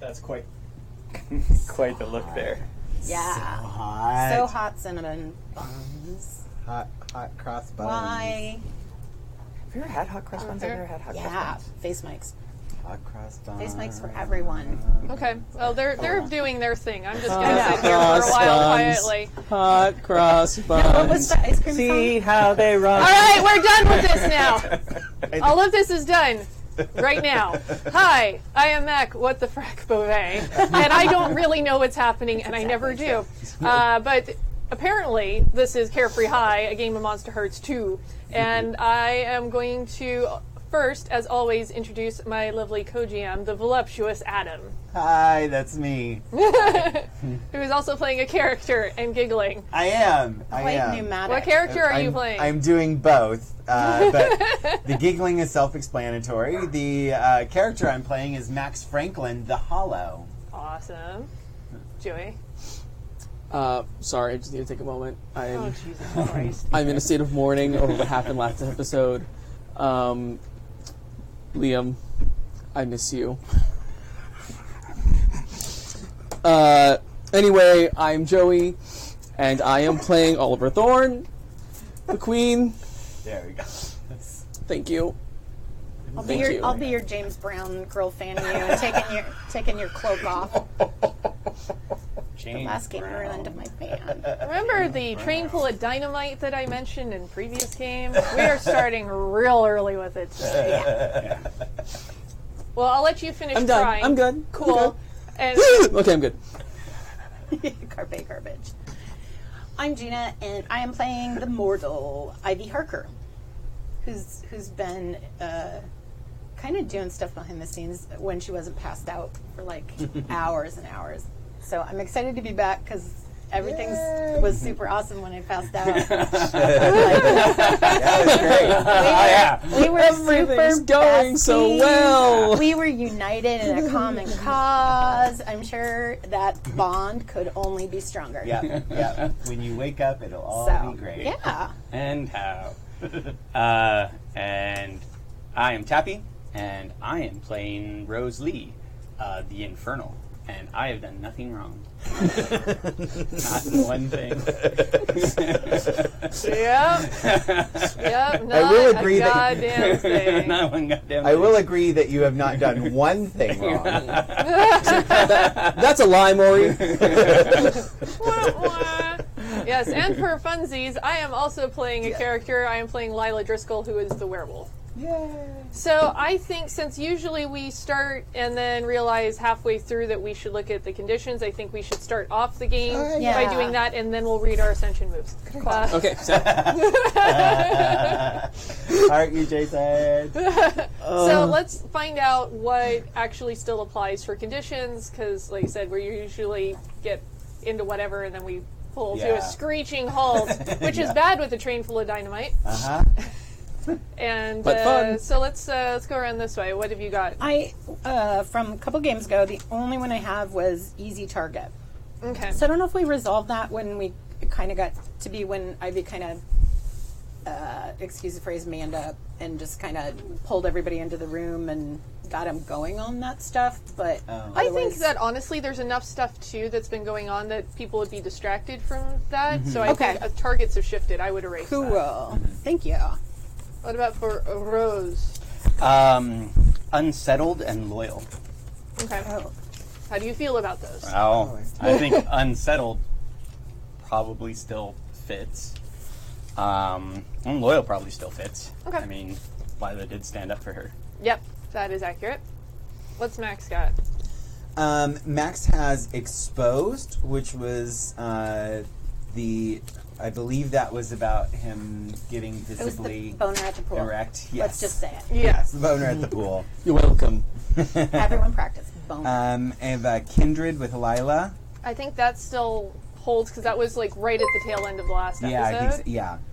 That's quite the look there. Yeah. So hot. So hot cinnamon buns. Hot cross buns. Why? Have you ever had hot cross buns? I've never had hot cross Yeah. buns. Face mics. Hot cross buns. Face mics for everyone. Okay. Well, they're doing their thing. I'm just going to sit here for a while quietly. Hot cross buns. What was the ice cream See how they run. All right, we're done with this now. All of this is done right now. Hi, I am Mac, what the frack Beauvais, and I don't really know what's happening, and I never do. But apparently, this is Carefree High, a game of Monsterhearts 2, and I am going to first, as always, introduce my lovely co-GM, the voluptuous Adam. Hi, that's me. Who is also playing a character and giggling. I am. Quite pneumatic. What character are you playing? I'm doing both, but the giggling is self-explanatory. The character I'm playing is Max Franklin, the Hollow. Awesome. Joey? Sorry, I just need to take a moment. Oh, Jesus Christ. I'm in a state of mourning over what happened last episode. Liam, I miss you. Anyway, I'm Joey, and I am playing Oliver Thorne, the Queen. There we go. Thank you. I'll be your James Brown girl fanning you and taking your cloak off. The last game ruined my fan. Remember the train full of dynamite that I mentioned in previous games? We are starting real early with it today. Yeah. Well, I'll let you finish I'm done. trying. I'm good. Cool. And okay, I'm good. Carpe garbage. I'm Gina, and I am playing the mortal Ivy Harker, who's been kind of doing stuff behind the scenes when she wasn't passed out for like hours and hours. So I'm excited to be back because everything was super awesome when I passed out. That was great. We were Everything's super going so besties. well. We were united in a common cause. I'm sure that bond could only be stronger. Yeah. When you wake up, it'll all So, be great. yeah. And how? And I am Tappy, and I am playing Rose Lee, the Infernal. And I have done nothing wrong. Not one thing. Yep. Not I will agree a goddamn thing. Not one goddamn I thing. will agree that you have not done one thing wrong. That's a lie, Maury. Wah, wah. Yes, and for funsies, I am also playing a character. I am playing Lila Driscoll, who is the werewolf. Yay. So I think since usually we start and then realize halfway through that we should look at the conditions, I think we should start off the game by doing that, and then we'll read our ascension moves. Okay, so Aren't you, Jason? So let's find out what actually still applies for conditions, because like I said, we usually get into whatever and then we pull to a screeching halt, which is bad with a train full of dynamite. Uh-huh. And But fun. so let's go around this way. What have you got? I from a couple games ago, the only one I have was easy target. Okay. So I don't know if we resolved that when we kind of got to be when Ivy kind of, excuse the phrase, manned up and just kind of pulled everybody into the room and got them going on that stuff. But I think that honestly, there's enough stuff too that's been going on that people would be distracted from that. So I think targets have shifted. I would erase cool. that. Thank you. What about for Rose? Unsettled and loyal. Okay. How do you feel about those? Oh, I think unsettled probably still fits. And loyal probably still fits. Okay. I mean, Lila did stand up for her. Yep, that is accurate. What's Max got? Max has exposed, which was I believe that was about him getting It was visibly the boner at the pool. erect. Yes. Let's just say it. Yes, the boner at the pool. you're welcome. Everyone practice boner. And Kindred with Lila. I think that still holds because that was like right at the tail end of the last episode. Yeah, I think so.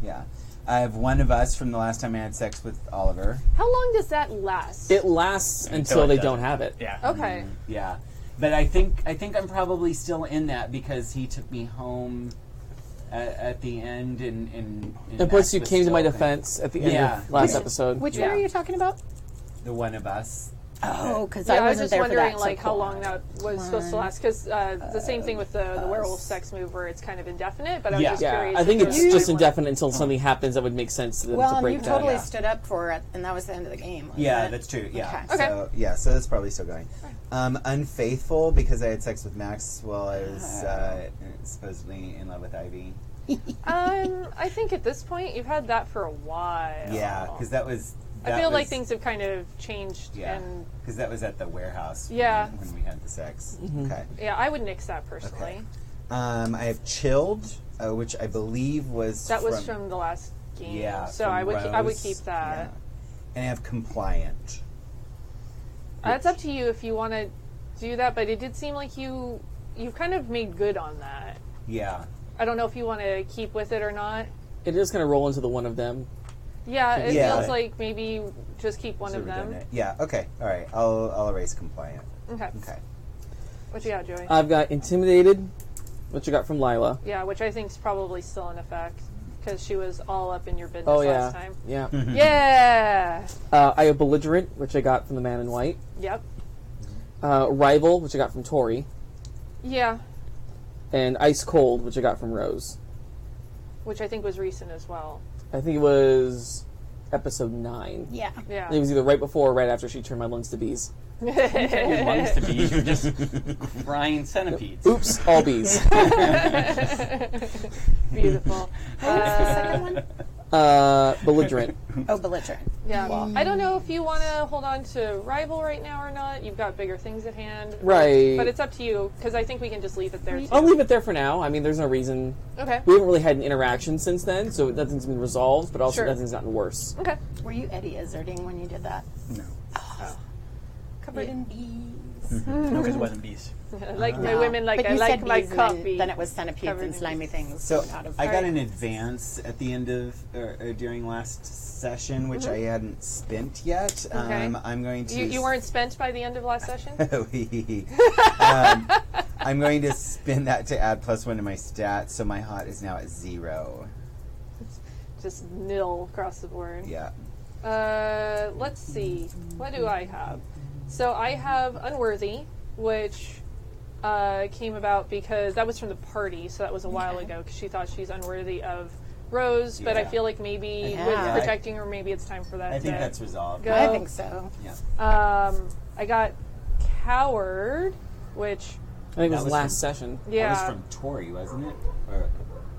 Yeah. I have one of us from the last time I had sex with Oliver. How long does that last? It lasts until it they doesn't. don't have it. Yeah. Okay. Yeah. But I think I'm probably still in that because he took me home at the end and plus, you Max was came to my still defense at the end of last episode. Which one are you talking about? the one of us. Oh, because Yeah, I I was wasn't just there wondering, for that. like, so how cool. long that was supposed to last. Because the same thing with the werewolf sex move, where it's kind of indefinite. But I was Yeah. just Yeah, curious. I think if it's there was just a timeline. indefinite until something happens that would make sense to them Well, to and break you that. totally Yeah. stood up for it, and that was the end of the game. wasn't Yeah, it? that's true. Yeah. Okay. Okay. So that's probably still going. Unfaithful because I had sex with Max while I was supposedly in love with Ivy. I think at this point you've had that for a while. Yeah, because that was. I feel like things have kind of changed, Yeah, and because that was at the warehouse. Yeah. When we had the sex. Okay. yeah, I would nix that personally. I have chilled, which I believe was That was from the last game. Yeah. So from I would Rose. keep that. Yeah. And I have compliant. It's up to you if you want to do that, but it did seem like you kind of made good on that. Yeah. I don't know if you want to keep with it or not. It is going to roll into the one of them. Yeah, it Yeah. feels like maybe just keep one So of them. redundant. Yeah. Okay. All right. I'll erase compliant. Okay. Okay. What you got, Joey? I've got intimidated, which I got from Lila. Yeah, which I think is probably still in effect because she was all up in your business Oh last yeah, time. yeah. Yeah. I have belligerent, which I got from the Man in White. Yep. Rival, which I got from Tori, Yeah. and Ice Cold, which I got from Rose. Which I think was recent as well. I think it was episode 9. Yeah. Yeah. It was either right before or right after she turned my lungs to bees. Your lungs to bees. You're just crying centipedes. Oops, all bees. Beautiful. Second one? Belligerent. Oh, belligerent. Yeah. I don't know if you want to hold on to Rival right now or not. You've got bigger things at hand. Right. But it's up to you because I think we can just leave it there too. I'll leave it there for now. I mean, there's no reason. Okay. We haven't really had an interaction since then, so nothing's been resolved, but also Sure. nothing's gotten worse. Okay. Were you Eddie Izzarding when you did that? No. Covered in bees. No, because it wasn't bees. Like my women, like but I you like said my bees, coffee. then it was centipedes covered and in slimy bees. things. So out of I got Alright. an advance at the end of during last session, which I hadn't spent yet. Okay. I'm going to. You weren't spent by the end of last session? I'm going to spin that to add +1 to my stats, so my hot is now at 0. Just nil across the board. Yeah. Let's see. What do I have? So I have Unworthy, which came about because that was from the party, so that was a while ago because she thought she's unworthy of Rose, but I Yeah. feel like maybe Yeah. with Yeah, protecting her, maybe it's time for that I think to that's resolved. go. I think so. Yeah. I got Coward, which, I think it That was was last from- session. yeah. That was from Tori, wasn't it? Or,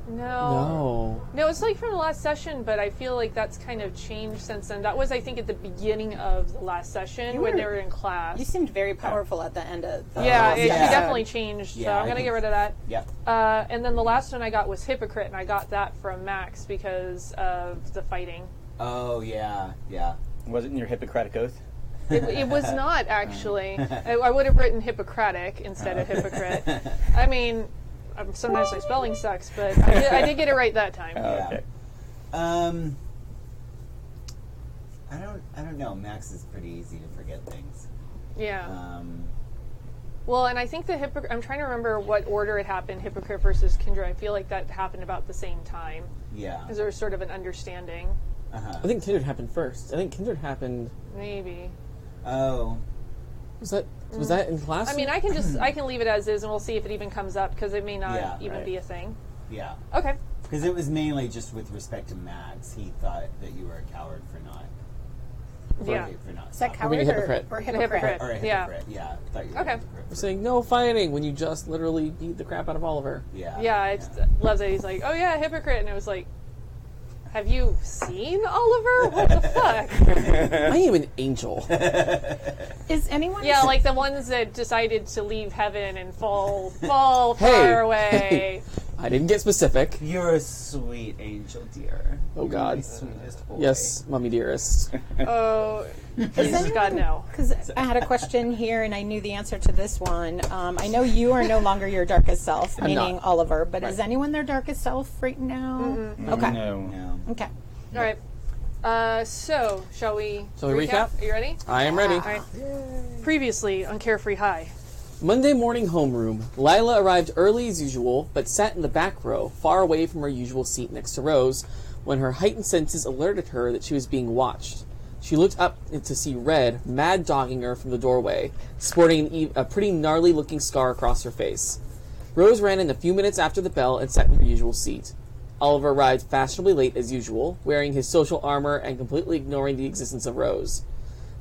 No, it's like from the last session, but I feel like that's kind of changed since then. That was, I think, at the beginning of the last session You when were- they were in class. You seemed very powerful at the end of the Yeah, last she yeah. definitely changed, so Yeah, I'm I going to think- get rid of that. yeah. And then the last one I got was Hypocrite, and I got that from Max because of the fighting. Oh, yeah. Yeah. Was it in your Hippocratic oath? It was not, actually. I would have written Hippocratic instead of Hypocrite. I mean, sometimes my spelling sucks, but I did get it right that time. Yeah. Okay. I don't know. Max is pretty easy to forget things. Yeah. Well, and I think the Hypocrite, I'm trying to remember what order it happened, Hypocrite versus Kindred. I feel like that happened about the same time Yeah. because there was sort of an understanding. Uh-huh. I think Kindred happened first. I think Kindred happened. Maybe. Oh. Was that in class? I mean, I can leave it as is, and we'll see if it even comes up because it may not Yeah, even right. be a thing. Yeah. Okay. Because it was mainly just with respect to Max. He thought that you were a coward for not. Yeah. For not. Is that stopping. coward a hypocrite. or Hypocrite. hypocrite? Or a Yeah. hypocrite. Yeah. I thought you were Okay. a hypocrite. We're saying no fighting when you just literally beat the crap out of Oliver. Yeah. Yeah, I loves it. He's like, oh yeah, Hypocrite, and it was like, have you seen Oliver? What the fuck? I am an angel. Is anyone? Yeah, like the ones that decided to leave heaven and fall Hey. far away. I didn't get specific. You're a sweet angel, dear. Oh, God. You're my sweetest boy. Yes, mommy dearest. Oh, please, God, no. Because I had a question here, and I knew the answer to this one. I know you are no longer your darkest self, meaning not. Oliver. But is anyone their darkest self right now? Okay. No. No. Okay. All right. So, shall we recap? Are you ready? I am ready. All right. Previously on Carefree High. Monday morning homeroom. Lila arrived early as usual, but sat in the back row, far away from her usual seat next to Rose, when her heightened senses alerted her that she was being watched. She looked up to see Red mad-dogging her from the doorway, sporting a pretty gnarly-looking scar across her face. Rose ran in a few minutes after the bell and sat in her usual seat. Oliver arrived fashionably late as usual, wearing his social armor and completely ignoring the existence of Rose.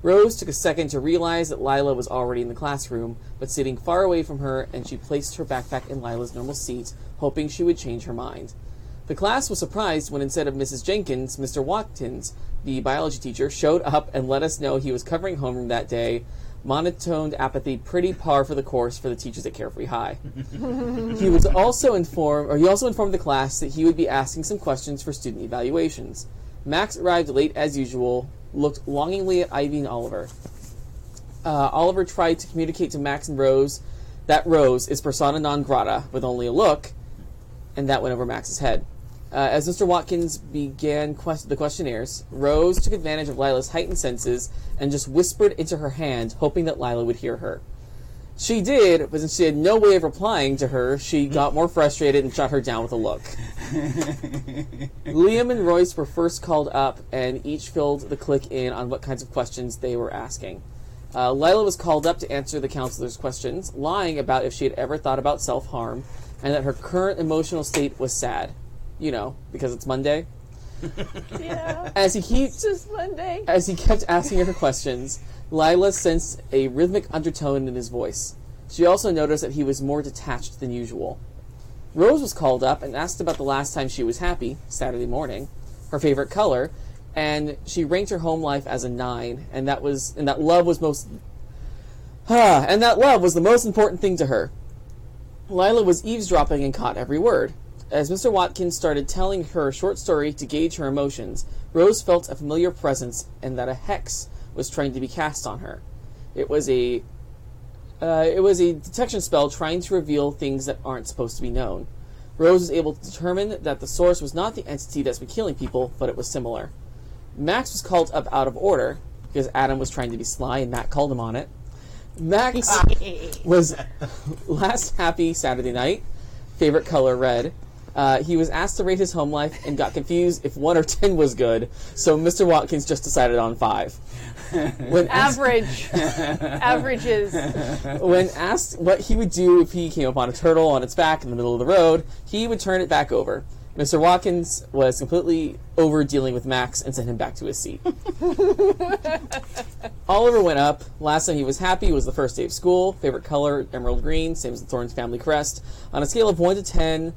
Rose took a second to realize that Lila was already in the classroom, but sitting far away from her, and she placed her backpack in Lila's normal seat, hoping she would change her mind. The class was surprised when instead of Mrs. Jenkins, Mr. Watkins, the biology teacher, showed up and let us know he was covering homeroom that day. Monotoned apathy, pretty par for the course for the teachers at Carefree High. He also informed the class that he would be asking some questions for student evaluations. Max arrived late as usual, looked longingly at Ivy and Oliver. Oliver tried to communicate to Max and Rose that Rose is persona non grata with only a look, and that went over Max's head. As Mr. Watkins began the questionnaires, Rose took advantage of Lila's heightened senses and just whispered into her hand, hoping that Lila would hear her. She did, but since she had no way of replying to her, she got more frustrated and shut her down with a look. Liam and Royce were first called up, and each filled the clique in on what kinds of questions they were asking. Lila was called up to answer the counselor's questions, lying about if she had ever thought about self-harm, and that her current emotional state was sad. You know, because it's Monday. Yeah. It's just Monday. As he kept asking her questions, Lila sensed a rhythmic undertone in his voice. She also noticed that he was more detached than usual. Rose was called up and asked about the last time she was happy, Saturday morning, her favorite color, and she ranked her home life as a 9, and that love was the most important thing to her. Lila was eavesdropping and caught every word. As Mr. Watkins started telling her a short story to gauge her emotions, Rose felt a familiar presence and that a hex was trying to be cast on her. It was a detection spell trying to reveal things that aren't supposed to be known. Rose was able to determine that the source was not the entity that's been killing people, but it was similar. Max was called up out of order, because Adam was trying to be sly and Matt called him on it. Max was last happy Saturday night, favorite color red. He was asked to rate his home life and got confused if 1 or 10 was good, so Mr. Watkins just decided on 5. Averages. When asked what he would do if he came upon a turtle on its back in the middle of the road, he would turn it back over. Mr. Watkins was completely over dealing with Max and sent him back to his seat. Oliver went up. Last time he was happy was the first day of school. Favorite color, emerald green, same as the Thorns family crest. On a scale of 1 to 10,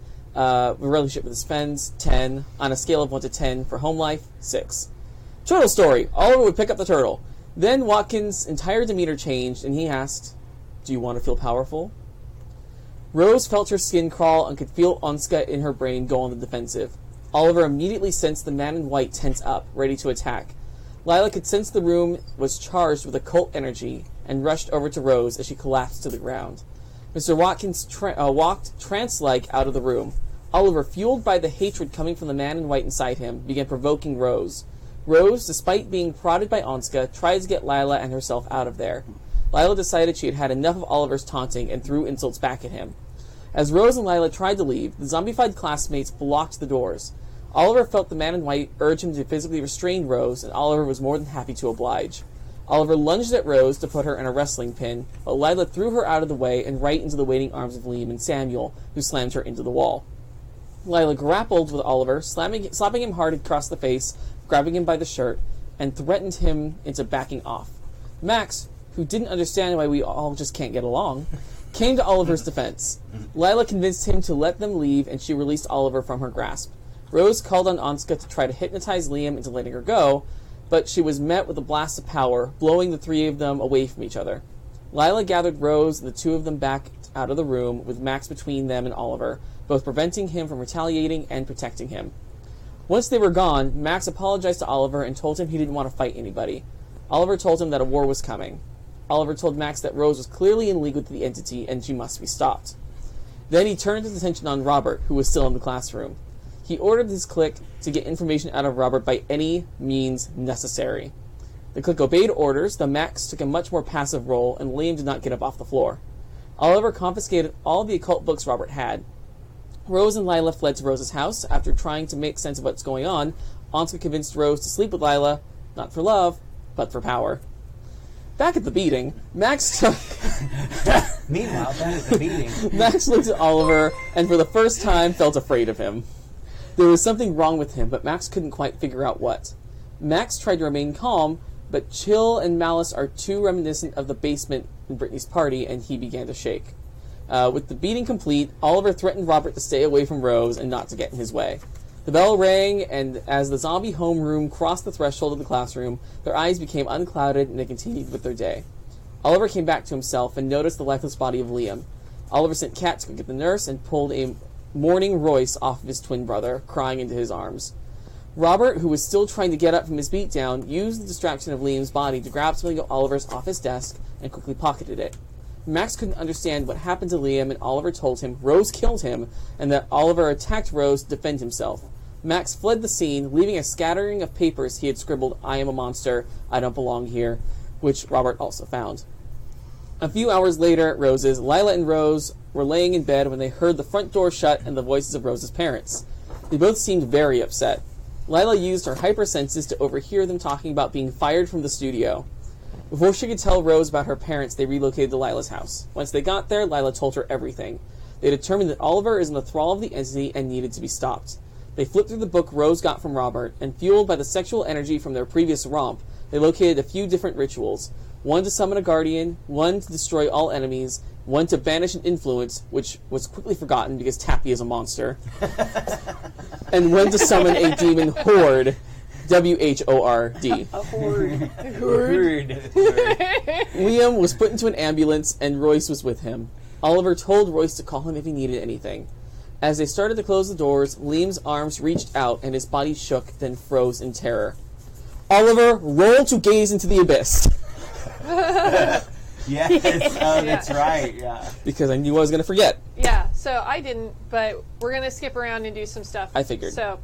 relationship with his friends, 10. On a scale of 1 to 10 for home life, 6. Turtle story. Oliver would pick up the turtle. Then Watkins' entire demeanor changed, and he asked, "Do you want to feel powerful?" Rose felt her skin crawl and could feel Onska in her brain go on the defensive. Oliver immediately sensed the man in white tense up, ready to attack. Lila could sense the room was charged with occult energy and rushed over to Rose as she collapsed to the ground. Mr. Watkins walked trance-like out of the room. Oliver, fueled by the hatred coming from the man in white inside him, began provoking Rose. Rose, despite being prodded by Onska, tried to get Lila and herself out of there. Lila decided she had had enough of Oliver's taunting and threw insults back at him. As Rose and Lila tried to leave, the zombified classmates blocked the doors. Oliver felt the man in white urge him to physically restrain Rose, and Oliver was more than happy to oblige. Oliver lunged at Rose to put her in a wrestling pin, but Lila threw her out of the way and right into the waiting arms of Liam and Samuel, who slammed her into the wall. Lila grappled with Oliver, slapping him hard across the face, grabbing him by the shirt, and threatened him into backing off. Max, who didn't understand why we all just can't get along, came to Oliver's defense. Lila convinced him to let them leave, and she released Oliver from her grasp. Rose called on Onska to try to hypnotize Liam into letting her go, but she was met with a blast of power, blowing the three of them away from each other. Lila gathered Rose and the two of them back out of the room, with Max between them and Oliver, both preventing him from retaliating and protecting him. Once they were gone, Max apologized to Oliver and told him he didn't want to fight anybody. Oliver told him that a war was coming. Oliver told Max that Rose was clearly in league with the entity and she must be stopped. Then he turned his attention on Robert, who was still in the classroom. He ordered his clique to get information out of Robert by any means necessary. The clique obeyed orders, though Max took a much more passive role, and Liam did not get up off the floor. Oliver confiscated all the occult books Robert had. Rose and Lila fled to Rose's house. After trying to make sense of what's going on, Onska convinced Rose to sleep with Lila, not for love, but for power. Back at the beating, Max Meanwhile, that is a meeting. Max looked at Oliver and for the first time felt afraid of him. There was something wrong with him, but Max couldn't quite figure out what. Max tried to remain calm, but chill and malice are too reminiscent of the basement in Brittany's party, and he began to shake. With the beating complete, Oliver threatened Robert to stay away from Rose and not to get in his way. The bell rang, and as the zombie homeroom crossed the threshold of the classroom, their eyes became unclouded and they continued with their day. Oliver came back to himself and noticed the lifeless body of Liam. Oliver sent Kat to go get the nurse and pulled a mourning Royce off of his twin brother, crying into his arms. Robert, who was still trying to get up from his beatdown, used the distraction of Liam's body to grab something of Oliver's off his desk and quickly pocketed it. Max couldn't understand what happened to Liam, and Oliver told him Rose killed him and that Oliver attacked Rose to defend himself. Max fled the scene, leaving a scattering of papers he had scribbled, "I am a monster, I don't belong here," which Robert also found. A few hours later at Rose's, Lila and Rose were laying in bed when they heard the front door shut and the voices of Rose's parents. They both seemed very upset. Lila used her hypersenses to overhear them talking about being fired from the studio. Before she could tell Rose about her parents, they relocated to Lila's house. Once they got there, Lila told her everything. They determined that Oliver is in the thrall of the entity and needed to be stopped. They flipped through the book Rose got from Robert, and fueled by the sexual energy from their previous romp, they located a few different rituals. One to summon a guardian, one to destroy all enemies, one to banish an influence, which was quickly forgotten because Tappy is a monster, and one to summon a demon horde, W-H-O-R-D. A horde. Herd. Liam was put into an ambulance, and Royce was with him. Oliver told Royce to call him if he needed anything. As they started to close the doors, Liam's arms reached out, and his body shook, then froze in terror. Oliver, roll to gaze into the abyss. Yes, oh, that's right, yeah. Because I knew I was going to forget. Yeah, so I didn't, but we're going to skip around and do some stuff. I figured. So,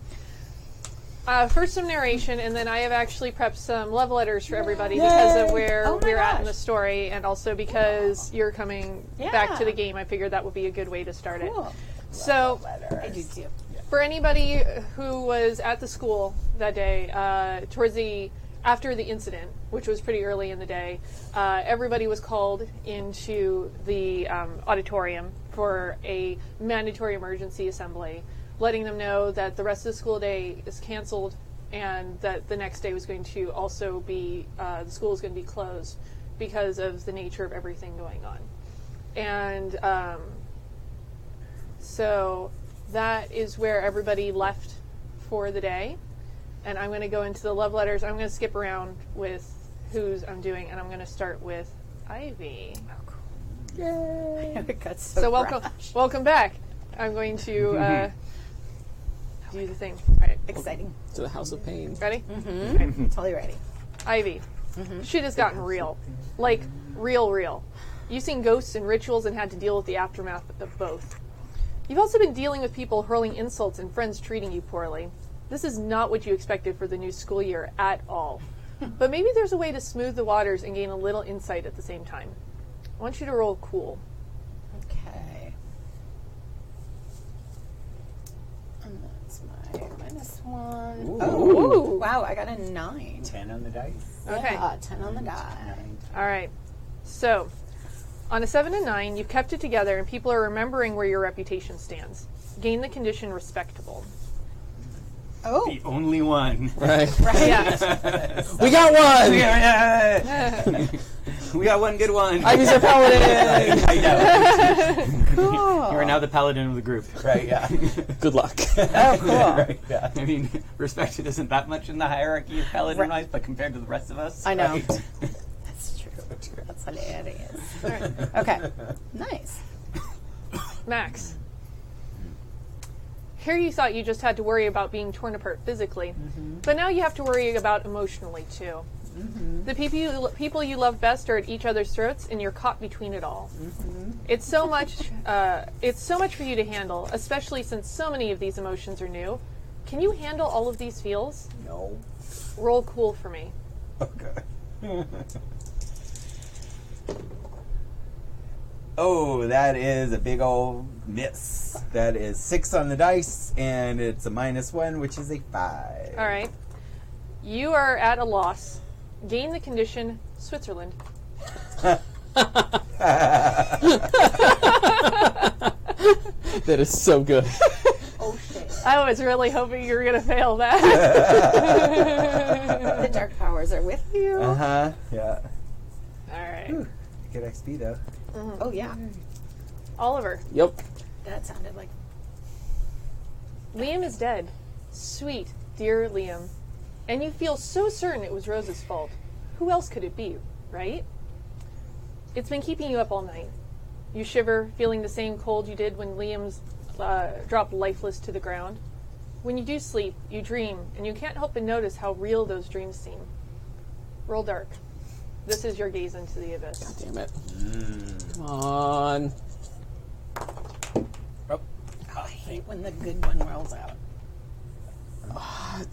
first some narration, and then I have actually prepped some love letters for everybody because of where Oh my we're at gosh. in the story, and also because you're coming back Yeah. to the game. I figured that would be a good way to start Cool. it. So, I do too. for anybody who was at the school that day, after the incident, which was pretty early in the day, everybody was called into the auditorium for a mandatory emergency assembly, letting them know that the rest of the school day is canceled and that the next day was going to also be, the school is going to be closed because of the nature of everything going on. And so that is where everybody left for the day. And I'm going to go into the love letters. I'm going to skip around with whose I'm doing, and I'm going to start with Ivy. Yay! It got So welcome back. I'm going to do the thing. All right, Exciting. To the House of Pain. ready? Totally ready. Ivy. Shit has gotten real. Like, real. You've seen ghosts and rituals and had to deal with the aftermath of both. You've also been dealing with people hurling insults and friends treating you poorly. This is not what you expected for the new school year at all. But maybe there's a way to smooth the waters and gain a little insight at the same time. I want you to roll cool. Okay. And that's my -1. Ooh. Oh, wow, I got a 9. 10 on the dice. Okay. Yeah, 10 on the die. All right. So, on a 7 and 9, you've kept it together and people are remembering where your reputation stands. Gain the condition respectable. Oh, The only one. Right. Yeah. We got one! Yeah. We got one good one. Ivy's our paladin! I know. cool. You are now the paladin of the group. Right, yeah. Good luck. Oh, cool. Right, yeah. I mean, respected isn't that much in the hierarchy of paladin life, but compared to the rest of us, I know. Right. That's true. That's hilarious. Okay. Nice. Max. Here you thought you just had to worry about being torn apart physically, but now you have to worry about emotionally too. The people you love best are at each other's throats, and you're caught between it all. It's so much for you to handle, especially since so many of these emotions are new. Can you handle all of these feels? No. Roll cool for me. Okay. Oh, that is a big old miss. That is 6 on the dice, and it's a -1, which is a 5. All right. You are at a loss Gain the condition Switzerland. That is so good. Oh shit. I was really hoping you were going to fail that. The dark powers are with you. Yeah. All right. Good XP though. Oh yeah. Oliver. Yep. That sounded like Liam is dead. Sweet, dear Liam. And you feel so certain it was Rose's fault. Who else could it be, right? It's been keeping you up all night. You shiver, feeling the same cold you did when Liam's dropped lifeless to the ground. When you do sleep, you dream, and you can't help but notice how real those dreams seem. Roll dark. This is your gaze into the abyss. God damn it. Come on. I hate when the good one rolls out.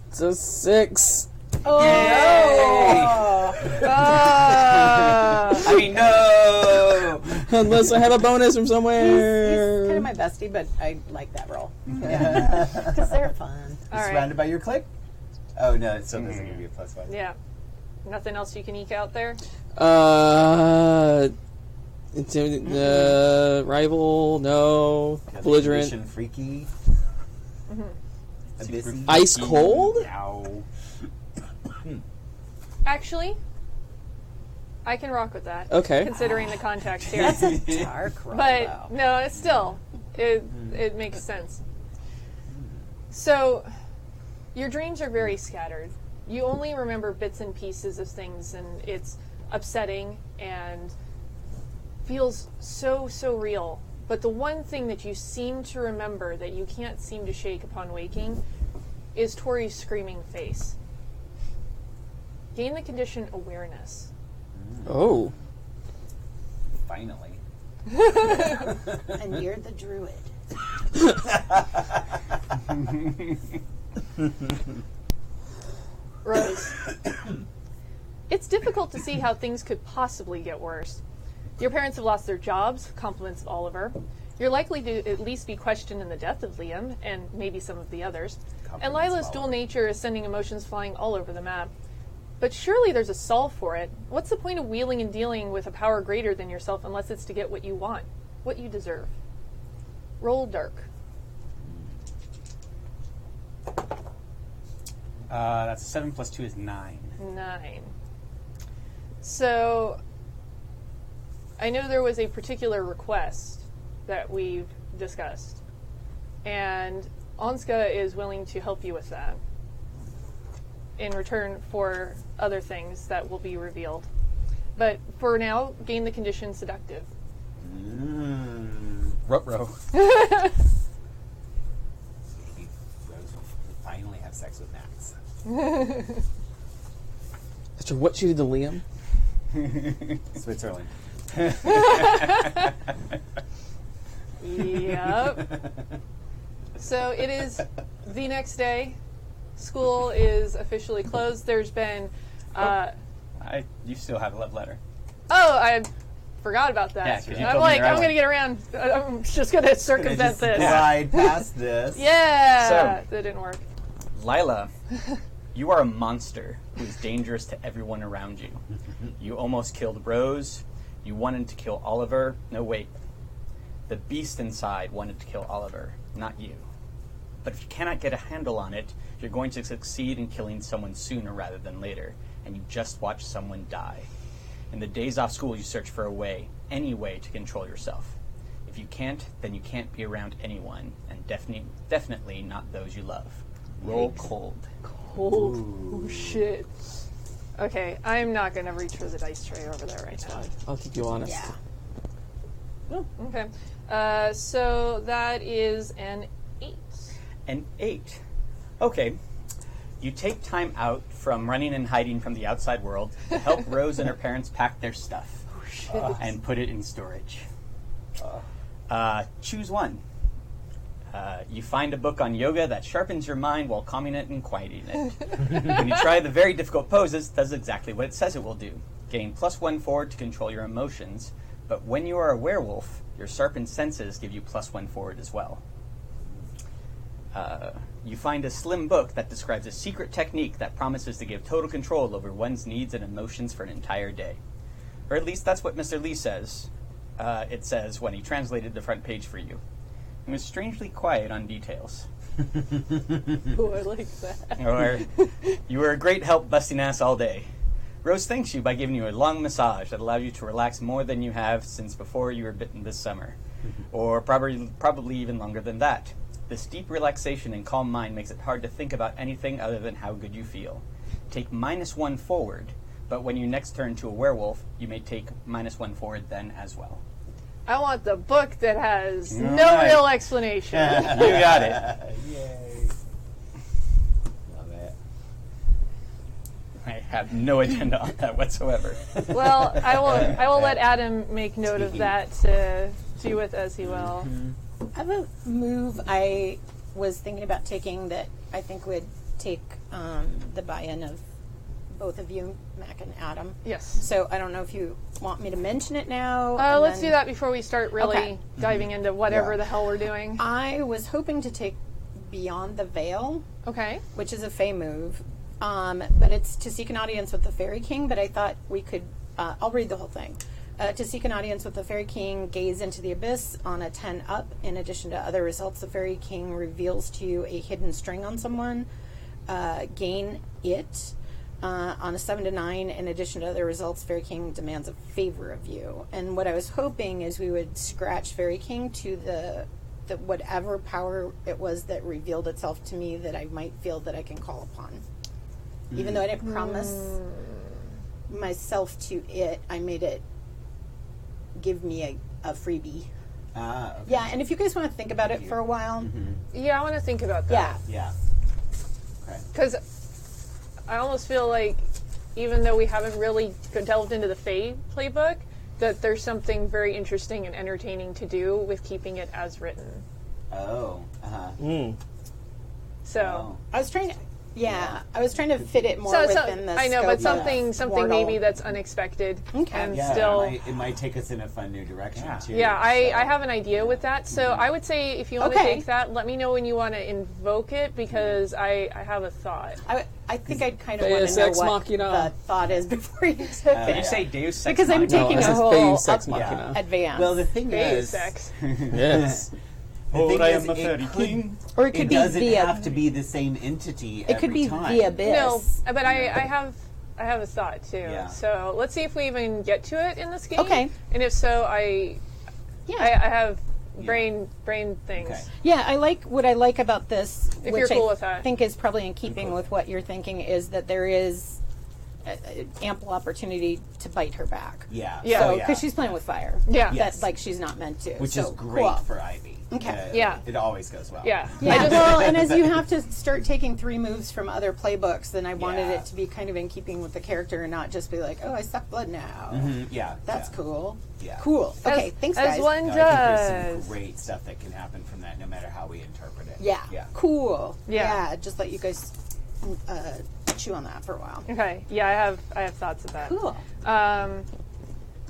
It's a 6. I mean, no! Unless I have a bonus from somewhere. He's kind of my bestie, but I like that roll. Yeah. Because they're fun. All right. Surrounded by your clique? Oh no, it still doesn't give you a +1. Yeah. Nothing else you can eke out there? Rival, no. Belligerent. Condition freaky. Abyssy. Ice cold? Ow. Actually, I can rock with that. Okay. Considering the context here. That's a dark roll, But though. no, it's still it makes sense. So your dreams are very scattered. You only remember bits and pieces of things, and it's upsetting and feels so real. But the one thing that you seem to remember that you can't seem to shake upon waking is Tori's screaming face. Gain the condition awareness. Oh. Finally. And you're the druid. Rose. It's difficult to see how things could possibly get worse. Your parents have lost their jobs, compliments of Oliver. You're likely to at least be questioned in the death of Liam, and maybe some of the others. And Lila's dual nature is sending emotions flying all over the map. But surely there's a solve for it. What's the point of wheeling and dealing with a power greater than yourself unless it's to get what you want, what you deserve? Roll dark. That's 7 + 2 is 9. 9. So, I know there was a particular request that we've discussed, and Onska is willing to help you with that in return for other things that will be revealed. But for now, gain the condition seductive. Ruh-roh. Maybe Rose will finally have sex with Max. After what you did to Liam? Switzerland. Yep. So it is the next day. School is officially closed. There's been... You still have a love letter. Oh, I forgot about that. Yeah, 'cause you I'm told me like, you're I'm out. going to get around. I'm just going to circumvent Just this. glide past this. Yeah, So- that didn't work. Lila, you are a monster who is dangerous to everyone around you. You almost killed Rose. You wanted to kill Oliver. No, wait. The beast inside wanted to kill Oliver, not you. But if you cannot get a handle on it, you're going to succeed in killing someone sooner rather than later, and you just watch someone die. In the days off school, you search for a way, any way to control yourself. If you can't, then you can't be around anyone, and definitely not those you love. Roll cold. Cold. Oh, shit. Okay, I'm not going to reach for the dice tray over there right now. I'll keep you honest. Yeah. Oh, okay. So that is an 8. An 8. Okay. You take time out from running and hiding from the outside world to help Rose and her parents pack their stuff and put it in storage. Choose one. You find a book on yoga that sharpens your mind while calming it and quieting it. When you try the very difficult poses, it does exactly what it says it will do. Gain +1 forward to control your emotions, but when you are a werewolf, your sharpened senses give you +1 forward as well. You find a slim book that describes a secret technique that promises to give total control over one's needs and emotions for an entire day. Or at least that's what Mr. Lee says. It says when he translated the front page for you. He was strangely quiet on details. Ooh, I like that. Or, you were a great help busting ass all day. Rose thanks you by giving you a long massage that allowed you to relax more than you have since before you were bitten this summer. Or probably even longer than that. This deep relaxation and calm mind makes it hard to think about anything other than how good you feel. Take -1 forward, but when you next turn to a werewolf, you may take -1 forward then as well. I want the book that has no Right. real explanation. You got it. Yay. Love it. I have no agenda on that whatsoever. Well, I will let Adam make note of that to do with as he will. I have a move I was thinking about taking that I think would take the buy-in of both of you, Mac and Adam. Yes. So I don't know if you want me to mention it now. Let's do that before we start really Okay. diving into whatever Yeah. the hell we're doing. I was hoping to take Beyond the Veil, Okay. which is a Fey move, but it's to seek an audience with the Fairy King, but I thought we could, I'll read the whole thing. To seek an audience with the Fairy King, gaze into the abyss on a 10 up. In addition to other results, the Fairy King reveals to you a hidden string on someone. Gain it. On a 7 to 9, in addition to other results, Fairy King demands a favor of you. And what I was hoping is we would scratch Fairy King to the whatever power it was that revealed itself to me that I might feel that I can call upon. Even though I didn't promise myself to it, I made it give me a freebie. Okay. Yeah, and if you guys want to think about it for a while, Yeah, I want to think about yeah. that. Yeah. Okay. Because I almost feel like, even though we haven't really delved into the Fae playbook, that there's something very interesting and entertaining to do with keeping it as written. Oh. Uh-huh. So, Oh. I was trying to, I was trying to fit it more so within the I know, scope but of something Mortal. maybe that's unexpected Okay. and Yeah, still. it might take us in a fun new direction, Yeah. too. Yeah, I so- have an idea with that. So I would say if you want to Okay. take that, let me know when you want to invoke it, because I have a thought. I think I'd kind of Deus want to know Ex what Machina. the thought is before you took Did it. you say Deus Ex Because I'm Machina? taking I a said whole Deus Ex up Machina. advance. Well, the thing Deus is, Ex. Yes. the Oh, thing I is, am a fairy it could, king. or it could it be doesn't the have to be the same entity it could be time. the abyss. No, but I have a thought too. Yeah. So let's see if we even get to it in this game. Okay. And if so, I have brain things. Okay. Yeah, I like what I like about this, If which you're cool I with that. think is probably in keeping cool. with what you're thinking, is that there is ample opportunity to bite her back. Yeah. Yeah. So, So, because she's playing with fire. Yeah. Yes. That, like, she's not meant to. Which So, is great cool. for Ivy. Okay. Yeah. It always goes well. Yeah. Yeah, well, and as you have to start taking 3 moves from other playbooks, then I wanted Yeah. it to be kind of in keeping with the character and not just be like, oh, I suck blood now. Mhm, yeah. That's yeah. cool. Yeah. Cool. Okay, thanks, as guys. one No, I think there's does. some great stuff that can happen from that, no matter how we interpret it. Yeah. Yeah. Cool. Yeah. Just let you guys chew on that for a while. Okay. Yeah, I have thoughts of that. Cool.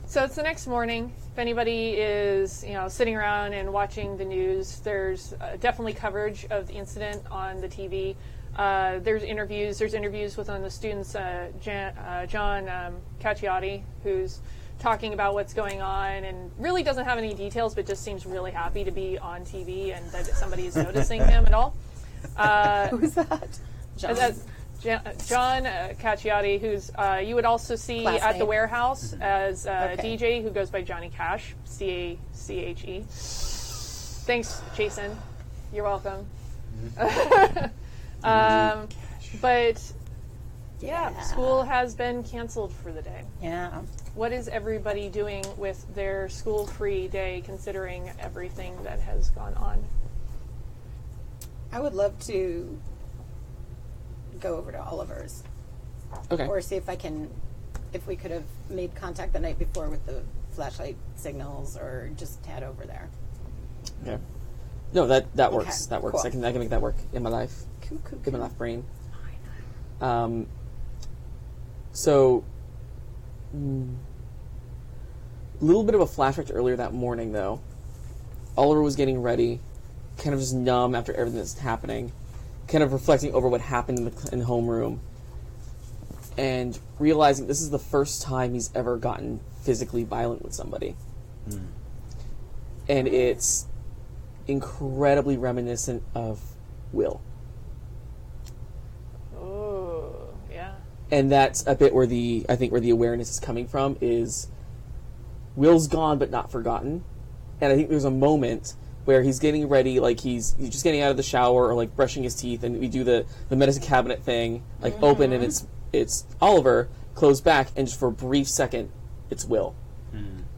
So it's the next morning. If anybody is, sitting around and watching the news, there's definitely coverage of the incident on the TV. There's interviews. There's interviews with one of the students, John Cacciati, who's talking about what's going on and really doesn't have any details, but just seems really happy to be on TV and that somebody is noticing him at all. Who's that? John. John Cacciati, who's you would also see at the Classmate. warehouse as a Okay. DJ who goes by Johnny Cash, Cache. Thanks, Jason. You're welcome. But yeah, school has been canceled for the day. Yeah. What is everybody doing with their school-free day, considering everything that has gone on? I would love to go over to Oliver's Okay. or see if we could have made contact the night before with the flashlight signals, or just head over there. Okay. No, that works. Okay, That works. cool. I can make that work in my life. Cool. In my life brain. So, a little bit of a flashback to earlier that morning, though. Oliver was getting ready kind of just numb after everything that's happening, kind of reflecting over what happened in the homeroom, and realizing this is the first time he's ever gotten physically violent with somebody. And it's incredibly reminiscent of Will. Oh, yeah. And that's a bit where I think where the awareness is coming from is Will's gone but not forgotten. And I think there's a moment where he's getting ready, like he's just getting out of the shower or like brushing his teeth, and we do the medicine cabinet thing, like open, and it's Oliver, close back, and just for a brief second, it's Will.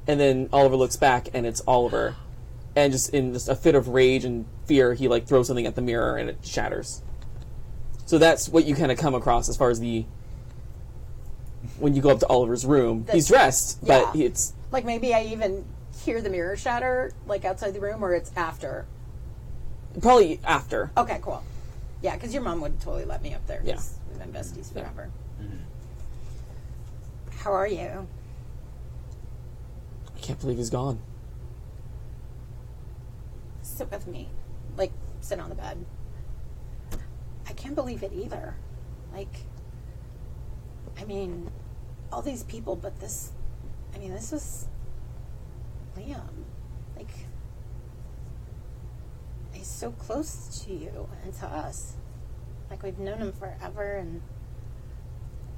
And then Oliver looks back, and it's Oliver. And just in just a fit of rage and fear, he like throws something at the mirror, and it shatters. So that's what you kind of come across as far as when you go up to Oliver's room. He's dressed, but it's... Like, maybe I even hear the mirror shatter, like, outside the room, or it's after? Probably after. Okay, cool. Yeah, because your mom would totally let me up there. Yeah. We've been besties forever. How are you? I can't believe he's gone. Sit with me. Like, sit on the bed. I can't believe it either. Like, I mean, all these people, but this was Liam. Like, he's so close to you and to us. Like, we've known him forever, and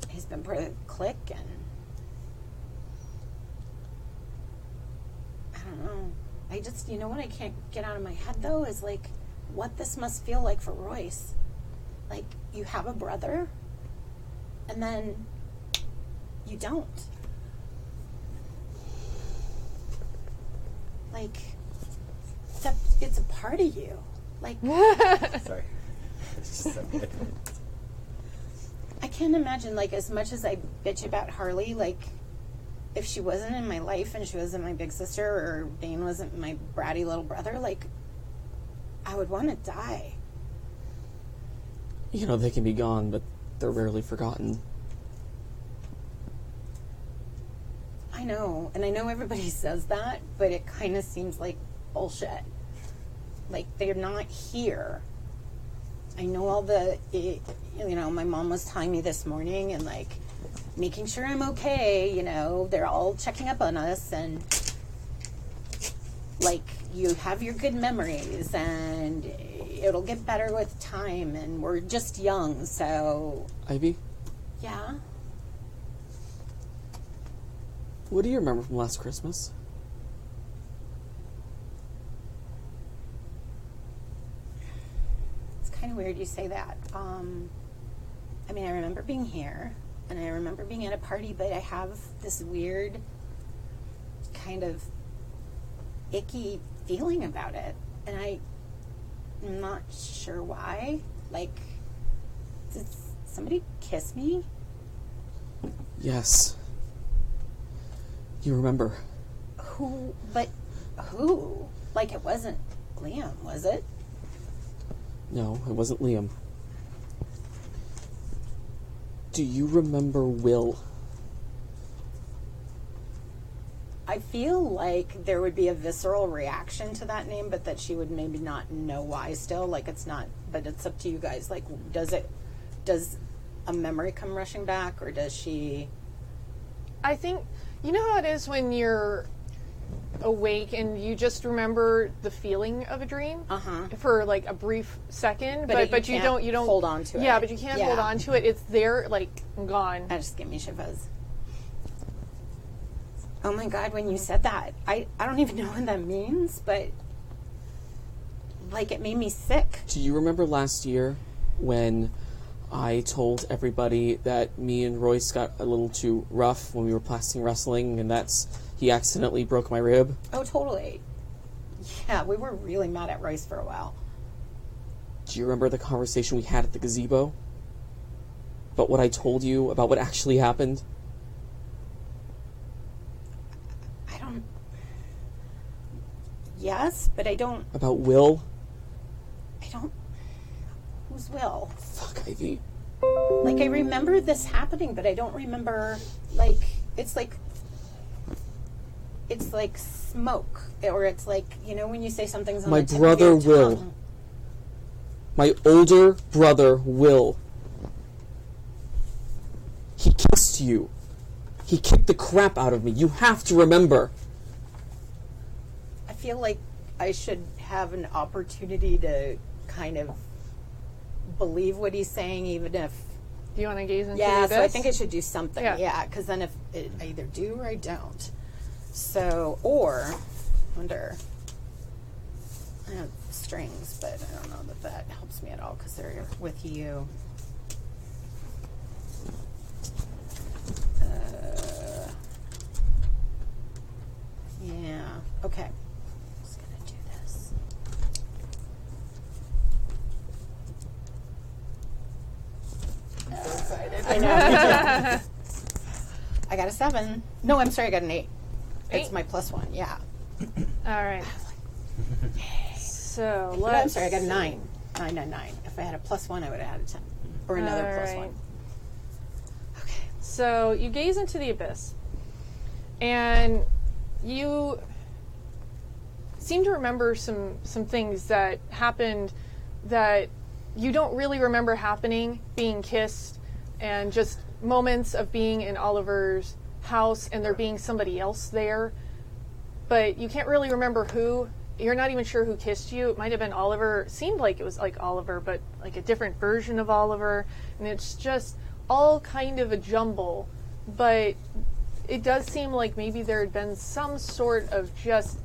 he's been part of the clique, and I don't know. I just, you know what I can't get out of my head, though, is, like, what this must feel like for Royce. Like, you have a brother, and then you don't. Like, except it's a part of you. Like, Sorry. It's just so good. I can't imagine, like, as much as I bitch about Harley, like, if she wasn't in my life and she wasn't my big sister or Bane wasn't my bratty little brother, like, I would want to die. You know, they can be gone, but they're rarely forgotten. I know, and I know everybody says that, but it kind of seems like bullshit. Like, they're not here. I know all the, you know, my mom was telling me this morning and, like, making sure I'm okay, you know, they're all checking up on us, and, like, you have your good memories, and it'll get better with time, and we're just young, so... Ivy, Yeah? what do you remember from last Christmas? It's kind of weird you say that. I mean, I remember being here, and I remember being at a party, but I have this weird kind of icky feeling about it, and I'm not sure why. Like, did somebody kiss me? Yes. You remember. Who? But who? Like, it wasn't Liam, was it? No, it wasn't Liam. Do you remember Will? I feel like there would be a visceral reaction to that name, but that she would maybe not know why still. Like, it's not, but it's up to you guys. Like, does a memory come rushing back, or does she... I think, you know how it is when you're awake and you just remember the feeling of a dream for like a brief second, but you don't hold on to it. Yeah, but you can't hold on to it. It's there, like, gone. That just gave me shivers. Oh my God, when you said that, I don't even know what that means, but like, it made me sick. Do you remember last year when I told everybody that me and Royce got a little too rough when we were practicing wrestling, and he accidentally broke my rib? Oh, totally. Yeah, we were really mad at Royce for a while. Do you remember the conversation we had at the gazebo? About what I told you, about what actually happened? Yes, but I don't... About Will? Who's Will? Fuck, Ivy. Like, I remember this happening, but I don't remember, like, it's like... it's like smoke, or it's like, when you say something's on My the tip brother of your Will. tongue. My older brother, Will. He kissed you. He kicked the crap out of me. You have to remember. I feel like I should have an opportunity to kind of believe what he's saying, even if... Do you want to gaze into the Yeah, abyss? so I think I should do something. Yeah. Yeah, because then if I either do or I don't. So, or, I wonder... I have strings, but I don't know that helps me at all because they're with you. Yeah, okay. Just gonna do this. I'm so excited. I know. Me too. I got a 7. No, I'm sorry, I got an 8. It's 8? my +1, yeah. All right. So No, I'm let's. sorry, I got a 9. 9. If I had a +1, I would have had a 10. Or another All +1. right. Okay. So you gaze into the abyss, and you seem to remember some things that happened that you don't really remember happening, being kissed, and just moments of being in Oliver's house and there being somebody else there. But you can't really remember who. You're not even sure who kissed you. It might have been Oliver. It seemed like it was like Oliver, but like a different version of Oliver. And it's just all kind of a jumble. But it does seem like maybe there had been some sort of just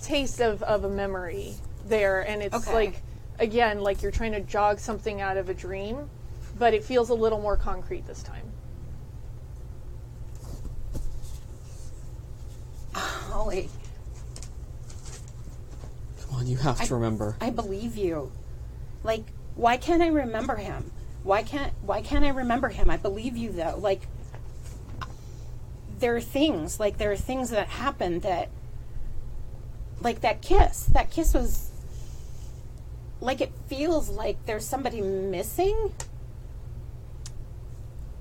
taste of a memory there. And it's Okay. like, again, like you're trying to jog something out of a dream, but it feels a little more concrete this time. Holly, Come on, you have to remember. I believe you. Like, why can't I remember him? Why can't I remember him? I believe you though. Like, there are things that happened that, like that kiss was, like, it feels like there's somebody missing.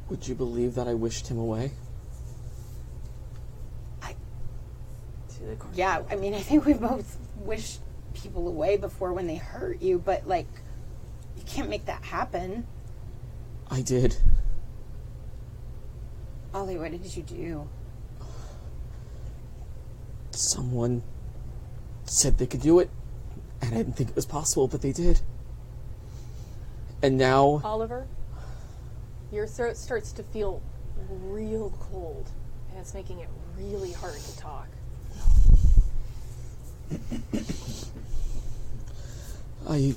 Would you believe that I wished him away? Yeah, I mean, I think we both wish people away before when they hurt you, but like, you can't make that happen. I did. Ollie, what did you do? Someone said they could do it, and I didn't think it was possible, but they did. And now, Oliver, your throat starts to feel real cold, and it's making it really hard to talk. I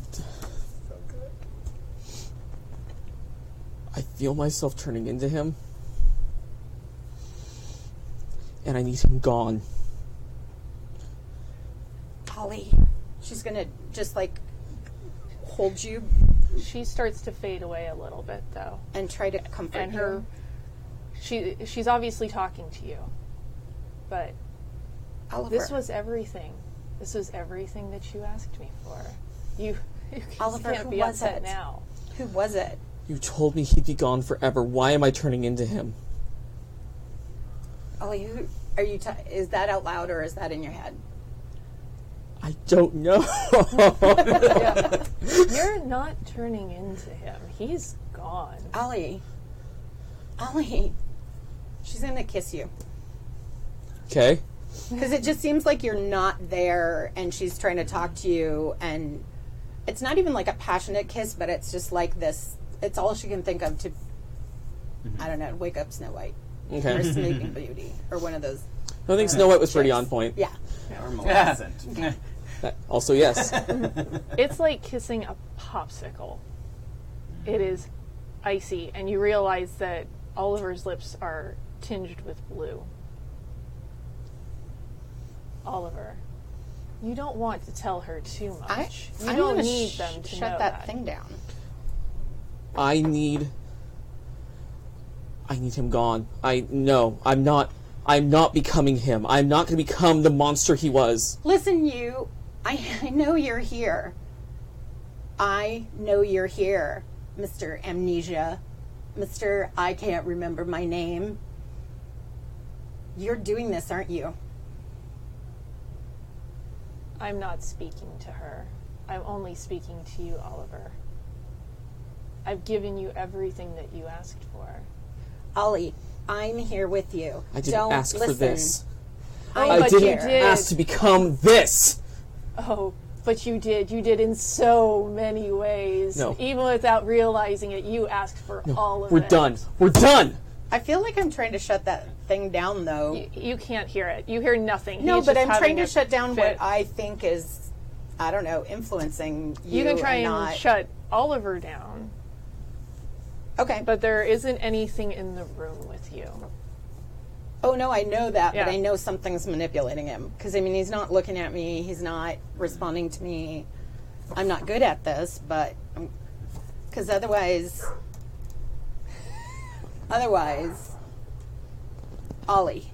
feel myself turning into him, and I need him gone. Ollie, she's gonna just like hold you She starts to fade away a little bit, though, and try to comfort and you. she's obviously talking to you, but Oliver, this was everything. This was everything that you asked me for. You Oliver, can't who be was upset it? now. Who was it? You told me he'd be gone forever. Why am I turning into him? Ollie, who are you? Is that out loud or is that in your head? I don't know. You're not turning into him. He's gone. Ollie, she's gonna kiss you. Okay. Because it just seems like you're not there and she's trying to talk to you, and it's not even like a passionate kiss, but it's just like this. It's all she can think of to, I don't know, wake up Snow White or Okay. Sleeping Beauty or one of those. I think Snow White was pretty on point. Yeah. Or Maleficent. Also, yes. It's like kissing a popsicle. It is icy, and you realize that Oliver's lips are tinged with blue. Oliver, you don't want to tell her too much. You I'm don't gonna need them to shut know that thing down. I need him gone. I'm not becoming him. I'm not going to become the monster he was. Listen, you. I know you're here. I know you're here, Mr. Amnesia. Mr. I can't remember my name. You're doing this, aren't you? I'm not speaking to her. I'm only speaking to you, Oliver. I've given you everything that you asked for. Ollie, I'm here with you. I didn't Don't ask listen. for this. I but didn't you did. ask to become this. Oh, but you did. You did in so many ways. No. Even without realizing it, you asked for all of We're it. done. We're done. I feel like I'm trying to shut that thing down, though. You can't hear it. You hear nothing. No, He's but just I'm trying having to a shut down fit. what I think is, I don't know, influencing you. You can try and not... shut Oliver down, Okay. but there isn't anything in the room with you. Oh, no, I know that, Yeah. but I know something's manipulating him. Because, I mean, he's not looking at me. He's not responding to me. I'm not good at this, but... Because otherwise... Ollie,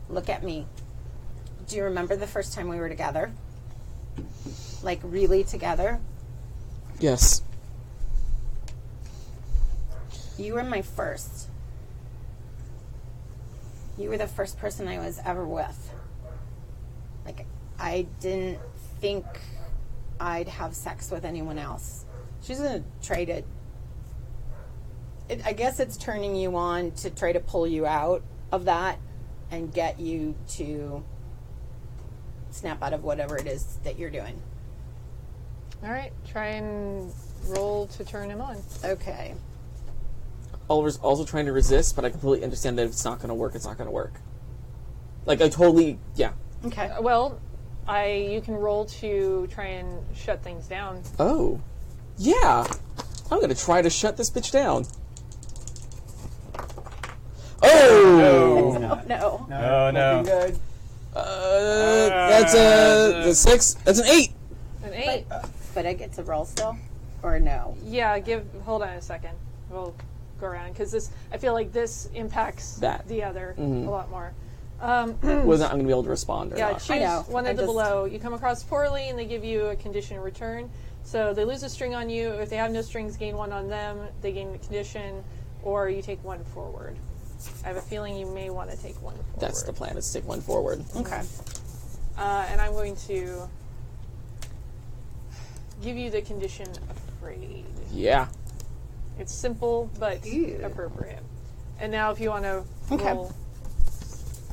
look at me. Do you remember the first time we were together? Like, really together? Yes. You were my first. You were the first person I was ever with. Like, I didn't think I'd have sex with anyone else. She's gonna try to... I guess it's turning you on to try to pull you out of that and get you to snap out of whatever it is that you're doing. All right, try and roll to turn him on. Okay. Oliver's also trying to resist, but I completely understand that if it's not going to work, it's not going to work. Like, I totally, yeah. Okay. Well, you can roll to try and shut things down. Oh. Yeah. I'm going to try to shut this bitch down. Oh! Oh, no. Oh, no. Good. That's a 6. That's an 8. An 8. But I get to roll still? Or no? Yeah, hold on a second. We'll go around, because this, I feel like this impacts That. the other a lot more. Whether I'm going to be able to respond or Yeah, not. choose I know. one I of the just- below. You come across poorly, and they give you a condition in return. So they lose a string on you. If they have no strings, gain 1 on them. They gain the condition, or you take 1 forward. I have a feeling you may want to take 1 forward. That's the plan, is to take 1 forward. Okay. And I'm going to give you the condition afraid. Yeah. It's simple, but Ew. appropriate. And now if you want to Okay. roll,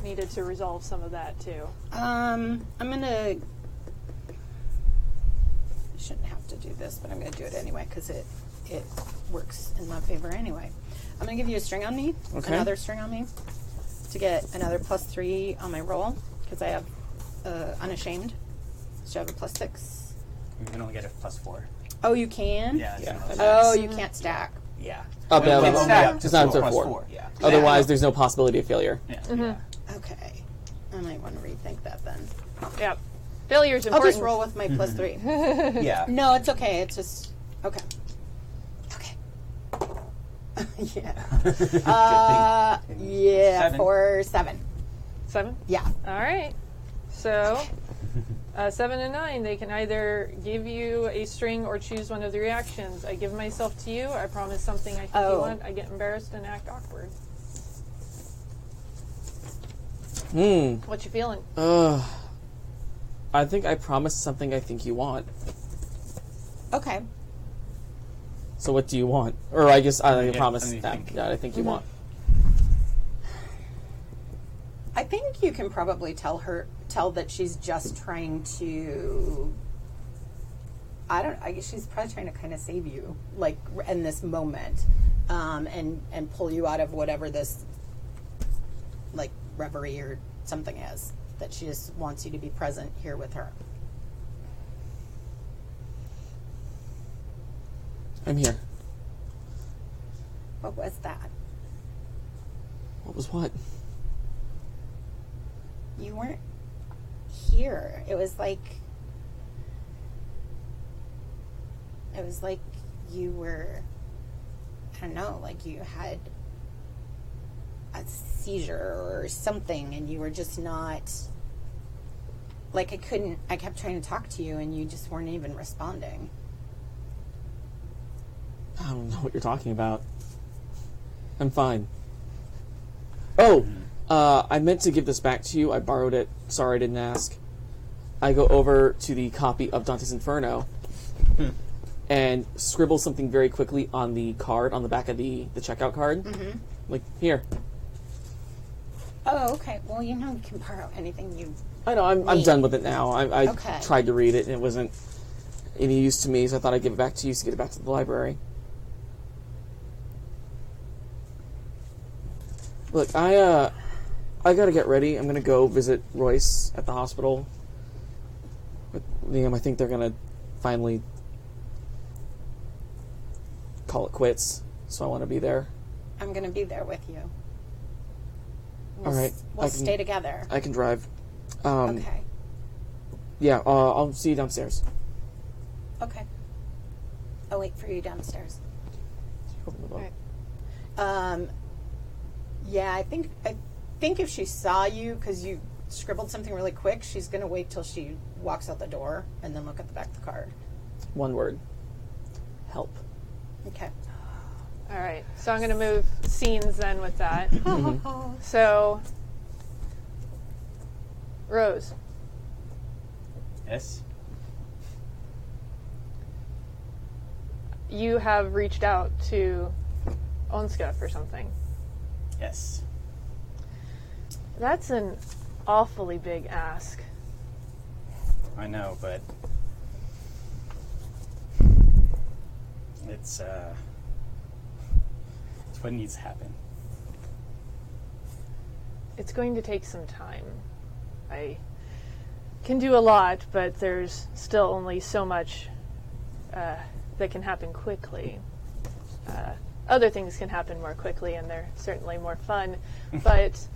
needed to resolve some of that too. I'm gonna... I shouldn't have to do this, but I'm gonna do it anyway, because it works in my favor anyway. I'm gonna give you a string on me, Okay. another string on me, to get another +3 on my roll, because I have unashamed. So I have a +6. You can only get a +4. Oh, you can? Yeah. Yeah. Oh, you can't stack. Yeah. Up, Well, down, it's up. stacked It's not to up to 4. +4. Yeah. Otherwise, there's no possibility of failure. Yeah. Okay. I might want to rethink that then. Yep. Failure's I'll important. just roll with my +3. Yeah. No, it's okay. It's just... Okay. Okay. yeah. Yeah, 7. for 7. 7? Yeah. All right. So, 7 and 9, they can either give you a string or choose one of the reactions. I give myself to you. I promise something I think you Oh. want. I get embarrassed and act awkward. What you feeling? I think I promised something I think you want. Okay. So what do you want? Or I guess I Yeah, promised something you that. think. Yeah, I think you want. I think you can probably tell that she's just trying to... I guess she's probably trying to kind of save you, like, in this moment, and pull you out of whatever this, like, reverie or something is. That she just wants you to be present here with her. I'm here. What was that? What was what? You weren't here. It was like you were, I don't know, like you had a seizure or something, and you were just not, like, I kept trying to talk to you and you just weren't even responding. I don't know what you're talking about. I'm fine. Oh, I meant to give this back to you. I borrowed it. Sorry I didn't ask. I go over to the copy of Dante's Inferno and scribble something very quickly on the card, on the back of the checkout card. Mm-hmm. Like, here. Oh, okay. Well, you can borrow anything you I know, I'm done with it now. I Okay. tried to read it and it wasn't any use to me, so I thought I'd give it back to you to get it back to the library. Look, I gotta get ready. I'm gonna go visit Royce at the hospital. With Liam, I think they're gonna finally call it quits, so I want to be there. I'm going to be there with you. All right. We'll stay together. I can drive. Okay. Yeah, I'll see you downstairs. Okay. I'll wait for you downstairs. Open the book. Right. Yeah, I think if she saw you because you scribbled something really quick, she's going to wait till she walks out the door and then look at the back of the card. One word. Help. Okay. All right. So I'm going to move scenes then with that. So, Rose, Yes. you have reached out to Onska for something. Yes. That's an awfully big ask. I know, but it's what needs to happen. It's going to take some time. I can do a lot, but there's still only so much that can happen quickly. Other things can happen more quickly, and they're certainly more fun. But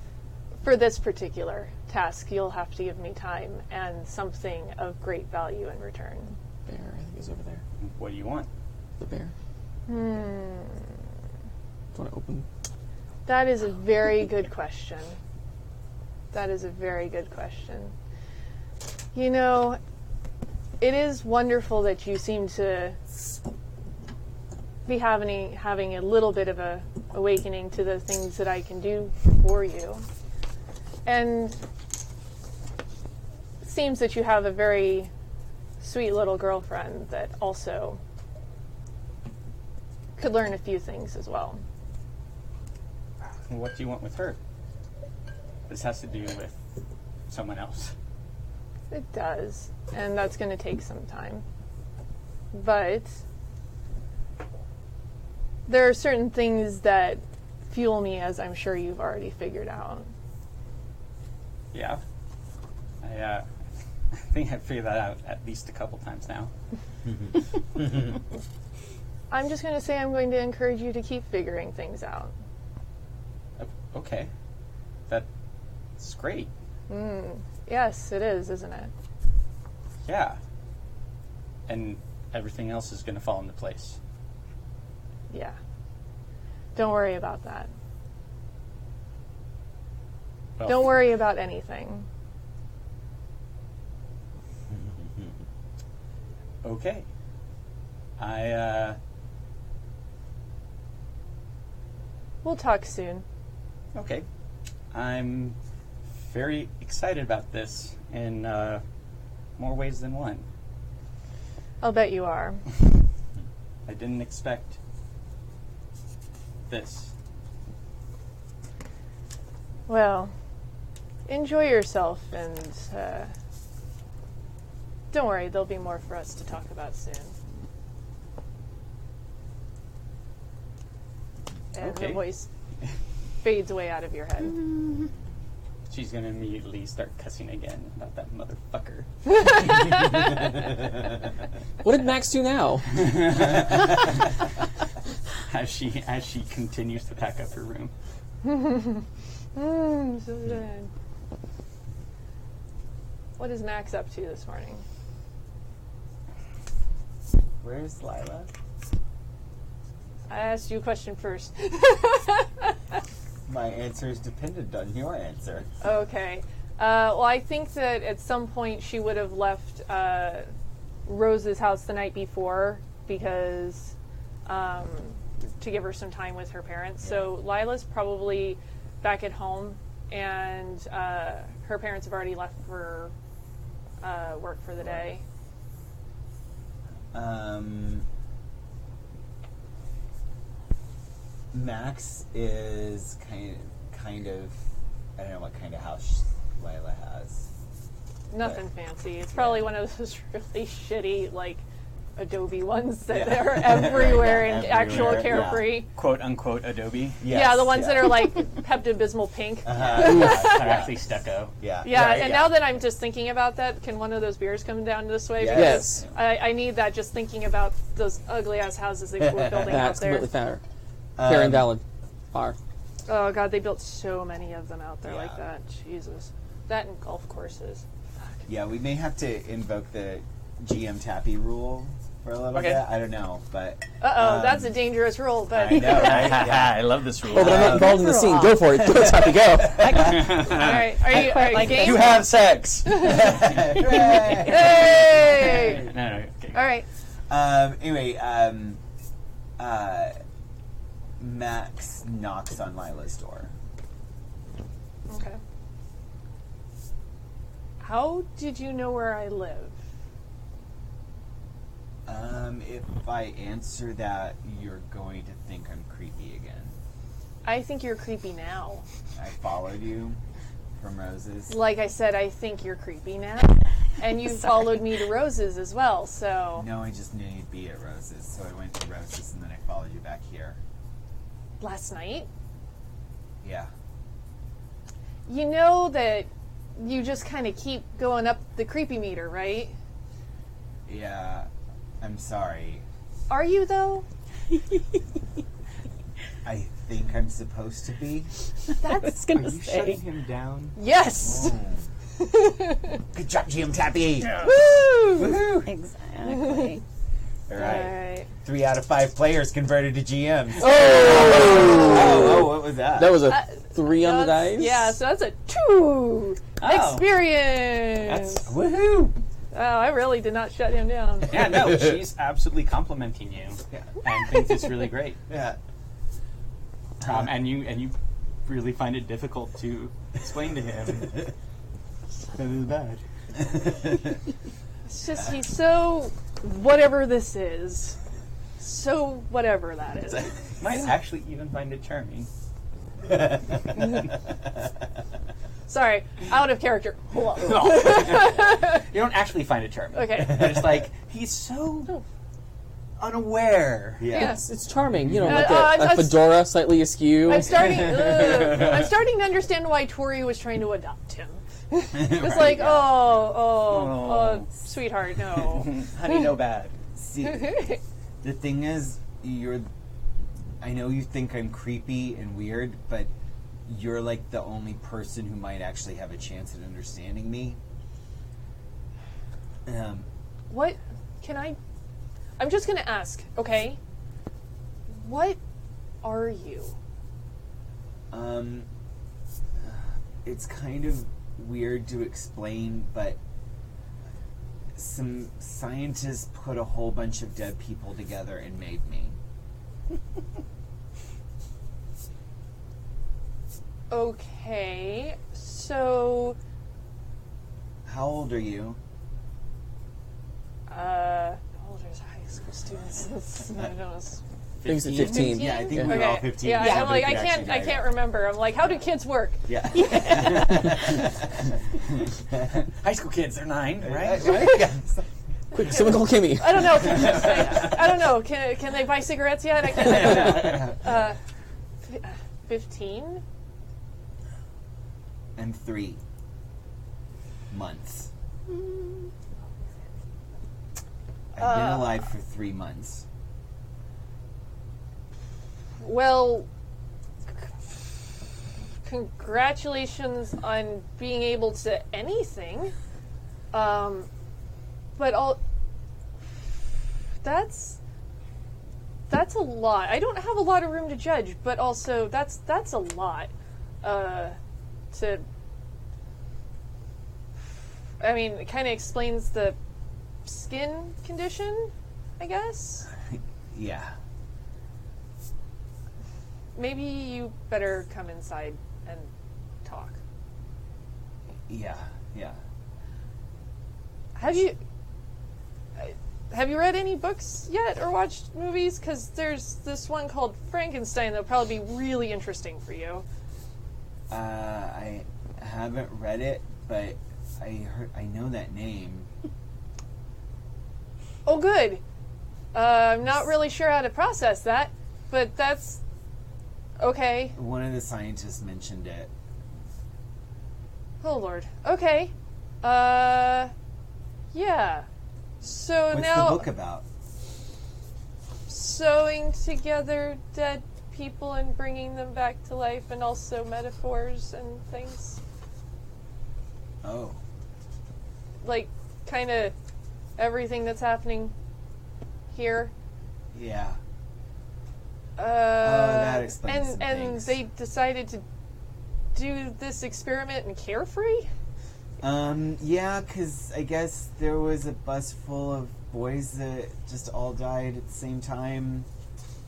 for this particular task, you'll have to give me time and something of great value in return. Bear, I think, is over there. What do you want? The bear. Do you want to open? That is a very good question. That is a very good question. You know, it is wonderful that you seem to be having a little bit of a awakening to the things that I can do for you. And it seems that you have a very sweet little girlfriend that also could learn a few things as well. What do you want with her? This has to do with someone else. It does, and that's going to take some time. But there are certain things that fuel me, as I'm sure you've already figured out. Yeah. I think I've figured that out at least a couple times now. I'm just going to say I'm going to encourage you to keep figuring things out. Okay. That's great. Yes, it is, isn't it? Yeah. And everything else is going to fall into place. Yeah. Don't worry about that. Well, Don't worry about anything. Okay. We'll talk soon. Okay. I'm very excited about this in more ways than one. I'll bet you are. I didn't expect this. Well, enjoy yourself, and don't worry, there'll be more for us to talk about soon. And Okay. the voice fades away out of your head. She's going to immediately start cussing again about that motherfucker. What did Max do now? as she continues to pack up her room. So good. What is Max up to this morning? Where's Lila? I asked you a question first. My answer is dependent on your answer. Okay. Well, I think that at some point she would have left Rose's house the night before because to give her some time with her parents. So Lila's probably back at home and her parents have already left for work for the day. Max is kind of I don't know what kind of house Lila has. Nothing fancy. It's probably one of those really shitty, like, Adobe ones that are everywhere in actual Carefree. Quote unquote Adobe. Yes, Yeah, the ones that are like Pepto-Bismol pink. They're actually stucco. Yeah. Yeah, right, and now that I'm just thinking about that, can one of those beers come down this way? Yes. Because I need that just thinking about those ugly-ass houses they were building out That's there. completely fair. Fair and valid. Are. Oh, God, they built so many of them out there Yeah. like that. Jesus. That and golf courses. Yeah, we may have to invoke the GM Tappy rule for a little Okay. bit. I don't know, but That's a dangerous rule, but... I know, right? Yeah. I love this rule. Oh, but I'm not involved in the scene. Go for it. Go, Tappy, go. All right, are you like game? You have sex. Hey! No, okay. All right. Anyway, Max knocks on Lila's door. Okay. How did you know where I live? If I answer that, you're going to think I'm creepy again. I think you're creepy now. I followed you from Roses. Like I said, I think you're creepy now. And you followed me to Roses as well, so... No, I just knew you'd be at Roses, so I went to Roses and then I followed you back here. Last night? Yeah. You know that you just kind of keep going up the creepy meter, right? Yeah. I'm sorry. Are you, though? I think I'm supposed to be. That's... gonna Are you shutting him down? Yes! Good job, GM Tappy! Woo! Woohoo! Exactly. All All right. right. 3 out of 5 players converted to GMs. Oh! What was that? That was a 3 on the That's- dice? Yeah, so that's a 2! Oh. Experience! Woohoo! Oh, I really did not shut him down. Yeah, no, she's absolutely complimenting you and thinks it's really great. Yeah. And you really find it difficult to explain to him that is bad. It's just, he's so whatever this is. So whatever that is. Might actually even find it charming. Sorry, out of character. Hello. You don't actually find it charming. Okay. But it's like, he's so unaware. Yeah. It's charming. You know, like I- a fedora slightly askew. I'm starting to understand why Tori was trying to adopt him. It's like, oh, sweetheart, no. Honey, no bad. See, the thing is, I know you think I'm creepy and weird, but you're like the only person who might actually have a chance at understanding me. What can I'm just gonna ask, okay? What are you? It's kind of weird to explain, but some scientists put a whole bunch of dead people together and made me. Okay, so How old are you? how old are high school students? I don't know. I think it's at 15. Yeah, I think Yeah. we were all Okay. 15. Yeah, so I'm like, we I could can't actually die. remember. I'm like, how do kids work? Yeah. High school kids, they're 9, right? Yeah. Quick, someone call Kimmy. I don't know. I don't know. Can they buy cigarettes yet? I don't know. 15? And 3 months. I've been alive for 3 months. Well, congratulations on being able to anything. But that's a lot. I don't have a lot of room to judge, but also that's a lot. I mean, it kind of explains the skin condition, I guess. Yeah. Maybe you better come inside and talk. Yeah. Have you read any books yet or watched movies? Because there's this one called Frankenstein that'll probably be really interesting for you. I haven't read it, but I know that name. Oh, good. I'm not really sure how to process that, but that's okay. One of the scientists mentioned it. Oh, Lord. Okay. Yeah. So What's now the book about? sewing together dead people and bringing them back to life, and also metaphors and things. Oh. Like, kind of everything that's happening here. Yeah. That explains some and things. they decided to do this experiment in Carefree? Yeah, because I guess there was a bus full of boys that just all died at the same time.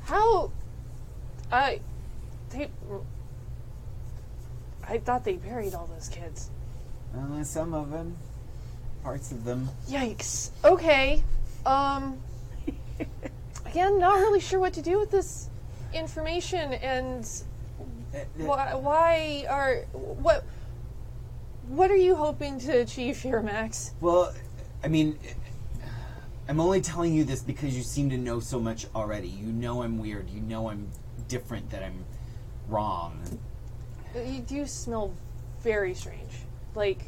How? I thought they buried all those kids. Some of them. Parts of them. Yikes. Okay. Again, not really sure what to do with this information, and what are you hoping to achieve here, Max? Well, I mean, I'm only telling you this because you seem to know so much already. You know I'm weird. You know I'm different, that I'm wrong. You do smell very strange. Like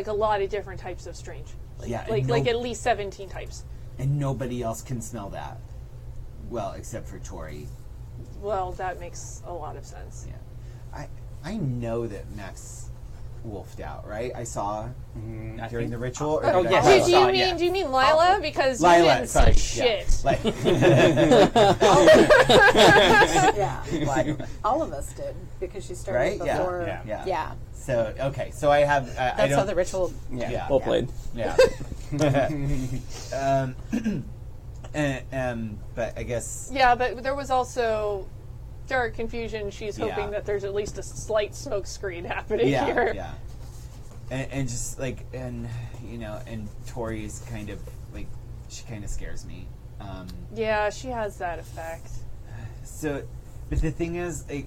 a lot of different types of strange. Yeah, Like at least 17 types. And nobody else can smell that. Well, except for Tori. Well, that makes a lot of sense. Yeah. I know that Max wolfed out, right? I saw during the ritual. Oh, did I- yes. Do, I do saw you it, mean yeah. do you mean Lila? Because you Lila, didn't sorry, see yeah. shit. Like, Yeah, all of us did because she started Right? Yeah, before. yeah. So, okay. So I have... I That's don't, how the ritual. Yeah. Well played. Yeah. But I guess... Yeah, but there was also dark confusion. She's hoping Yeah. that there's at least a slight smoke screen happening Yeah, here. yeah. And just like, and Tori is kind of like, she kind of scares me. Yeah, she has that effect. So, but the thing is, like,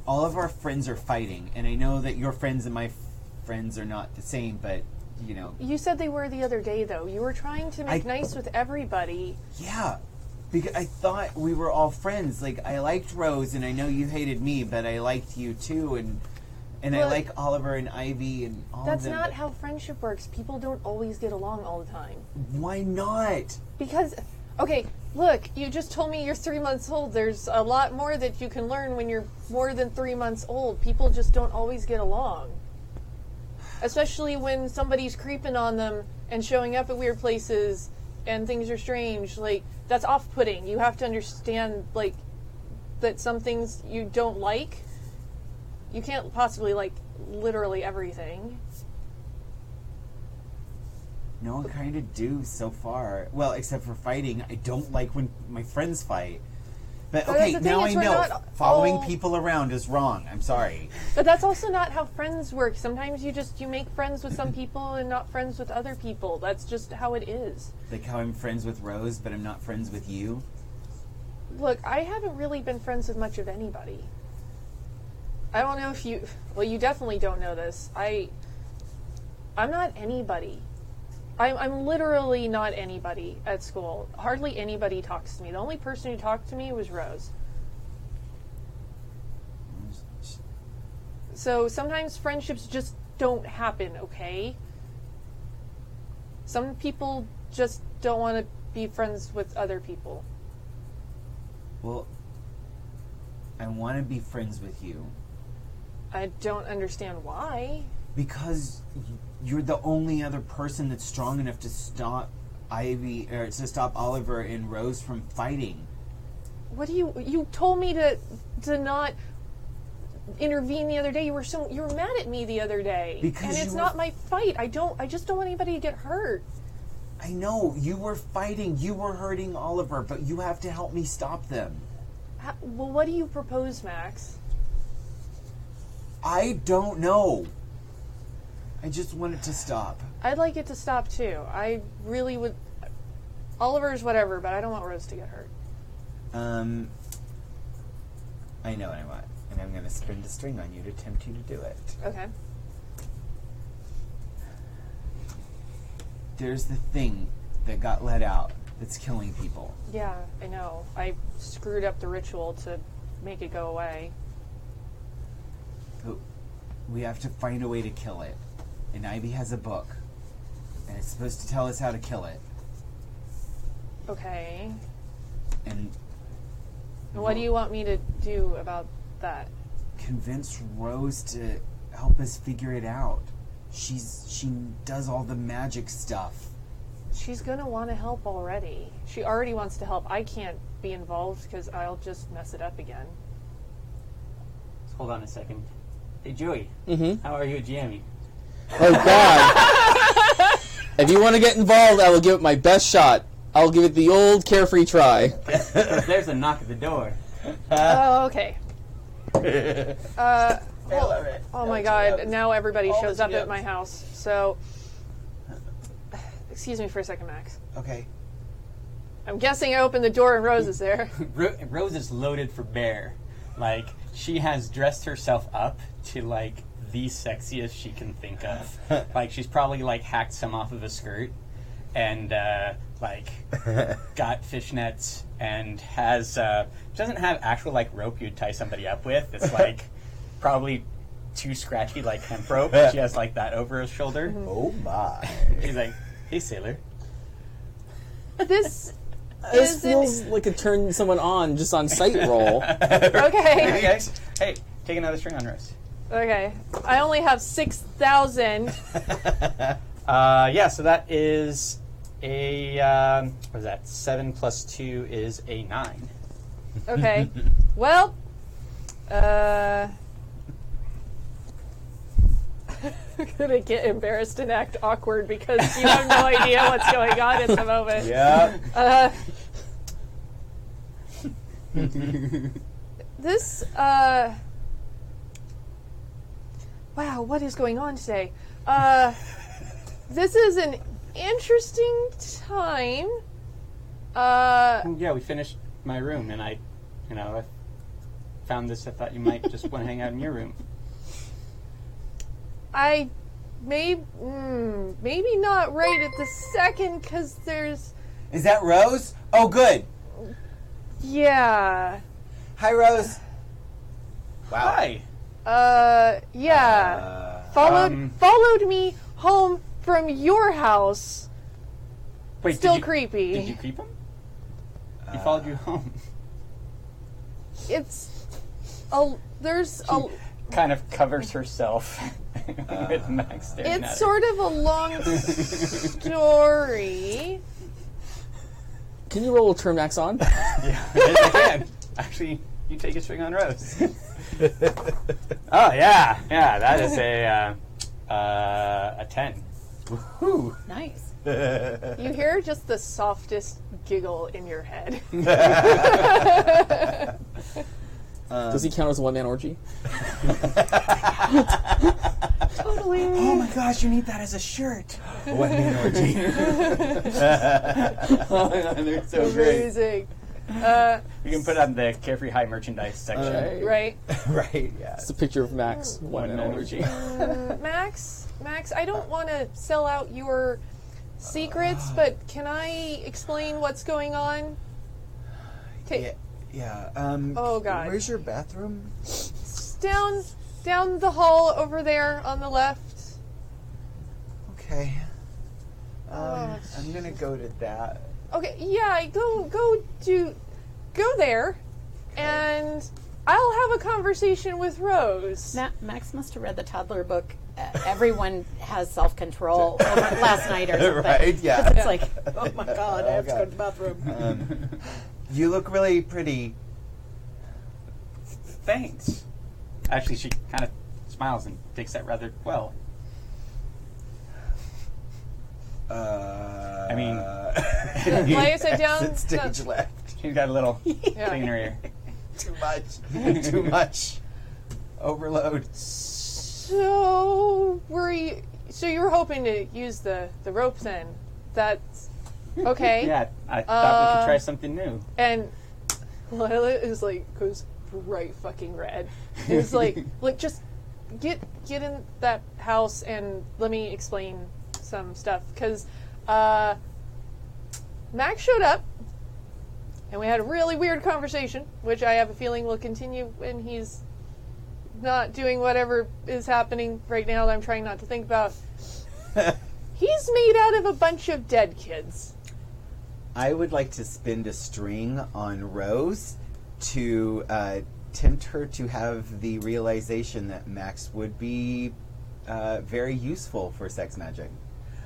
all of our friends are fighting, and I know that your friends and my friends are not the same, but, you know. You said they were the other day, though. You were trying to make I- nice with everybody. Yeah, because I thought we were all friends. Like, I liked Rose, and I know you hated me, but I liked you too, and I But like Oliver and Ivy and all of them. That's not but how friendship works. People don't always get along all the time. Why not? Because, okay, look, you just told me you're 3 months old. There's a lot more that you can learn when you're more than 3 months old. People just don't always get along. Especially when somebody's creeping on them and showing up at weird places and things are strange. Like, that's off-putting. You have to understand, like, that some things you don't like. You can't possibly like literally everything. No, I kind of do so far. Well, except for fighting. I don't like when my friends fight. But But okay, that's the thing, now I is we're know. not Following all- people around is wrong. I'm sorry. But that's also not how friends work. Sometimes you make friends with some people and not friends with other people. That's just how it is. Like how I'm friends with Rose, but I'm not friends with you. Look, I haven't really been friends with much of anybody. I don't know if you... Well, you definitely don't know this. I'm not anybody. I'm literally not anybody at school. Hardly anybody talks to me. The only person who talked to me was Rose. So sometimes friendships just don't happen, okay? Some people just don't want to be friends with other people. Well, I want to be friends with you. I don't understand why. Because you're the only other person that's strong enough to stop Ivy, or to stop Oliver and Rose from fighting. What do you told me to not intervene the other day. You were mad at me the other day. Because and you it's were- not my fight. I just don't want anybody to get hurt. I know, you were fighting, you were hurting Oliver, but you have to help me stop them. Well, what do you propose, Max? I don't know. I just want it to stop. I'd like it to stop too. I really would. Oliver's whatever, but I don't want Rose to get hurt. I know what I want. And I'm going to spin the string on you to tempt you to do it. Okay. There's the thing that got let out that's killing people. Yeah, I know. I screwed up the ritual to make it go away. But we have to find a way to kill it. And Ivy has a book. And it's supposed to tell us how to kill it. Okay. And What do you want me to do about that? convince Rose to help us figure it out. She does all the magic stuff. She's gonna want to help already. She already wants to help. I can't be involved because I'll just mess it up again. Hold on a second. Hey, Joey. Mm-hmm. How are you at GMing? Oh, God. If you want to get involved, I will give it my best shot. I'll give it the old Carefree try. There's a knock at the door. Oh, okay. I love it. Oh my God! Now everybody shows up at my house. So, excuse me for a second, Max. Okay. I'm guessing I opened the door and Rose is there. Rose is loaded for bear. Like, she has dressed herself up to, like, the sexiest she can think of. Like, she's probably, like, hacked some off of a skirt and, like, got fishnets and has, doesn't have actual, like, rope you'd tie somebody up with. It's, like, probably too scratchy, like, hemp rope. She has, like, that over her shoulder. Oh, my. She's like, hey, sailor. This This is feels like a turn someone on just on sight roll. okay. Hey, take another string on Rose. Okay, I only have 6,000. Yeah, so that is a, what is that? 7 plus 2 is a 9. Okay, well, I'm gonna get embarrassed and act awkward because you have no idea what's going on at the moment. Yeah. This, wow, what is going on today? This is an interesting time. Yeah, we finished my room, and I found this. I thought you might just want to hang out in your room. I maybe not right at the second because there's Is that Rose? Oh, good. yeah Hi, Rose. Wow. Hi. yeah followed me home from your house. Wait, Still creepy. Did you creep him? He followed you home. It's there's a Kind of covers herself with Max staring at her. it's sort of a long story. Can you roll a turn max on? Yeah, I can. Actually, you take a string on Rose. Oh yeah, that is a 10. Woohoo! Nice. You hear just the softest giggle in your head. Does he count as a one-man orgy? Totally. Oh my gosh, you need that as a shirt. What an orgy. They're so great. Amazing. We can put it on the Carefree High merchandise section. Right. Right, yeah. It's a picture of Max, one-man orgy. Max, I don't want to sell out your secrets, but can I explain what's going on? Yeah. Yeah. Oh, God. Where's your bathroom? Down the hall over there on the left. Okay. Oh, I'm gonna go to that. Okay, yeah, go there, and I'll have a conversation with Rose. Max must have read the toddler book. Everyone has self-control last night or something. Right, yeah. 'Cause it's like, oh my God, I have to go to the bathroom. You look really pretty. Thanks. Actually, she kind of smiles and takes that rather well. I mean, Lay it down. Exit stage left. she's got a little Yeah. thing in her ear. Too much. Too much. overload. So you were hoping to use the rope then? That's okay. Yeah, I thought we could try something new. And Lila is goes bright fucking red. It's like just get in that house and let me explain some stuff because Max showed up and we had a really weird conversation, which I have a feeling will continue when he's not doing whatever is happening right now that I'm trying not to think about. He's made out of a bunch of dead kids. I would like to spin a string on Rose to tempt her to have the realization that Max would be very useful for sex magic.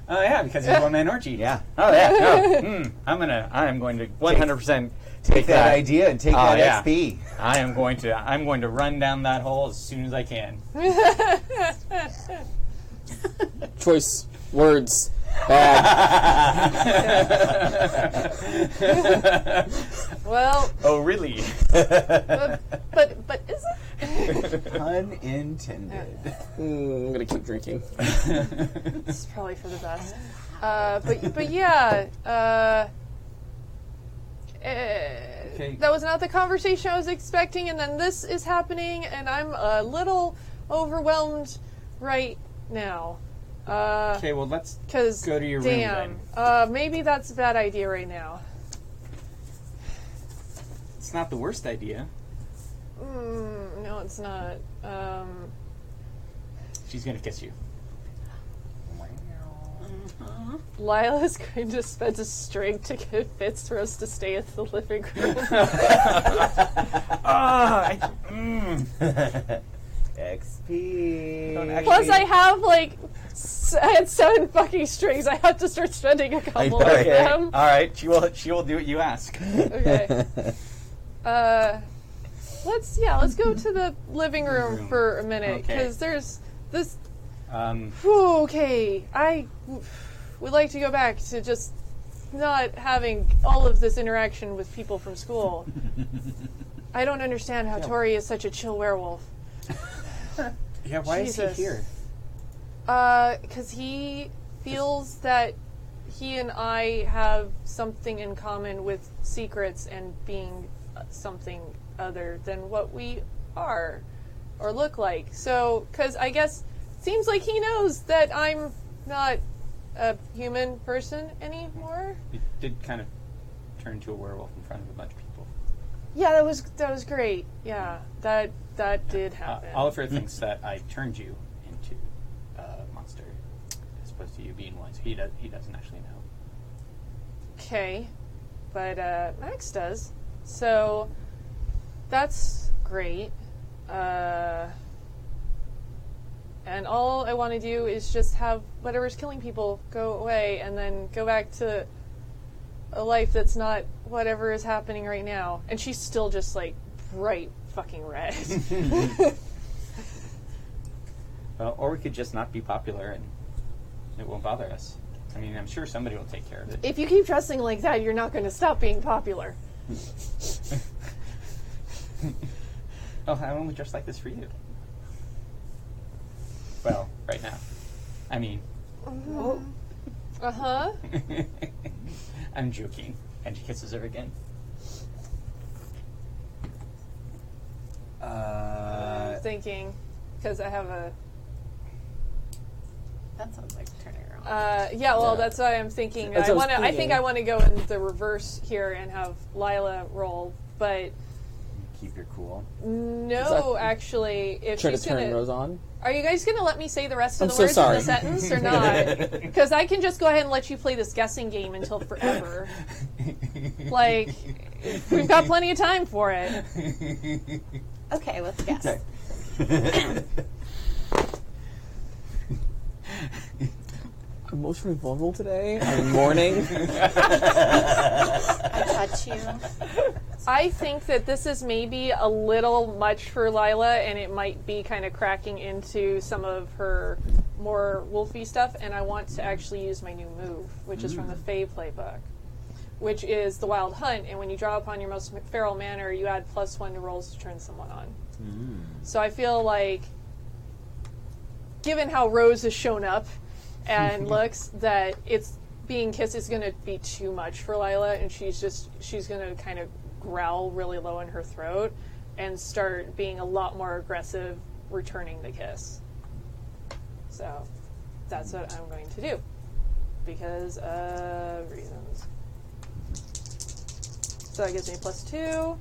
Oh yeah, because he's one-man orgy. Yeah. Oh yeah. No. I'm going to 100% Take that idea and take that yeah. XP. I'm going to run down that hole as soon as I can. Choice words. Bad. Well, Oh really? but is it? Pun intended. I'm gonna keep drinking. It's probably for the best. But yeah. Okay. That was not the conversation I was expecting, and then this is happening, and I'm a little overwhelmed right now. Okay, well let's Because go to your room damn, then. maybe that's a bad idea right now. It's not the worst idea. No, it's not. She's gonna kiss you. Lila's going to spend a string to get Fitz for us to stay at the living room. XP. Plus, I have I had 7 fucking strings. I have to start spending a couple of Okay. them. All right. She will do what you ask. Okay. Let's go to the living room for a minute Okay. because there's this. Um, Okay, I would like to go back to just not having all of this interaction with people from school. I don't understand how Tori is such a chill werewolf. yeah. Why is Jesus. he here? Because he feels that he and I have something in common with secrets and being something other than what we are or look like. So, because I guess it seems like he knows that I'm not a human person anymore. He did kind of turn into a werewolf in front of a bunch of people. Yeah, that was great. Yeah, that did happen. Oliver thinks that I turned you into a monster, as opposed to you being one. So he doesn't actually know. Okay, but Max does. So that's great. And all I want to do is just have whatever's killing people go away and then go back to a life that's not whatever is happening right now. And she's still just bright fucking red. Well, or we could just not be popular and it won't bother us. I mean, I'm sure somebody will take care of it. If you keep dressing like that, you're not going to stop being popular. Oh, I only dress like this for you. Well, right now. I mean, Uh-huh. I'm joking. And she kisses her again. I'm thinking, because I have a... That sounds like turning around. That's why I'm thinking. That's what I was I think thinking. I want to go in the reverse here and have Lila roll, but Keep your cool. no, actually, if Try to she's turn gonna, Rose on. are you guys gonna let me say the rest of I'm the so words sorry. of the sentence or not? Because I can just go ahead and let you play this guessing game until forever. We've got plenty of time for it. Okay, let's guess. Emotionally vulnerable today. I'm mourning. I touch you. I think that this is maybe a little much for Lila, and it might be kind of cracking into some of her more wolfy stuff, and I want to actually use my new move, which is from the Fae playbook, which is the Wild Hunt, and when you draw upon your most feral manner, you add +1 to rolls to turn someone on. So I feel like, given how Rose has shown up and looks, that it's being kissed is going to be too much for Lila, and she's going to kind of growl really low in her throat and start being a lot more aggressive, returning the kiss. So that's what I'm going to do because of reasons. So that gives me +2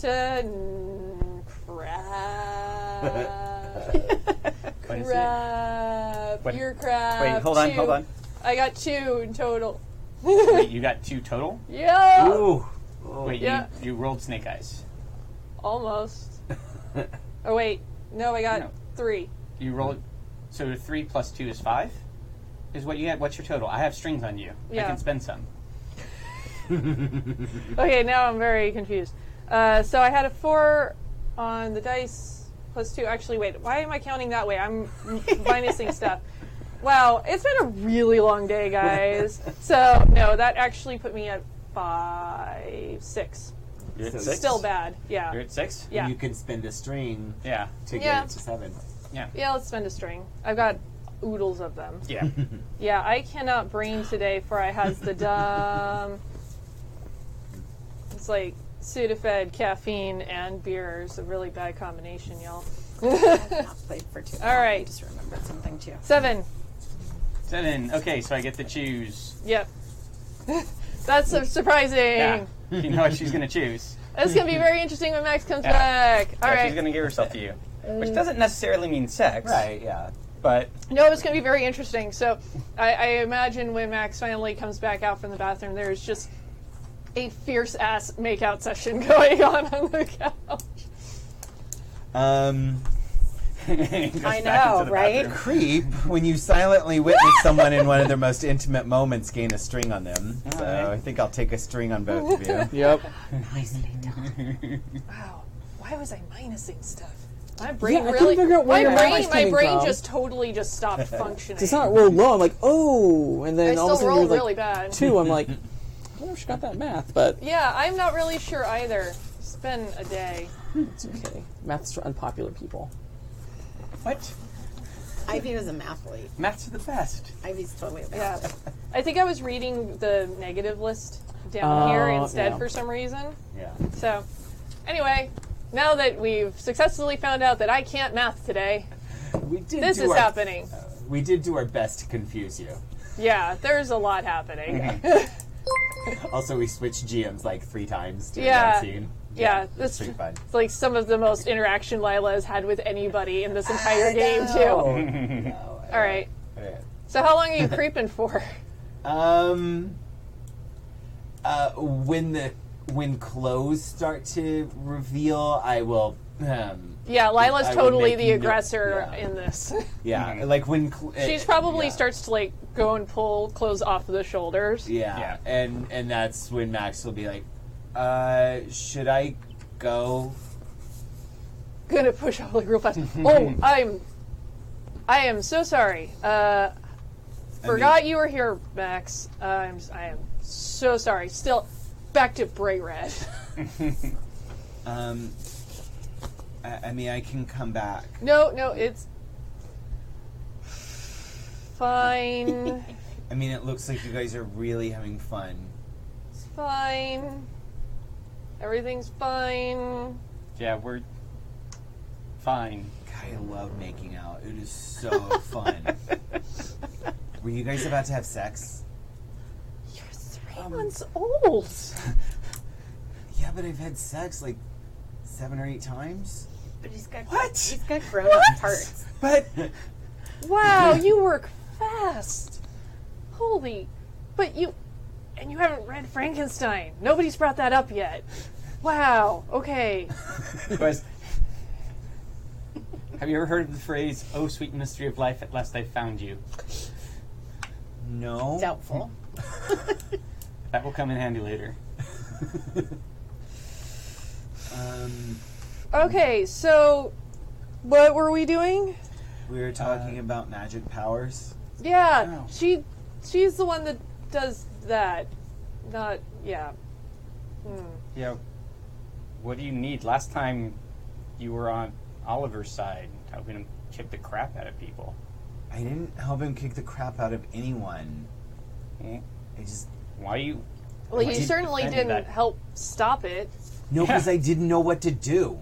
to crap. What? You're crap. Wait, hold on. I got 2 in total. Wait, you got 2 total? Yeah. Ooh. Wait, Yeah. you rolled snake eyes. Almost. Oh wait, no, I got No. 3. You rolled, so 3 plus 2 is 5? Is what you had? What's your total? I have strings on you. I Yeah. can spend some. Okay, now I'm very confused. So I had a 4 on the dice +2. Actually, wait, why am I counting that way? I'm minusing stuff. Wow, it's been a really long day, guys. So, no, that actually put me at 6. You're at So 6? Still bad, yeah. You're at 6? Yeah. You can spend a string Yeah. to Yeah. get it to 7. Yeah, let's spend a string. I've got oodles of them. Yeah. Yeah, I cannot brain today, for I has the dumb... It's like Sudafed, caffeine, and beer is a really bad combination, y'all. I've not played for too long. All right. I just remembered something too. 7. 7. Okay, so I get to choose. Yep. That's so surprising. Yeah. You know what she's going to choose. It's going to be very interesting when Max comes Yeah. back. All Yeah, right. she's going to give herself to you. Which doesn't necessarily mean sex. Right, yeah. But No, it's going to be very interesting. So I imagine when Max finally comes back out from the bathroom, there's just a fierce-ass make-out session going on the couch. goes I back know, into the right? bathroom. Creep when you silently witness someone in one of their most intimate moments gain a string on them. So Alright. I think I'll take a string on both of you. Yep. Wow. Why was I minusing stuff? My brain Yeah, I really... couldn't figure out where your math was my coming brain from. just totally just stopped functioning. It's not roll low. I'm like, oh, and then I all of a still sudden roll you're like really bad. 2. I'm like, I wonder if she got that math, but Yeah, I'm not really sure either. It's been a day. it's okay. Math's for unpopular people. What? Ivy was a mathlete. Maths are the best. Ivy's totally a Yeah. mathlete. I think I was reading the negative list down here instead yeah. for some reason. Yeah. So, anyway, now that we've successfully found out that I can't math today, We did this do is our, happening. We did do our best to confuse you. Yeah, there's a lot happening. Also, we switched GMs like 3 times during Yeah. that scene. Yeah, it's that's pretty fun. it's like some of the most interaction Lila has had with anybody in this entire game, too. No, All right. Okay. So, how long are you creeping for? When clothes start to reveal, I will. Yeah, Lila's I would totally make the no- aggressor yeah. in this. Yeah, like when She's probably yeah. starts to like go and pull clothes off the shoulders. Yeah, Yeah. and that's when Max will be like, should I go? Gonna push out like real fast. Oh, I am so sorry. Forgot you were here, Max. I am so sorry. Still, back to bright red. I mean, I can come back. No, it's fine. I mean, it looks like you guys are really having fun. It's fine. Everything's fine. Yeah, we're fine. God, I love making out. It is so fun. Were you guys about to have sex? You're 3 months old. Yeah, but I've had sex like 7 or 8 times. But he's got What? He's got grown-up parts. But Wow, you work fast. Holy, but you haven't read Frankenstein. Nobody's brought that up yet. Wow. Okay. was, have you ever heard of the phrase, "Oh, sweet mystery of life, at last I found you"? No. Doubtful. That will come in handy later. Okay, so what were we doing? We were talking about magic powers. Yeah, Oh. she's the one that does that. Yeah. What do you need? Last time you were on Oliver's side, helping him kick the crap out of people. I didn't help him kick the crap out of anyone. Mm. I just... Why you... Well, you did certainly defend didn't that. help stop it. No, because I didn't know what to do.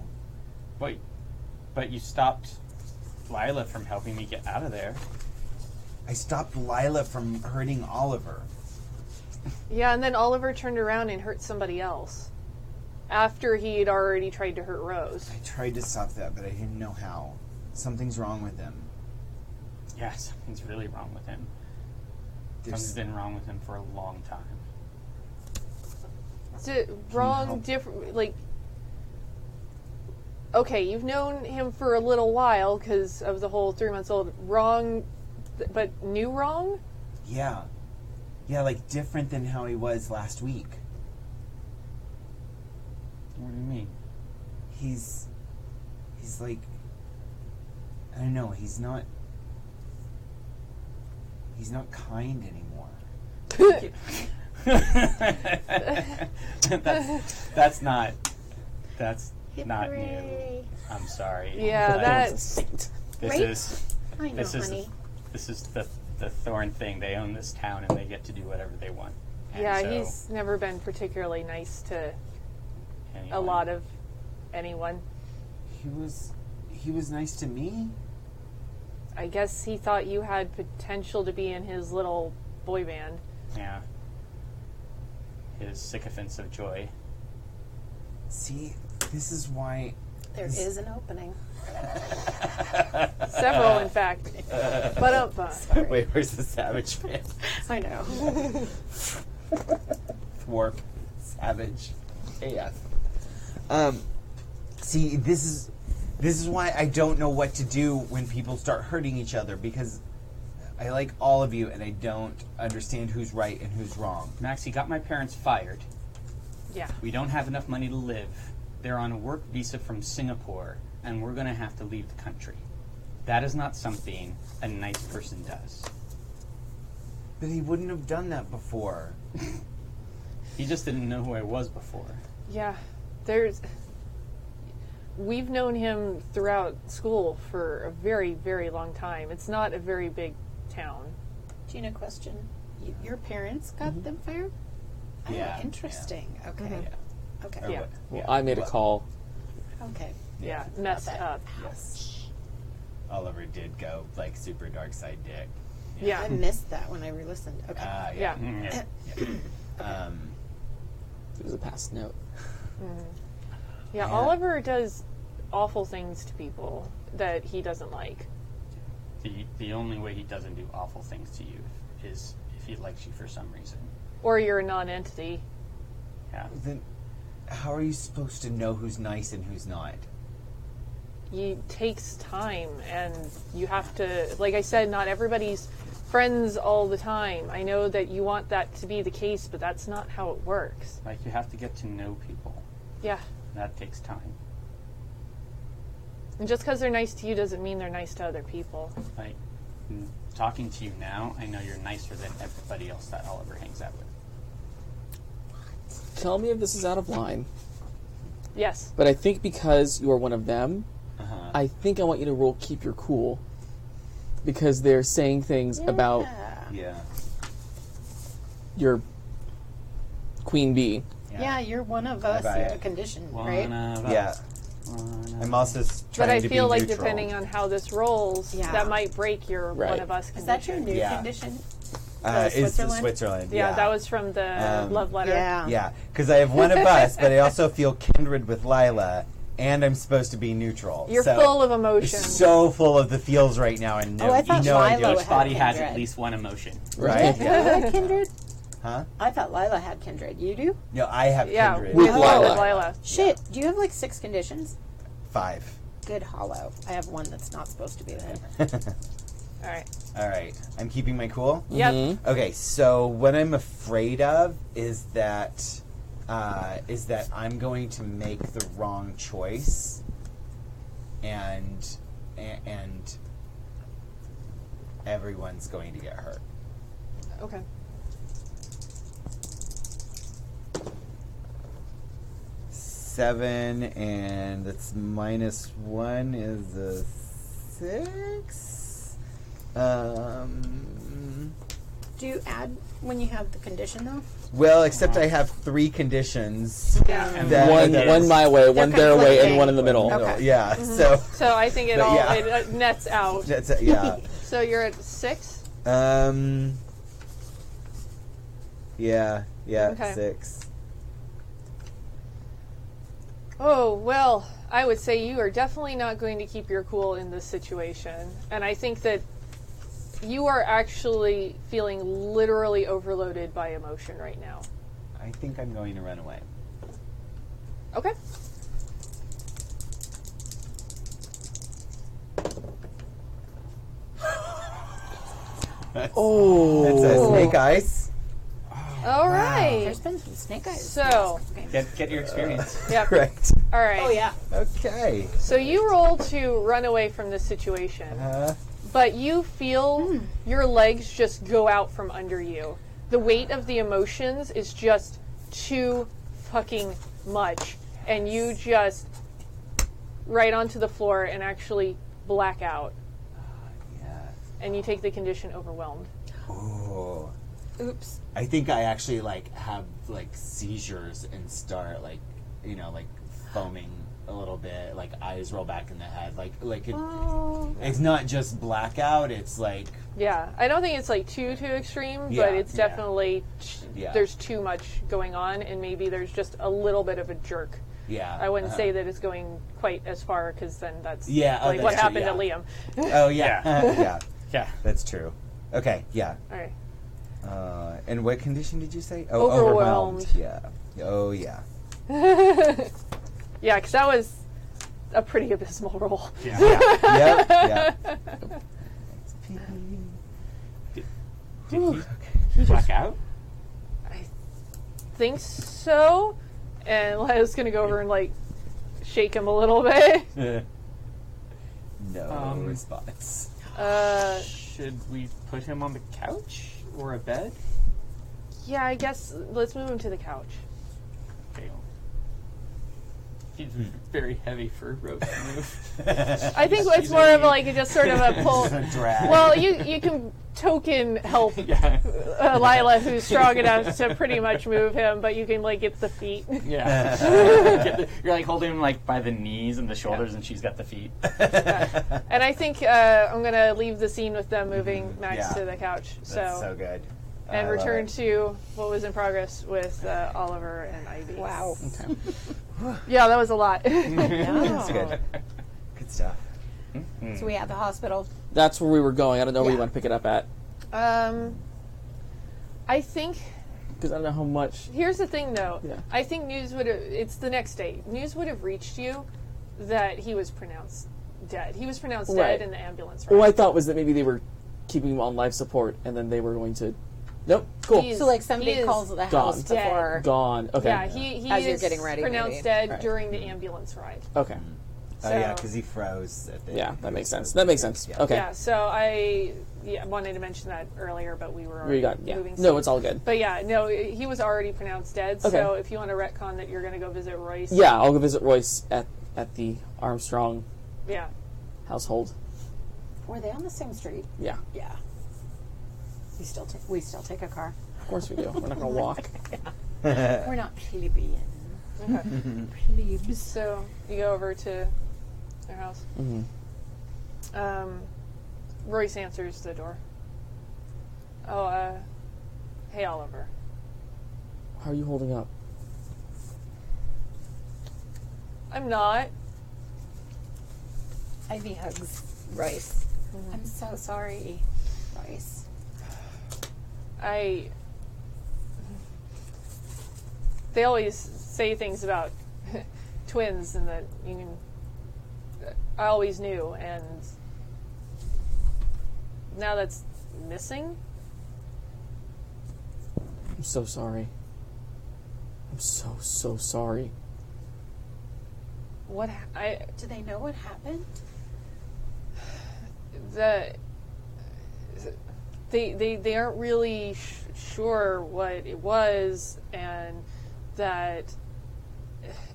But you stopped Lila from helping me get out of there. I stopped Lila from hurting Oliver. Yeah, and then Oliver turned around and hurt somebody else. After he had already tried to hurt Rose. I tried to stop that, but I didn't know how. Something's wrong with him. Yeah, something's really wrong with him. There's- Something's been wrong with him for a long time. Is it wrong, help? different, like... Okay, you've known him for a little while because of the whole 3 months old. Wrong, but new wrong? Yeah. Yeah, like different than how he was last week. What do you mean? He's like, I don't know, he's not kind anymore. That's not new. Hooray. I'm sorry. Yeah, But that's... this Right? is I know, this is honey. this is the Thorn thing. They own this town and they get to do whatever they want. And Yeah, so he's never been particularly nice to a anyone- lot of anyone. He was nice to me. I guess he thought you had potential to be in his little boy band. Yeah. His sycophants of joy. See, this is why There is an opening. Several, in fact. But Wait, where's the Savage man? I know. Thwarp. Savage. AF. See, this is why I don't know what to do when people start hurting each other, because I like all of you and I don't understand who's right and who's wrong. Max, he got my parents fired. yeah. We don't have enough money to live. They're on a work visa from Singapore, and we're going to have to leave the country. That is not something a nice person does. But he wouldn't have done that before. He just didn't know who I was before. Yeah. We've known him throughout school for a very, very long time. It's not a very big town. Gina, question. Your parents got them fired? Oh, Yeah, interesting. Okay. Okay. Or Yeah. what- Well, I made a call. Okay. Yeah, messed Okay. up. Yes. Oliver did go like super dark side dick. Yeah. I missed that when I re-listened. Okay. Yeah. Mm, yeah. It was a past note. Yeah, Yeah. Oliver does awful things to people that he doesn't like. The only way he doesn't do awful things to you is if he likes you for some reason. Or you're a non-entity. Yeah. Then how are you supposed to know who's nice and who's not? It takes time, and you have to, like I said, not everybody's friends all the time. I know that you want that to be the case, but that's not how it works. Like, you have to get to know people. Yeah. That takes time. And just because they're nice to you doesn't mean they're nice to other people. Like, talking to you now, I know you're nicer than everybody else that Oliver hangs out with. Tell me if this is out of line, Yes. but I think because you are one of them, Uh-huh. I think I want you to roll keep your cool. Because they're saying things about Yeah. your queen bee. Yeah, you're one of us. buy You have it. a condition, One right? of us. Yeah. One of I'm also trying But I to feel be like neutral. depending on how this rolls, Yeah. that might break your Right. one of us Is that your condition. new Yeah. condition? is Switzerland? Switzerland. Yeah, that was from the love letter. Yeah. Yeah, because I have one of us, but I also feel kindred with Lila, and I'm supposed to be neutral. You're so full of emotion. So full of the feels right now, and Oh, I thought no idea. Lila Each body had has kindred. at least one emotion. Right? Lila had kindred? Huh? I thought Lila had kindred. You do? No, I have Yeah, kindred. With with Lila. Lila. Shit. Do you have like 6 conditions? 5. Good hollow. I have one that's not supposed to be there. All right. All right, I'm keeping my cool. Yep. Mhm. Okay, so what I'm afraid of is that I'm going to make the wrong choice, and everyone's going to get hurt. Okay. 7, and that's -1 is a 6. Do you add when you have the condition though? Well, except I have 3 conditions. Yeah. And One my way, one their way, and conflicting. one in the middle. Okay. Yeah, so So I think it But all yeah. it nets out. that's it, yeah. So you're at 6. Yeah, Okay. 6. Oh, well, I would say you are definitely not going to keep your cool in this situation. And I think that you are actually feeling literally overloaded by emotion right now. I think I'm going to run away. Okay. Oh. It's a snake eyes. All right. There's been some snake eyes. So, Get your experience. yep. Correct. All right. Oh yeah. Okay. So you roll to run away from this situation, but you feel your legs just go out from under you. The weight of the emotions is just too fucking much, and you just right onto the floor and actually black out, Yeah. and you take the condition overwhelmed. Oh. Oops. I think I actually have seizures and start like foaming a little bit, like eyes roll back in the head, it's not just blackout, it's like Yeah, I don't think it's like too extreme, Yeah, but it's yeah. definitely Yeah. there's too much going on, and maybe there's just a little bit of a jerk. yeah. I wouldn't say that it's going quite as far, because then that's Yeah, like that's what true, happened yeah. to Liam. Oh yeah. Yeah. Yeah. That's true. Okay, yeah. All right. And what condition did you say? Overwhelmed. Yeah. Oh yeah. Yeah, because that was a pretty abysmal roll. Yeah. Yep. Yeah. Did he black out? Think so. And Leia's going to go over and like shake him a little bit. No response. Should we put him on the couch or a bed? Yeah, I guess let's move him to the couch. Okay. He's very heavy for Rose to move. I think it's more of like just sort of a pull. Drag. Well, you can token help Yeah. Lila, who's strong enough to pretty much move him, but you can like get the feet. Yeah. You're like holding him like by the knees and the shoulders, and she's got the feet. And I think I'm gonna leave the scene with them moving Max Yeah. to the couch. That's so good. And I love return it. to what was in progress with Oliver and Ivy. Wow. Okay. Yeah, that was a lot. That's good. Good stuff. So we at the hospital. That's where we were going. I don't know where you Yeah. want to pick it up at. I think Because I don't know how much. here's the thing, though. Yeah. I think news would have. It's the next day. News would have reached you that he was pronounced dead. He was pronounced Right. dead in the ambulance. What I Right? thought was that maybe they were keeping him on life support, and then they were going to. Nope. Cool. He is- So like somebody he is calls the gone. house Dead. before. Gone. Okay. Yeah, he As you're is getting ready, pronounced maybe. dead Right. during the ambulance ride. Okay. Oh yeah, So- because he froze. At the Yeah, that makes sense. That makes sense. Yeah. Okay. Yeah, so I wanted to mention that earlier, but we were We already got. Yeah. moving. No, soon. it's all good. But yeah, no, he was already pronounced dead. Okay. So if you want to retcon that, you're going to go visit Royce. Yeah, I'll go visit Royce at the Armstrong Yeah. household. Were they on the same street? Yeah, Yeah. We still take a car. of course we do. We're not gonna walk. We're not plebeian. Plebes. So you go over to their house. Mm-hmm. Royce answers the door. Oh, hey, Oliver. How are you holding up? I'm not. Ivy hugs Royce. I'm so sorry, Royce. They always say things about twins, and that you can. I always knew, and now that's missing. I'm so sorry. I'm so sorry. What Do they know what happened? they aren't really sure what it was, and that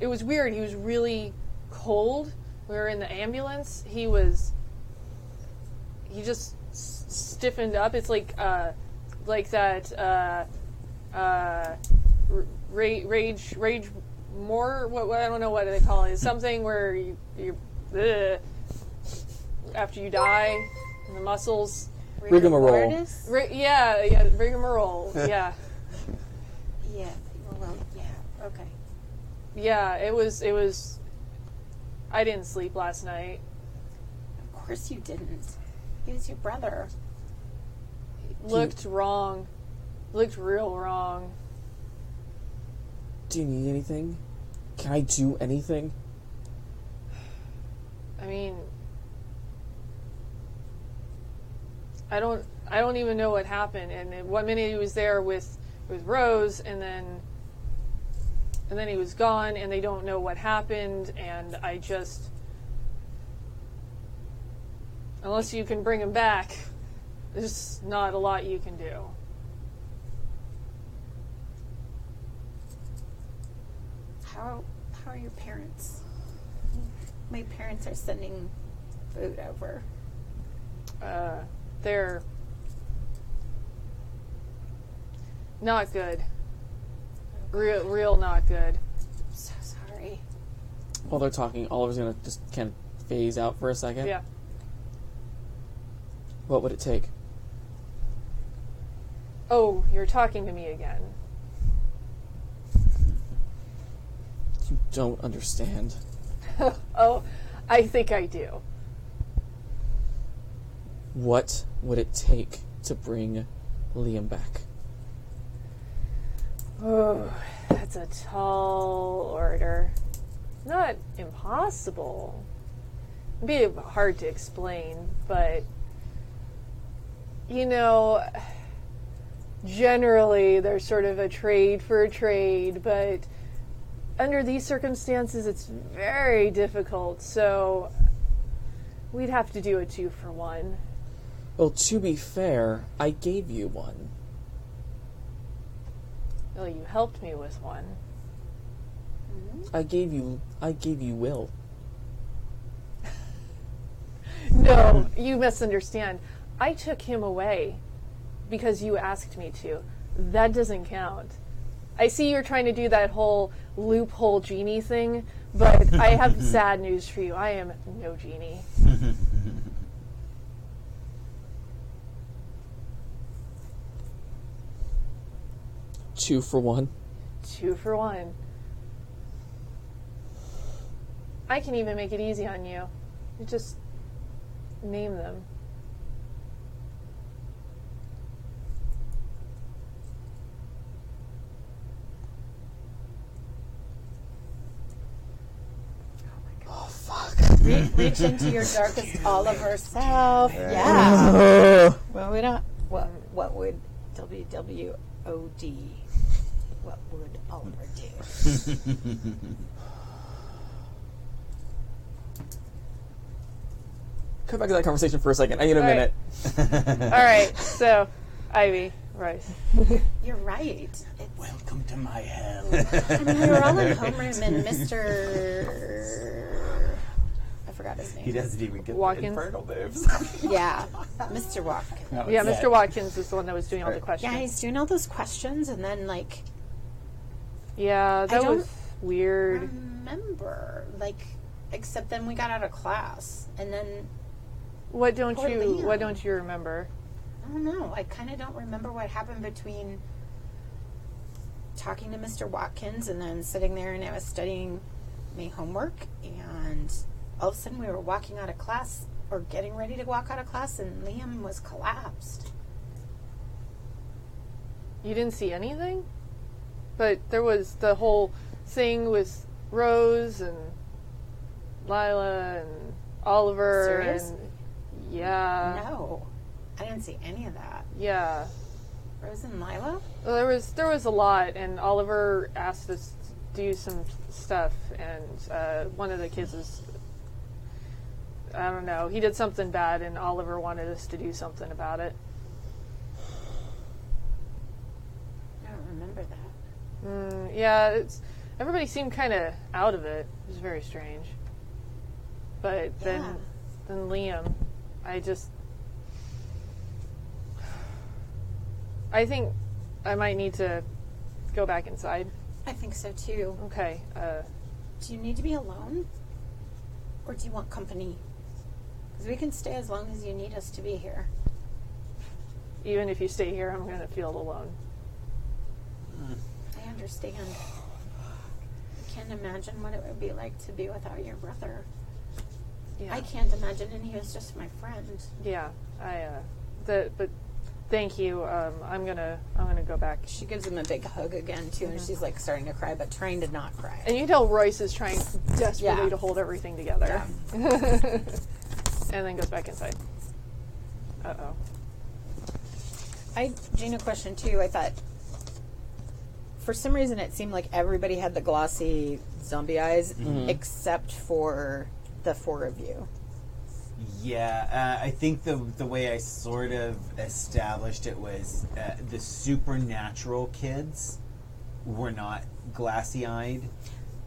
it was weird. He was really cold. We were in the ambulance. He just stiffened up. It's like that rage more. What I don't know what they call it. It's something where you after you die, and the muscles. Rigmarole. Mortis? Yeah, rigmarole. Yeah. Yeah. Well, yeah. Okay. Yeah, it was. I didn't sleep last night. Of course you didn't. He was your brother. Looked wrong. Looked real wrong. Do you need anything? Can I do anything? I mean, I don't even know what happened. And then 1 minute he was there with Rose, and then he was gone, and they don't know what happened. And I just, unless you can bring him back, there's not a lot you can do. How are your parents? My parents are sending food over. They're not good. Real not good. I'm so sorry. While they're talking, Oliver's gonna just kind of phase out for a second. Yeah. What would it take? Oh, you're talking to me again. You don't understand. Oh, I think I do. What would it take to bring Liam back? Oh, that's a tall order. Not impossible. It'd be hard to explain, but generally there's sort of a trade for a trade, but under these circumstances it's very difficult, so we'd have to do a 2-for-1. Well, to be fair, I gave you one. Well, you helped me with one. I gave you Will. No, you misunderstand. I took him away because you asked me to. That doesn't count. I see you're trying to do that whole loophole genie thing, but I have sad news for you. I am no genie. 2-for-1. 2-for-1. I can even make it easy on you. You just name them. Oh, fuck. Reach into your darkest Oliver self. Yeah. Well, we don't. What would WWOD? What would Oliver do? Come back to that conversation for a second. I need a All right. minute. All right, so Ivy, Rice. You're right. Welcome to my hell. I mean, we were all in homeroom, and Mr. I forgot his name. He doesn't even get Watkins? the infernal moves. Yeah, Mr. Watkins. Yeah, Mr. Watkins is the one that was doing all the questions. Yeah, he's doing all those questions, and then Yeah, that don't was weird. remember, except then we got out of class, and then What don't Poor you Liam. remember? I don't know. I kind of don't remember what happened between talking to Mr. Watkins and then sitting there and I was studying my homework, and all of a sudden we were walking out of class or getting ready to walk out of class, and Liam was collapsed. You didn't see anything? But there was the whole thing with Rose and Lila and Oliver. Serious? And yeah. No, I didn't see any of that. Yeah. Rose and Lila? Well, there was a lot, and Oliver asked us to do some stuff, and one of the kids was, I don't know, he did something bad, and Oliver wanted us to do something about it. I don't remember that. Yeah, Everybody seemed kind of out of it. It was very strange. But Yeah. then Liam, I think I might need to go back inside. I think so too. Okay. Do you need to be alone? Or do you want company? Because we can stay as long as you need us to be here. Even if you stay here, I'm going to feel alone. I understand. I can't imagine what it would be like to be without your brother. Yeah. I can't imagine, and he was just my friend. Yeah. But thank you. I'm gonna go back. She gives him a big hug again too, and she's like starting to cry, but trying to not cry. And you can tell Royce is trying desperately Yeah. to hold everything together. Yeah. And then goes back inside. Uh-oh. Gina, question too. I thought, for some reason, it seemed like everybody had the glossy zombie eyes, except for the four of you. Yeah, I think the way I sort of established it was the supernatural kids were not glassy-eyed.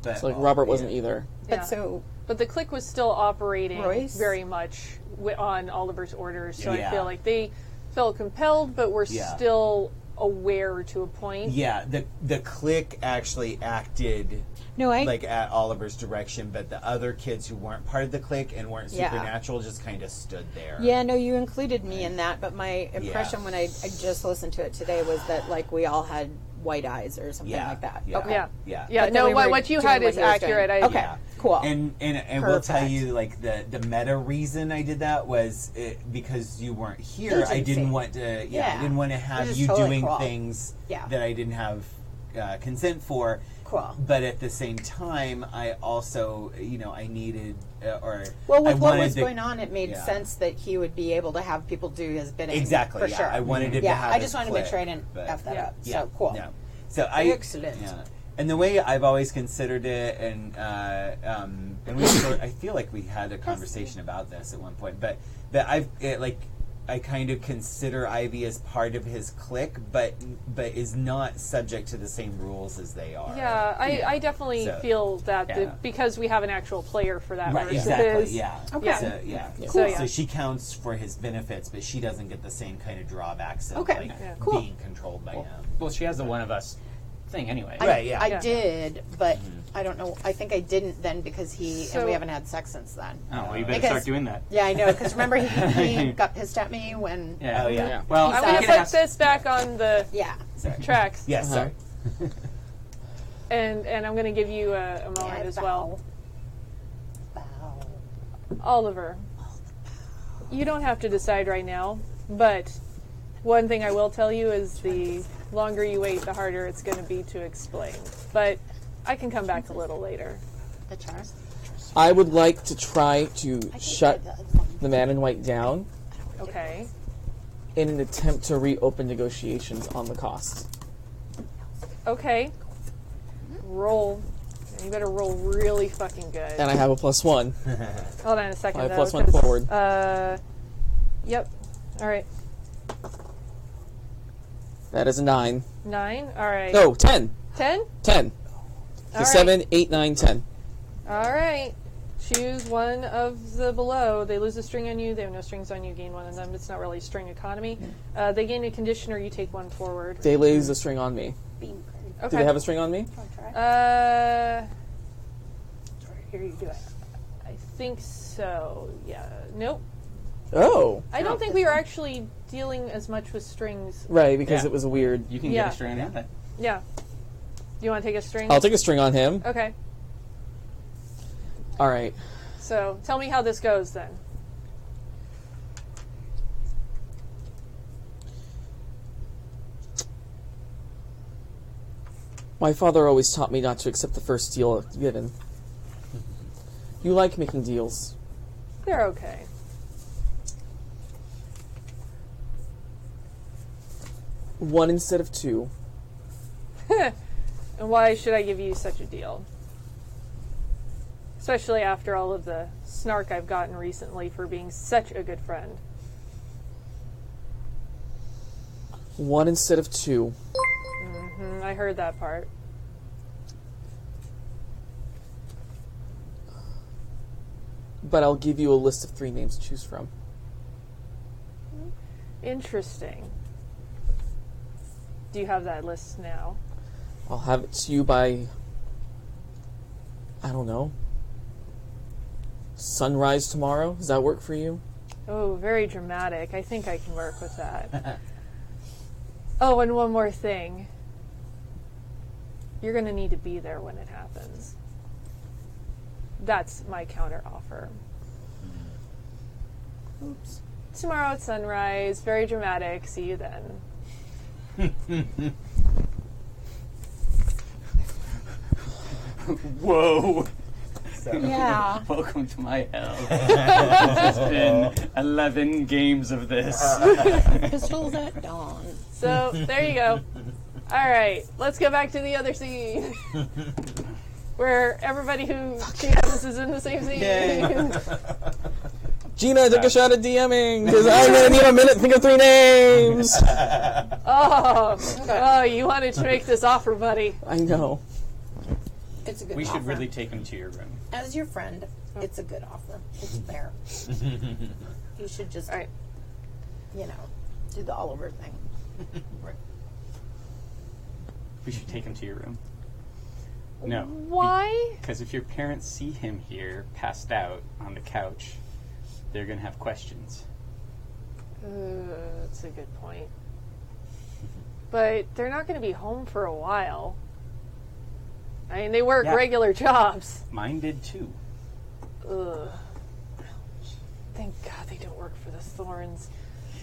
But So, like, Robert wasn't either. But Yeah. so, But the clique was still operating Royce? very much on Oliver's orders, so I Yeah. feel like they felt compelled, but were Yeah. still aware to a point. Yeah, the clique actually acted no, like at Oliver's direction, but the other kids who weren't part of the clique and weren't Yeah. supernatural just kind of stood there. Yeah, no, you included me in that, but my impression when I just listened to it today was that like we all had white eyes or something Yeah, like that. yeah. Okay. Yeah. Yeah. Yeah, But then no, we were what you doing had what is he was doing. accurate. Okay. Yeah. Cool. And I will tell Perfect. you, like the meta reason I did that was because you weren't here. I Agency. didn't want to. Yeah, I didn't want to have Which is you totally doing cool. things Yeah. that I didn't have consent for. Cool. But at the same time, I also, I needed or Well, I with what wanted was to- going on, it made yeah. sense that he would be able to have people do his bidding. Exactly. For yeah. sure. I wanted it to Yeah, have. I just a wanted to make click, sure I didn't but- F that up. Yeah. So cool. Yeah. So Excellent. Yeah. And the way I've always considered it, and I feel like we had a conversation about this at one point, but I kind of consider Ivy as part of his clique, but is not subject to the same rules as they are. Yeah, I definitely So, feel that yeah. because we have an actual player for that Right. versus Exactly. his. Yeah. Okay. So, yeah. Cool. So, Yeah. she counts for his benefits, but she doesn't get the same kind of drawbacks of Okay. like Yeah. Cool. being controlled by him. Well, she has the one of us thing anyway. Right, yeah. I Yeah. did, but I don't know. I think I didn't then because and So- we haven't had sex since then. Oh, well, you better Because- start doing that. Yeah, I know. Because remember, he got pissed at me when. Yeah. Oh, yeah. Yeah. Well, He's I'm we going can to put ask- this back on the Yeah. Sorry. tracks, Yes, Uh-huh. sorry. and I'm going to give you a moment Yeah, as well. Bow. Oliver, you don't have to decide right now, but one thing I will tell you is the longer you wait, the harder it's going to be to explain. But I can come back a little later. The charm. I would like to try to shut the other one. the man in white down Okay. in an attempt to reopen negotiations on the cost. Okay. Roll. You better roll really fucking good. And I have a +1. Hold on a second, I have though. +1 'cause, forward. Yep. All right. That is a 9. 9. All right. No, 10. 10. 10. All right. 7, 8, 9, 10. All right. Choose one of the below. They lose a string on you. They have no strings on you. Gain one of them. It's not really string economy. They gain a condition, or you take one forward. They lays a string on me. Beam card. Okay. Do they have a string on me? Wanna try? Here you do it. I think so. Yeah. Nope. Oh. I don't think we were actually dealing as much with strings. Right, because Yeah. it was a weird... You can Yeah. get a string on that. Yeah. Do you want to take a string? I'll take a string on him. Okay. All right. So tell me how this goes then. My father always taught me not to accept the first deal given. You like making deals. They're okay. One instead of two. And why should I give you such a deal? Especially after all of the snark I've gotten recently for being such a good friend. One instead of two. I heard that part. but I'll give you a list of 3 names to choose from. Interesting. Do you have that list now? I'll have it to you by, I don't know, sunrise tomorrow. Does that work for you? Oh, very dramatic. I think I can work with that. Oh, and one more thing. You're going to need to be there when it happens. That's my counter offer. Oops. Tomorrow at sunrise. Very dramatic. See you then. Whoa. Yeah. Welcome to my hell. It's been 11 games of this. Pistols at dawn. So, there you go. All right, let's go back to the other scene. Where everybody who GMs is in the same scene. Yay. Gina, take a shot at DMing, because I'm going to need a minute to think of 3 names. Oh, you wanted to make this offer, buddy. I know. It's a good We offer. should really take him to your room. As your friend, it's a good offer. It's fair. You should just, All right. you know, do the Oliver thing. Right. We should take him to your room. No. Why? Because if your parents see him here, passed out on the couch, they're going to have questions. That's a good point. But they're not going to be home for a while. I mean, they work Yeah. regular jobs. Mine did too. Ugh. Thank God they don't work for the Thorns.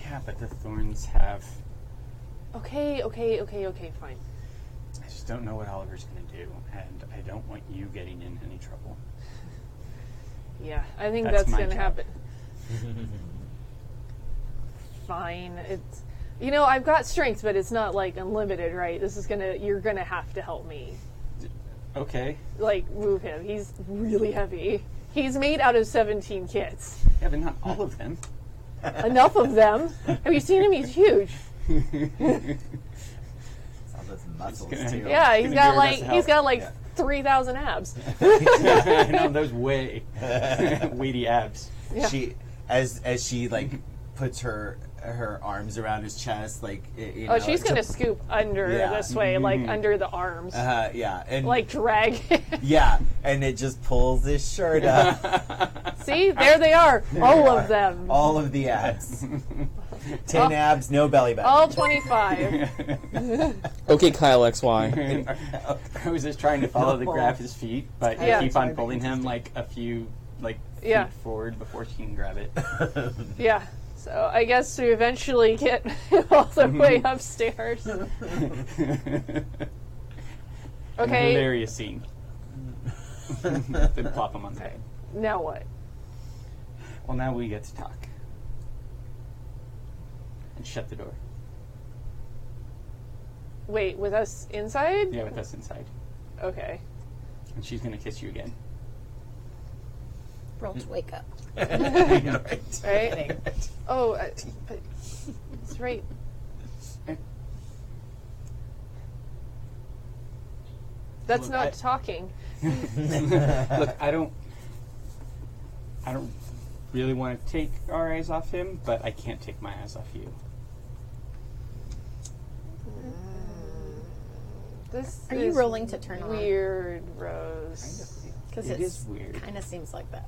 Yeah, but the Thorns have... Okay, fine. I just don't know what Oliver's going to do, and I don't want you getting in any trouble. Yeah, I think That's that's my going to job. happen. Fine. It's, you know, I've got strength, but it's not like unlimited, right? You're gonna have to help me, Okay. like, move him. He's really heavy. He's made out of 17 kits. Yeah, but not all of them. Enough of them. Have you seen him? He's huge. All those muscles gonna- too. Yeah, He's gonna do our best to he's got like Yeah. 3,000 abs. I know, those weighty abs. Yeah. She, as she like puts her arms around his chest, like you know, Oh, she's gonna scoop under Yeah. this way, like under the arms, yeah, and like drag him. yeah, and it just pulls his shirt up. See, there they are, all of them, All of the abs. 10 abs, no belly button. all 25. Okay, Kyle XY. I was just trying to follow the grab his feet, but Yeah. you keep on pulling him like a few Yeah. feet forward before she can grab it. Yeah. So I guess to eventually get all the way upstairs. Okay. Hilarious scene. Then plop him on the head. Now what? Well, now we get to talk. And shut the door. Wait, with us inside? Yeah, with us inside. Okay. And she's going to kiss you again. Girls, wake up. Right? Oh, but it's right. That's Look, not talking. Look, I don't really want to take our eyes off him, but I can't take my eyes off you. This Are you is rolling to turn on? weird, Rose. Because It is weird. kind of seems like that.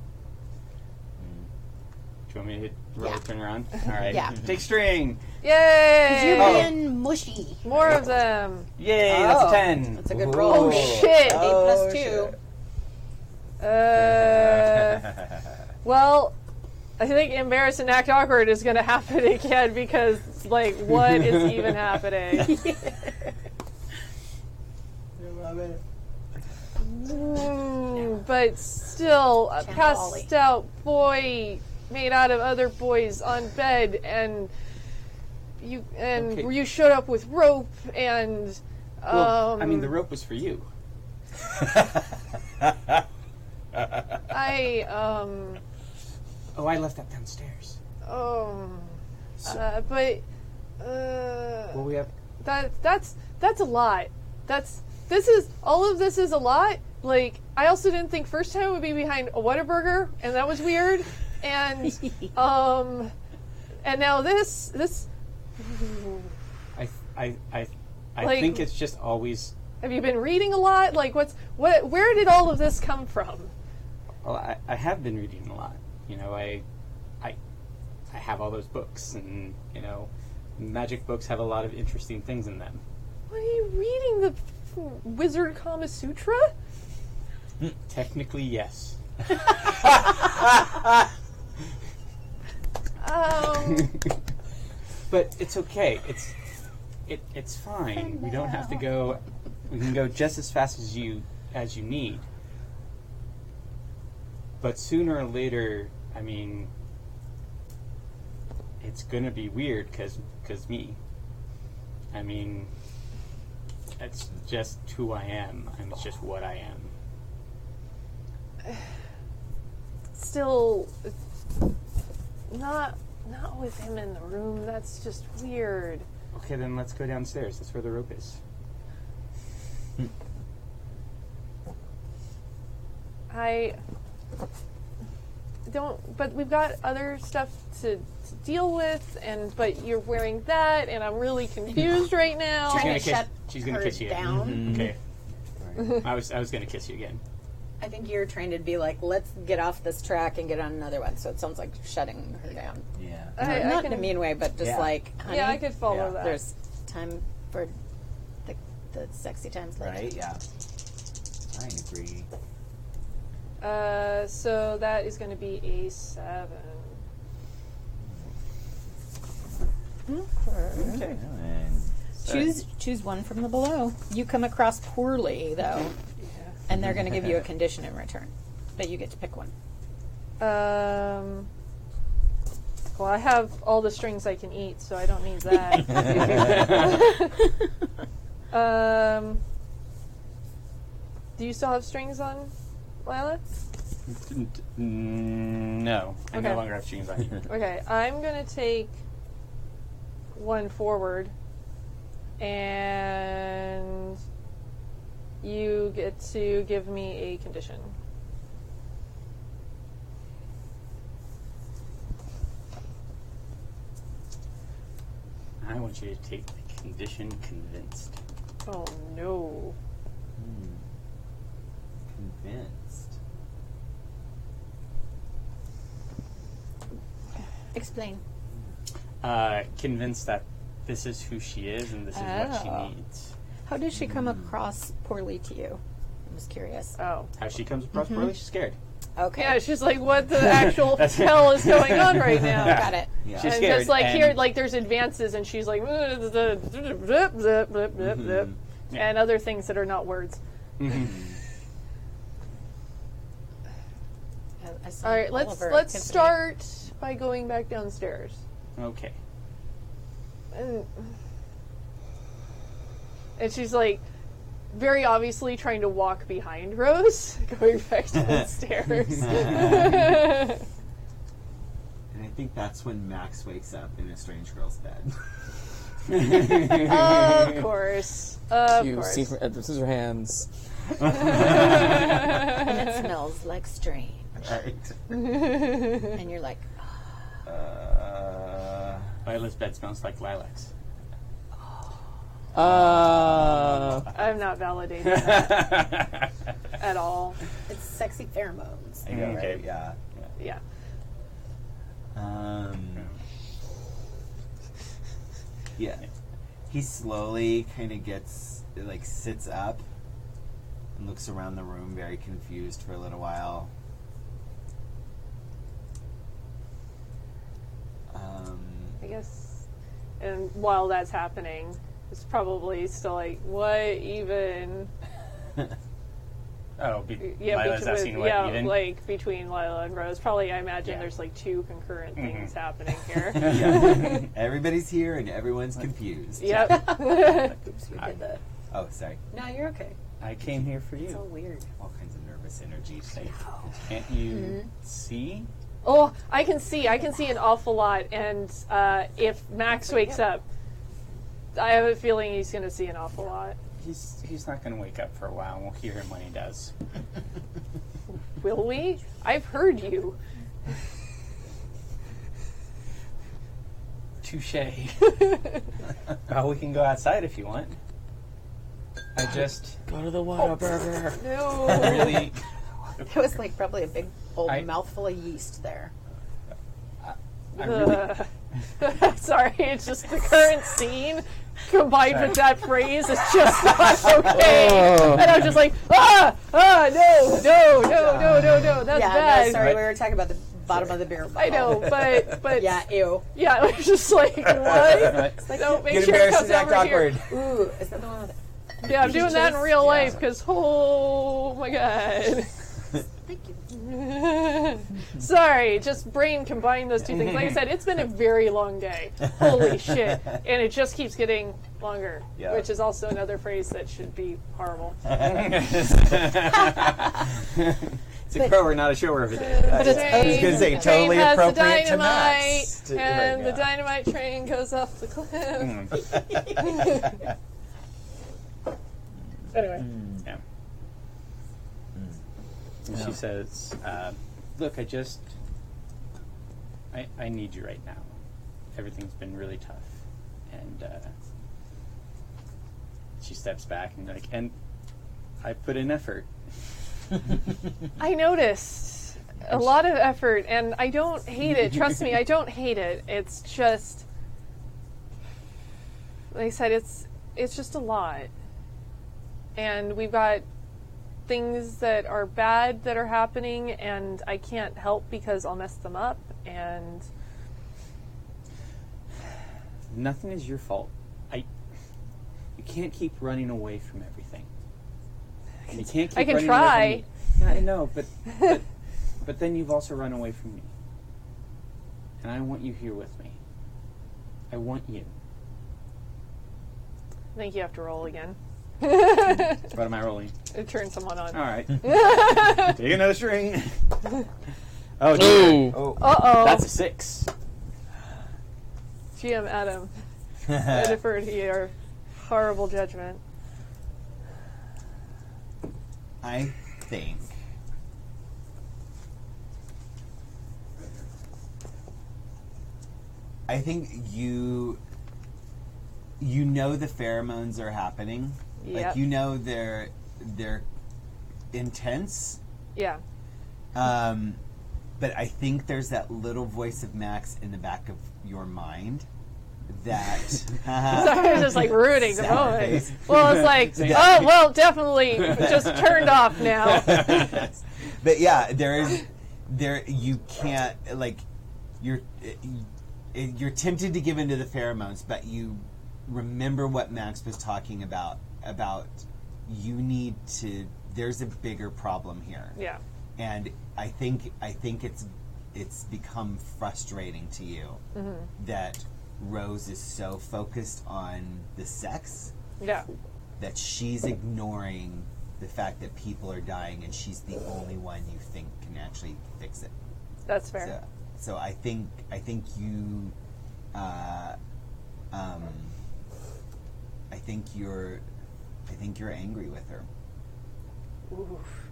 Do you want me to hit roll Yeah. turn around? All right. Yeah. Take string. Yay! You're being mushy. More of them. Yay, that's a Oh, 10. That's a good Ooh. roll. Oh, shit. 8 plus 2. Well, I think embarrass and act awkward is going to happen again because, like, what is even happening? But still, a Channel Ollie. passed out boy made out of other boys on bed, and Okay. you showed up with rope, and Well, I mean, the rope was for you. I Oh, I left that downstairs. but Well, we have. that's a lot. All of this is a lot, Like, I also didn't think first time it would be behind a Whataburger, and that was weird. And and now this. I Like- think it's just always. Have you been reading a lot? Like, where did all of this come from? Well, I have been reading a lot. You know, I have all those books, and you know, magic books have a lot of interesting things in them. What are you reading? The Wizard Kama Sutra? Technically, yes. But it's okay. It's fine. We don't have to go. We can go just as fast as you need. But sooner or later, I mean, it's gonna be weird because me. I mean, that's just who I am. I'm just what I am. Still, not with him in the room. That's just weird. Okay, then let's go downstairs. That's where the rope is. I don't, but we've got other stuff to deal with, but you're wearing that, and I'm really confused right now. Trying to shut She's gonna her kiss you. down. Okay. I was gonna kiss you again. I think you're trying to be like, let's get off this track and get on another one. So it sounds like shutting her down. Yeah. I Not can, in a mean way, but just Yeah. like, honey, yeah, I could follow Yeah. that. there's time for the sexy times later. Right? Yeah. I agree. So that is going to be a 7. Okay. And Choose one from the below. You come across poorly though, and they're going to give you a condition in return, but you get to pick one. Well, I have all the strings I can eat, so I don't need that. Do you still have strings on, Lila? No, I no Okay. longer have strings on you. Okay, I'm going to take one forward, and you get to give me a condition. I want you to take the condition convinced. Oh, no. convinced. Explain. Convinced that this is who she is and this is what she Oh. needs. How does she come across poorly to you? I'm just curious. Oh. How she comes across poorly, she's scared. Okay. Yeah, she's like, what the actual hell is going on right now? Got it. Yeah. She's And scared, just like and- here, like there's advances, and she's like, zip, zip, zip, zip, zip, zip, Yeah. and other things that are not words. I saw All right, Oliver let's Tiffany. start by going back downstairs. Okay. And she's like, very obviously trying to walk behind Rose, going back downstairs. And I think that's when Max wakes up in a strange girl's bed. Of course. Of You course. see from Edward Scissorhands. And it smells like strange. Right. And you're like, Lila's bed smells like lilacs. I'm not validating that at all. it's sexy pheromones. I know, Okay. right? Yeah. Yeah. Yeah. He slowly kind of sits up and looks around the room very confused for a little while. I guess. And while that's happening, it's probably still like, what even? Oh, Yeah, Lila's asking what even? like between Lila and Rose. Probably, I imagine Yeah. there's like two concurrent things happening here. Yeah. Everybody's here and everyone's confused. Yep. Oops, we did that. Oh, sorry. No, you're okay. I came here for It's all you. weird. All kinds of nervous energy. Can't you see? Oh, I can see an awful lot, and if Max wakes up, I have a feeling he's going to see an awful lot. He's not going to wake up for a while, and we'll hear him when he does. Will we? I've heard you. Touche. Well, we can go outside if you want. I just Go to the Whataburger. No. really... It was like probably a big old I- mouthful of yeast there. I'm really... Sorry, it's just the current scene combined with that phrase is just not okay. Oh. And I'm just like, no, that's Yeah, bad. no, sorry, we were talking about the bottom of the beer bottle. I know, but Yeah, ew. yeah, it was just like, what? Don't make Get sure it embarrassed comes and act over here. awkward. Ooh, is that the one with Yeah, I'm doing that in real Yeah. life because, oh my god. Thank you. Sorry, just brain combined those two things. Like I said, it's been a very long day. Holy shit. And it just keeps getting longer, Yeah. which is also another phrase that should be horrible. It's a grower, not a shower of a day. But it's I was gonna say, Train totally has the appropriate to dynamite, Max. and the dynamite train goes off the cliff. Anyway. Yeah. And she says, look, I need you right now. Everything's been really tough. And she steps back and I put in effort. I noticed a lot of effort, and I don't hate it. Trust me, I don't hate it. It's just, like I said, it's just a lot. And we've got things that are bad that are happening, and I can't help because I'll mess them up, and Nothing is your fault. You can't keep running away from everything. And you can't keep I can running try. away from me. Yeah, I know, but then you've also run away from me. And I want you here with me. I want you. I think you have to roll again. What am I rolling? Turn someone on. All right. Take another string. Oh, dear. Oh. Uh-oh. That's a 6. GM Adam. I defer to your horrible judgment. I think you know the pheromones are happening. Yep. Like you know they're intense. Yeah. But I think there's that little voice of Max in the back of your mind that So I was just like rooting the Sour moment. face. Well, it's like, oh, well, definitely just turned off now. But yeah, you can't, like, you're tempted to give into the pheromones, but you remember what Max was talking about you need to, there's a bigger problem here. Yeah. And I think it's become frustrating to you that Rose is so focused on the sex Yeah. that she's ignoring the fact that people are dying, and she's the only one you think can actually fix it. That's fair. So I think you, I think you're angry with her, Oof.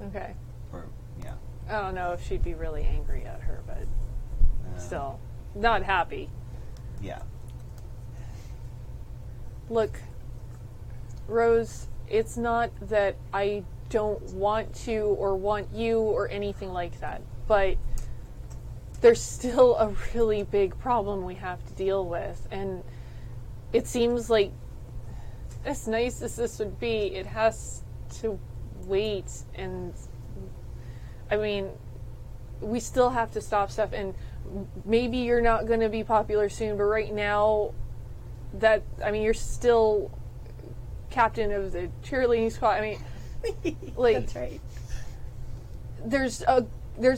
Okay. or yeah. I don't know if she'd be really angry at her, but still, not happy. Yeah. Look, Rose, it's not that I don't want to or want you or anything like that, but there's still a really big problem we have to deal with, and it seems like, as nice as this would be, it has to wait, and I mean, we still have to stop stuff, and maybe you're not going to be popular soon, but right now, you're still captain of the cheerleading squad. I mean, like, That's right. there's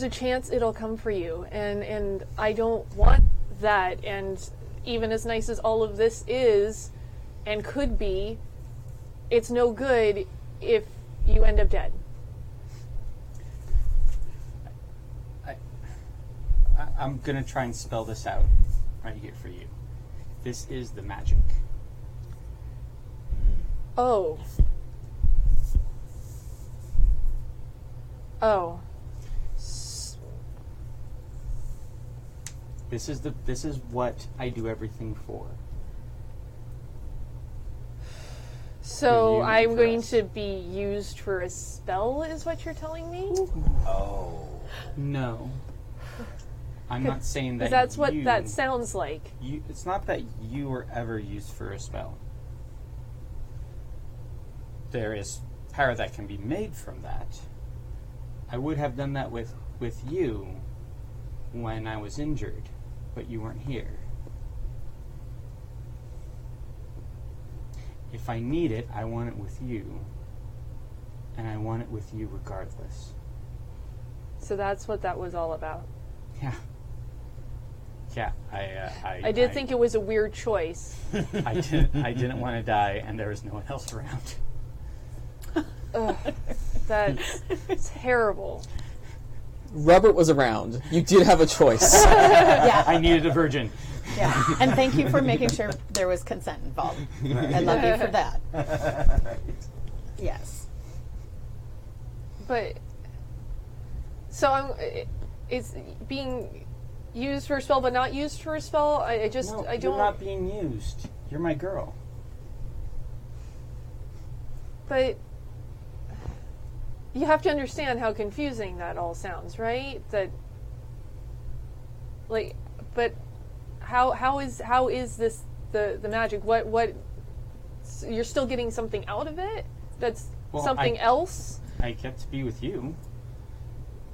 a chance it'll come for you, and I don't want that, and even as nice as all of this is and could be, it's no good if you end up dead. I'm going to try and spell this out right here for you. This is the magic. Oh. Oh. This is what I do everything for. So you I'm for going us. to be used for a spell, is what you're telling me? Oh. No. I'm not saying that Because that's what you, that sounds like. it's not that you were ever used for a spell. There is power that can be made from that. I would have done that with you when I was injured, but you weren't here. If I need it, I want it with you. And I want it with you regardless. So that's what that was all about. Yeah. Yeah, I did think it was a weird choice. I didn't want to die, and there was no one else around. Ugh, that's terrible. Robert was around. You did have a choice. Yeah, I needed a virgin. yeah. And thank you for making sure there was consent involved. I love you for that. Yes. But so it's being used for a spell, but not used for a spell. I No, don't. you're not being used. You're my girl. But you have to understand how confusing that all sounds, right? That, like, but how is this the magic? What you're still getting something out of it? That's Well, something else. I get to be with you.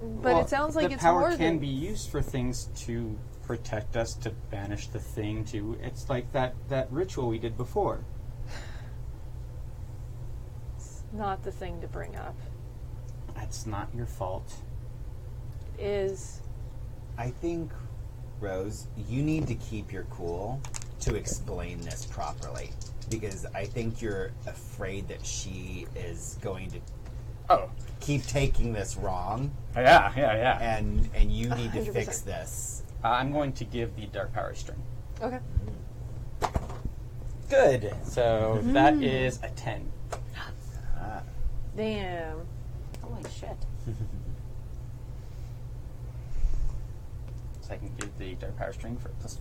But Well, it sounds like the it's power more can than be used for things to protect us, to banish the thing. It's like that ritual we did before. not the thing to bring up. That's not your fault. Is I think, Rose, you need to keep your cool to explain this properly. Because I think you're afraid that she is going to keep taking this wrong. Yeah. And you need to 100%. fix this. I'm going to give the dark power string. okay. Good. So that is a 10. Damn. Holy shit. So I can give the dark power string for +2.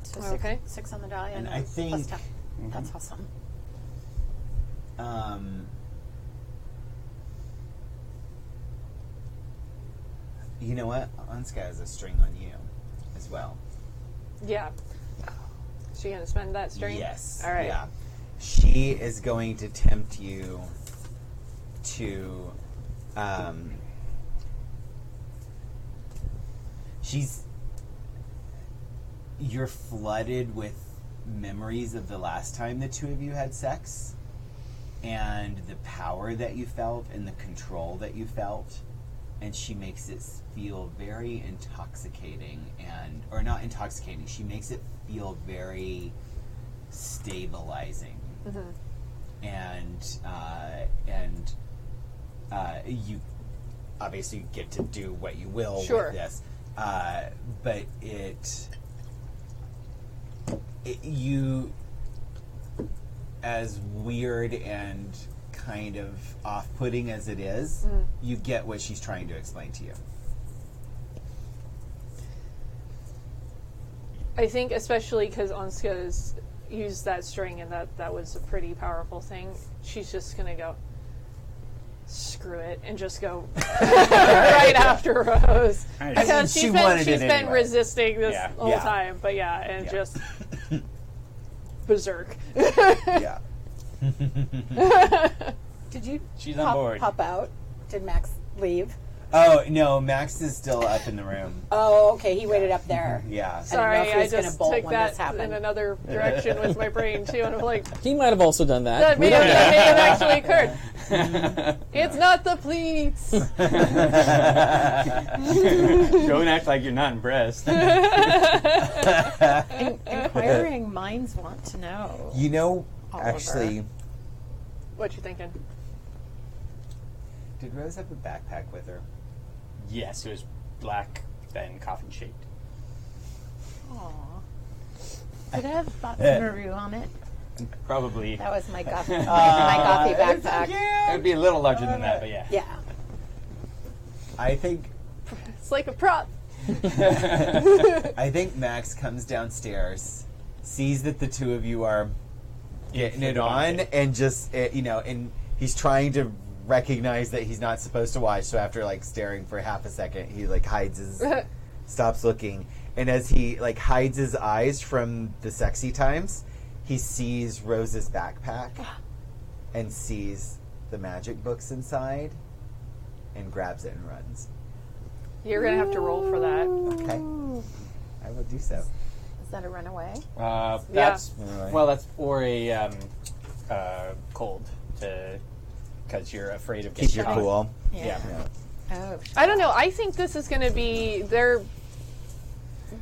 So Okay. six on the die And and I a think- plus 10. That's awesome. You know what? Anska has a string on you as well. Yeah. Is she gonna spend that string? Yes. All right. Yeah. She is going to tempt you to. You're flooded with memories of the last time the two of you had sex, and the power that you felt and the control that you felt, and she makes it feel very intoxicating, or not intoxicating. She makes it feel very stabilizing, and you obviously get to do what you will Sure. with this, but you, as weird and kind of off-putting as it is, you get what she's trying to explain to you. I think especially because Anska's used that string and that was a pretty powerful thing, she's just going to go, screw it, and just go right after Rose. Because She she's wanted been it anyway. resisting this Yeah. whole Yeah. time. But yeah, and Yeah. just berserk. Yeah. Did you She's on board. pop out? Did Max leave? Oh, no, Max is still up in the room. Oh, okay. He waited up there. Yeah. Sorry, I didn't know if he I was gonna just bolt took when this that in happened. another direction with my brain too, and I'm like, He might have also done that. that We may don't know. have actually occurred. It's not the pleats. Don't act like you're not impressed. Inquiring minds want to know. You know, Oliver. actually, What you thinking? did Rose have a backpack with her? Yes, it was black, then coffin-shaped. Aww. Did it have thoughts and review on it? Probably. That was my gothy, my gothy backpack. It would be a little larger than that, but yeah. Yeah. I think It's like a prop. I think Max comes downstairs, sees that the two of you are getting it on, and just and he's trying to recognize that he's not supposed to watch. So after like staring for half a second, he like stops looking, and as he like hides his eyes from the sexy times, he sees Rose's backpack and sees the magic books inside, and grabs it and runs. You're going to have to roll for that. Okay, I will do so. Is that a runaway? That's well, that's for a cold because you're afraid of getting Keep your shot. cool. Yeah. Oh, I don't know. I think this is going to be... They're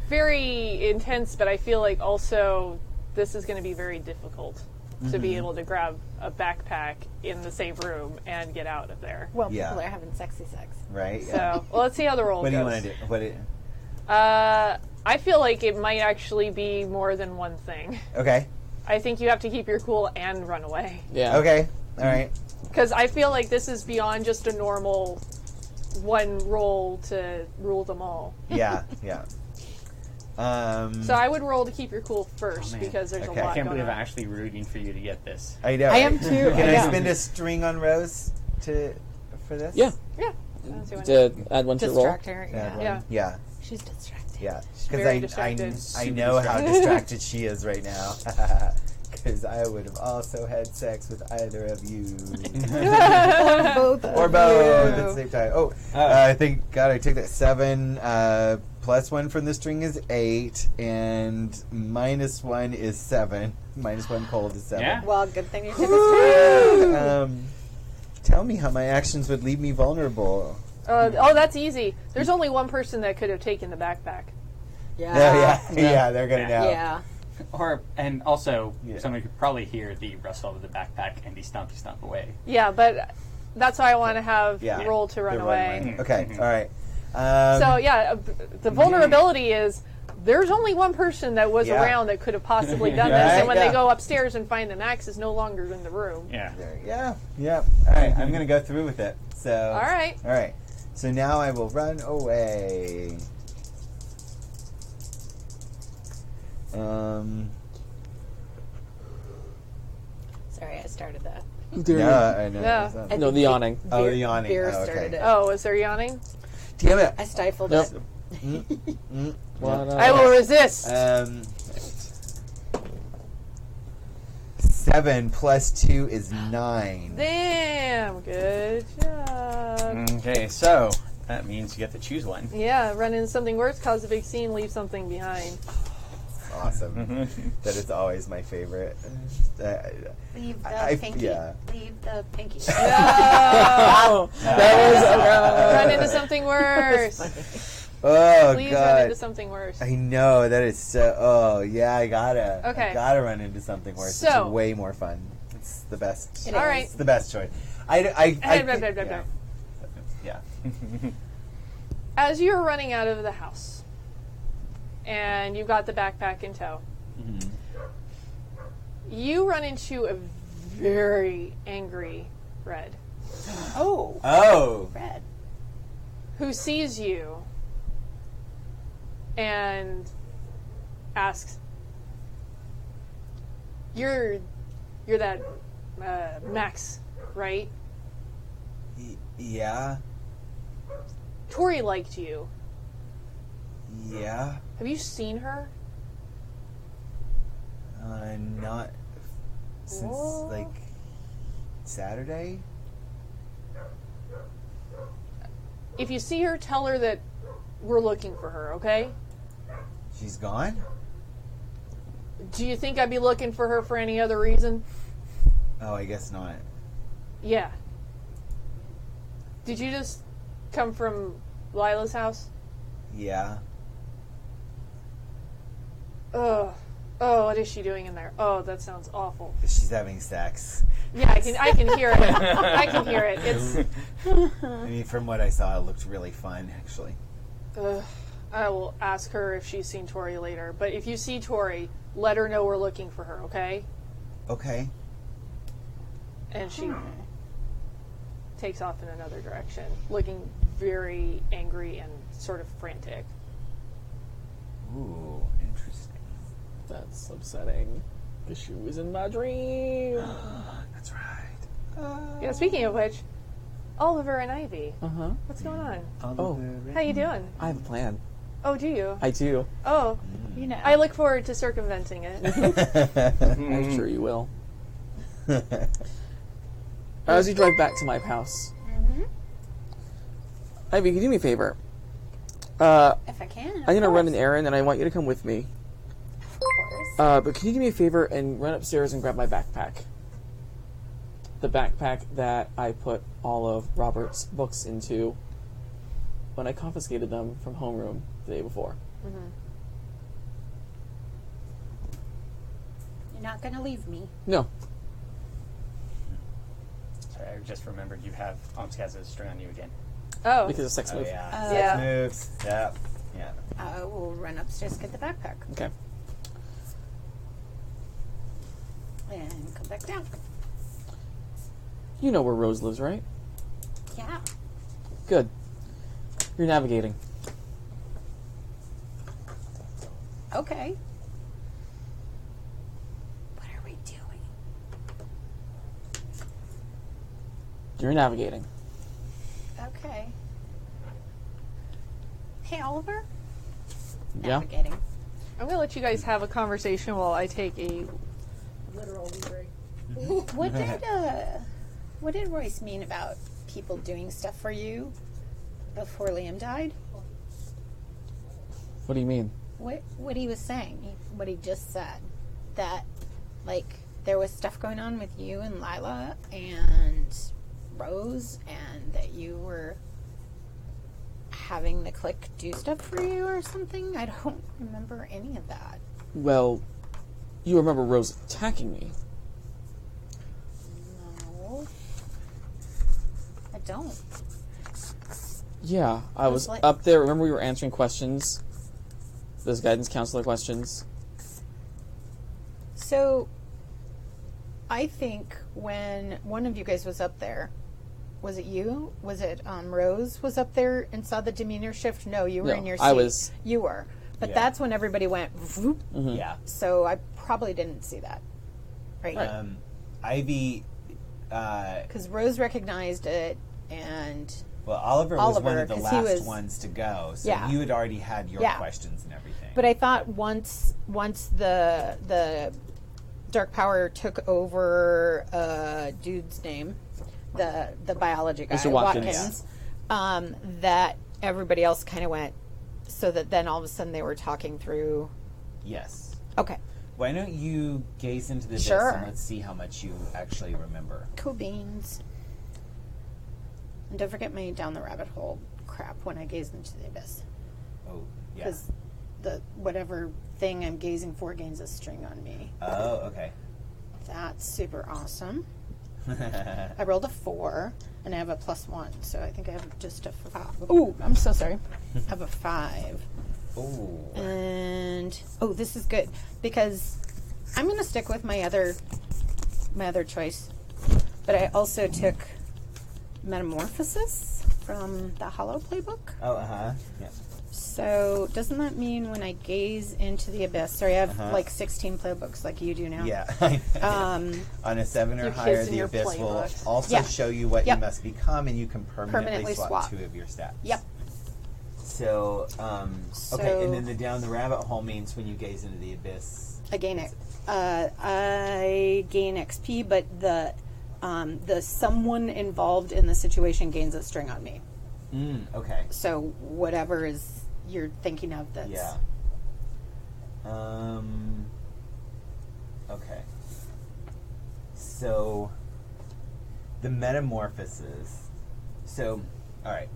very intense, but I feel like also this is going to be very difficult to be able to grab a backpack in the same room and get out of there. well, Yeah. people are having sexy sex. Right? So, well, let's see how the roll What goes. do you want to do? I feel like it might actually be more than one thing. Okay. I think you have to keep your cool and run away. Yeah. Okay. All right. Because I feel like this is beyond just a normal one roll to rule them all. Yeah. Yeah. So I would roll to keep your cool first man. because there's Okay. a I lot can't going believe I'm on. actually rooting for you to get this. I know. I am right? too. Can I I know. spend a string on Rose for this? Yeah. Yeah. That's what I To add one to your roll. Distract her. Add Yeah. one. Yeah. Yeah. She's distracted. Yeah. very Because distracted. I Super know how distracted. distracted she is right now. Because I would have also had sex with either of you. Both. Or both at the same time. Oh, Oh. I think, God, I took that 7 plus 1 from the string is 8, and minus 1 is 7. Minus 1 cold is 7. Yeah. Well, good thing you took a string. Tell me how my actions would leave me vulnerable. Oh, that's easy. There's only one person that could have taken the backpack. Yeah. Yeah, they're going to know. Yeah. And also, Yeah. someone could probably hear the rustle of the backpack and be stomp away. Yeah, but that's why I want to have Yeah. roll to run The away. Okay, all right. So yeah, the vulnerability is there's only one person that was Yeah. around that could have possibly done Right, this, and when yeah. they go upstairs and find the Max is no longer in the room. Yeah. Yeah. All right, I'm going to go through with it. So. All right. All right. So now I will run away. Sorry, I started that. Yeah, I know. Yeah. I No, think the yawning. Oh, the Veer- yawning. Veer Oh, okay. started it. Oh, is there yawning? Damn it. I stifled Nope. it. I will resist. 7 plus 2 is 9. Damn, good job. Okay, so that means you get to choose one. Yeah, run into something worse, cause a big scene, leave something behind. Awesome. That is always my favorite. Leave the I- pinky. yeah. Leave the pinky. Oh, that Run into something worse. Oh, Please run into God. something worse. I know. That is so. Oh, yeah, I gotta. Okay. I gotta run into something worse. So- It's way more fun. It's the best. It All is. right. It's the best choice. Yeah. Yeah. As you're running out of the house, and you've got the backpack in tow, you run into a very angry Red, Oh, Oh. red. who sees you and asks, "You're that Max, right? Yeah. Tori liked you. Yeah. Have you seen her?" Not since Whoa. like Saturday. If you see her, tell her that we're looking for her, okay? She's gone. Do you think I'd be looking for her for any other reason? Oh, I guess not. Yeah. Did you just come from Lila's house? Yeah. Ugh. Oh, what is she doing in there? Oh, that sounds awful. She's having sex. Yeah, I can hear it. I can hear it. It's I mean, from what I saw, it looked really fun, actually. I will ask her if she's seen Tori later. But if you see Tori, let her know we're looking for her, okay? Okay. And she takes off in another direction, looking very angry and sort of frantic. Ooh, interesting. That's upsetting. Because she was in my dream. That's right. Yeah, speaking of which, Oliver and Ivy, Uh-huh. what's going on? Oh, How you doing? I have a plan. Oh, do you? I do. Oh, You know. I look forward to circumventing it. I'm sure you will. As you drive back to my house, Ivy, can you do me a favor? if I can. I'm gonna run an errand, and I want you to come with me. Of course. But can you do me a favor and run upstairs and grab my backpack? The backpack that I put all of Robert's books into when I confiscated them from homeroom the day before. You're not going to leave me. No. Sorry, I just remembered you have Omsk has a string on you again. Oh, Because of sex Oh move. yeah. Yeah. Sex moves. Yep. Yeah. I will run upstairs, get the backpack, Okay. and come back down. You know where Rose lives, right? Yeah. Good. You're navigating. Okay. What are we doing? You're navigating. Okay. Hey, Oliver. Yeah? Navigating. I'm going to let you guys have a conversation while I take a literal wee break. What did Royce mean about people doing stuff for you before Liam died? What do you mean? What he was saying, what he just said, that like there was stuff going on with you and Lila and Rose, and that you were having the clique do stuff for you or something. I don't remember any of that. Well, you remember Rose attacking me. No, I don't. Yeah, I was like- up there. Remember we were answering questions? Those guidance counselor questions? So, I think when one of you guys was up there, was it you? Was it Rose was up there and saw the demeanor shift? No, you were No, in your seat. I was. You were. But Yeah. that's when everybody went, vroom. Yeah. So I probably didn't see that. Right? Ivy. Because Rose recognized it, and Well, Oliver was one Oliver, of the 'cause he last was- ones to go, so Yeah. you had already had your Yeah. questions and everything. but I thought once the Dark Power took over dude's name, the biology guy, Mr. Watkins. that everybody else kind of went, so that then all of a sudden they were talking through. Yes. Okay, Why don't you gaze into the abyss Sure. and let's see how much you actually remember. cool beans. And don't forget my down the rabbit hole crap when I gaze into the abyss, Oh, yeah. because the whatever thing I'm gazing for gains a string on me. Oh, okay. That's super awesome. I rolled a 4, and I have a +1, so I think I have just a 5. Ooh, I'm so sorry. I have a 5. Oh. And, oh, this is good, because I'm going to stick with my other choice. But I also took Metamorphosis from the Hollow Playbook. Oh, uh-huh. Yeah. So doesn't that mean when I gaze into the abyss, sorry, I have like 16 playbooks like you do now. Yeah. On a 7 or Your higher, kids in the your abyss will playbook. also Yeah. show you what Yep. you must become, and you can permanently swap swap. 2 of your stats. Yep. So, okay, So- and then the down the rabbit hole means when you gaze into the abyss. I gain it. I gain XP, but the someone involved in the situation gains a string on me. Okay. So whatever is you're thinking of, that's Yeah. Okay. So, the metamorphosis. So, all right.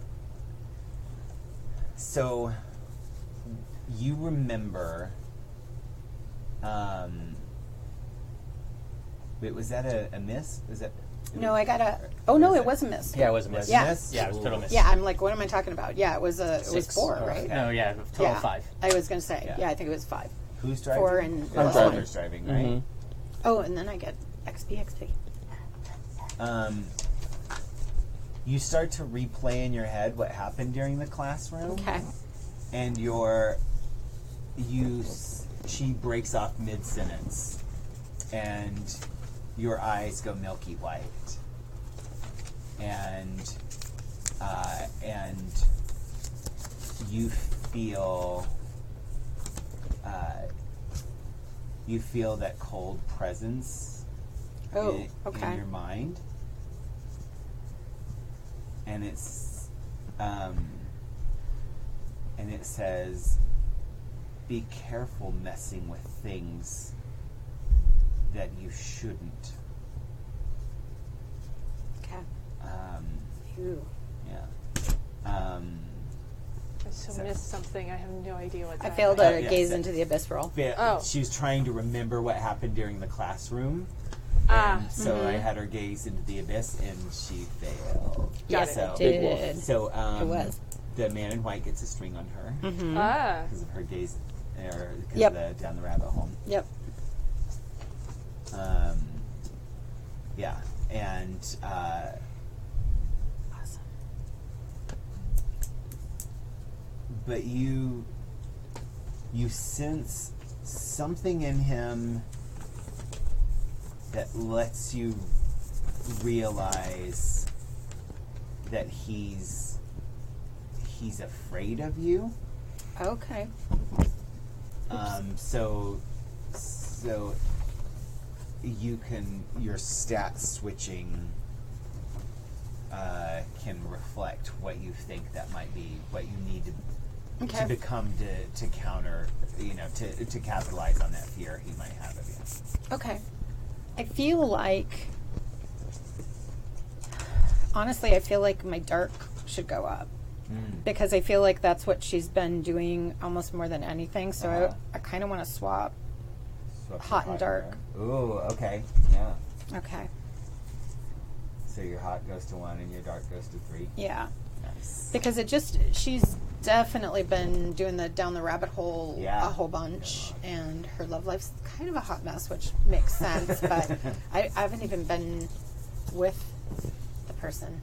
So, you remember. Wait, was that a miss? Was that? No, I got a. Oh no, it was a miss. Yeah, it was a miss. Yeah. Miss? Yeah, it was total miss. Yeah, I'm like, what am I talking about? Yeah, it was it was 6. 4, right? No, yeah, total Yeah, 5. I was gonna say. Yeah. Yeah, I think it was 5. Who's driving? 4 and Oh, plus Oliver's 1. driving, right? Oh, and then I get XP. You start to replay in your head what happened during the classroom. Okay. And she breaks off mid-sentence, and your eyes go milky white, and you feel that cold presence in your mind, and it's and it says, be careful messing with things that you shouldn't. Okay. Yeah. I so missed something. I have no idea what that I failed is. a gaze into the abyss roll. She was trying to remember what happened during the classroom. Ah. So I had her gaze into the abyss, and she failed. Yes, So, it did. So It was. the man in white gets a string on her Ah. because of her gaze, or because Yep. of the down the rabbit hole. Yep. Yeah, and Awesome. but you sense something in him that lets you realize that he's afraid of you. Okay. So your stat switching can reflect what you think that might be, what you need to become to counter, to capitalize on that fear he might have of you. Okay. I feel like, honestly, I feel like my dark should go up. Because I feel like that's what she's been doing almost more than anything. So I kind of want to swap hot and dark. Ooh, okay. Yeah. Okay. So your hot goes to 1 and your dark goes to 3. Yeah. Nice. Because she's definitely been doing the down the rabbit hole a whole bunch. And her love life's kind of a hot mess, which makes sense. But I haven't even been with the person.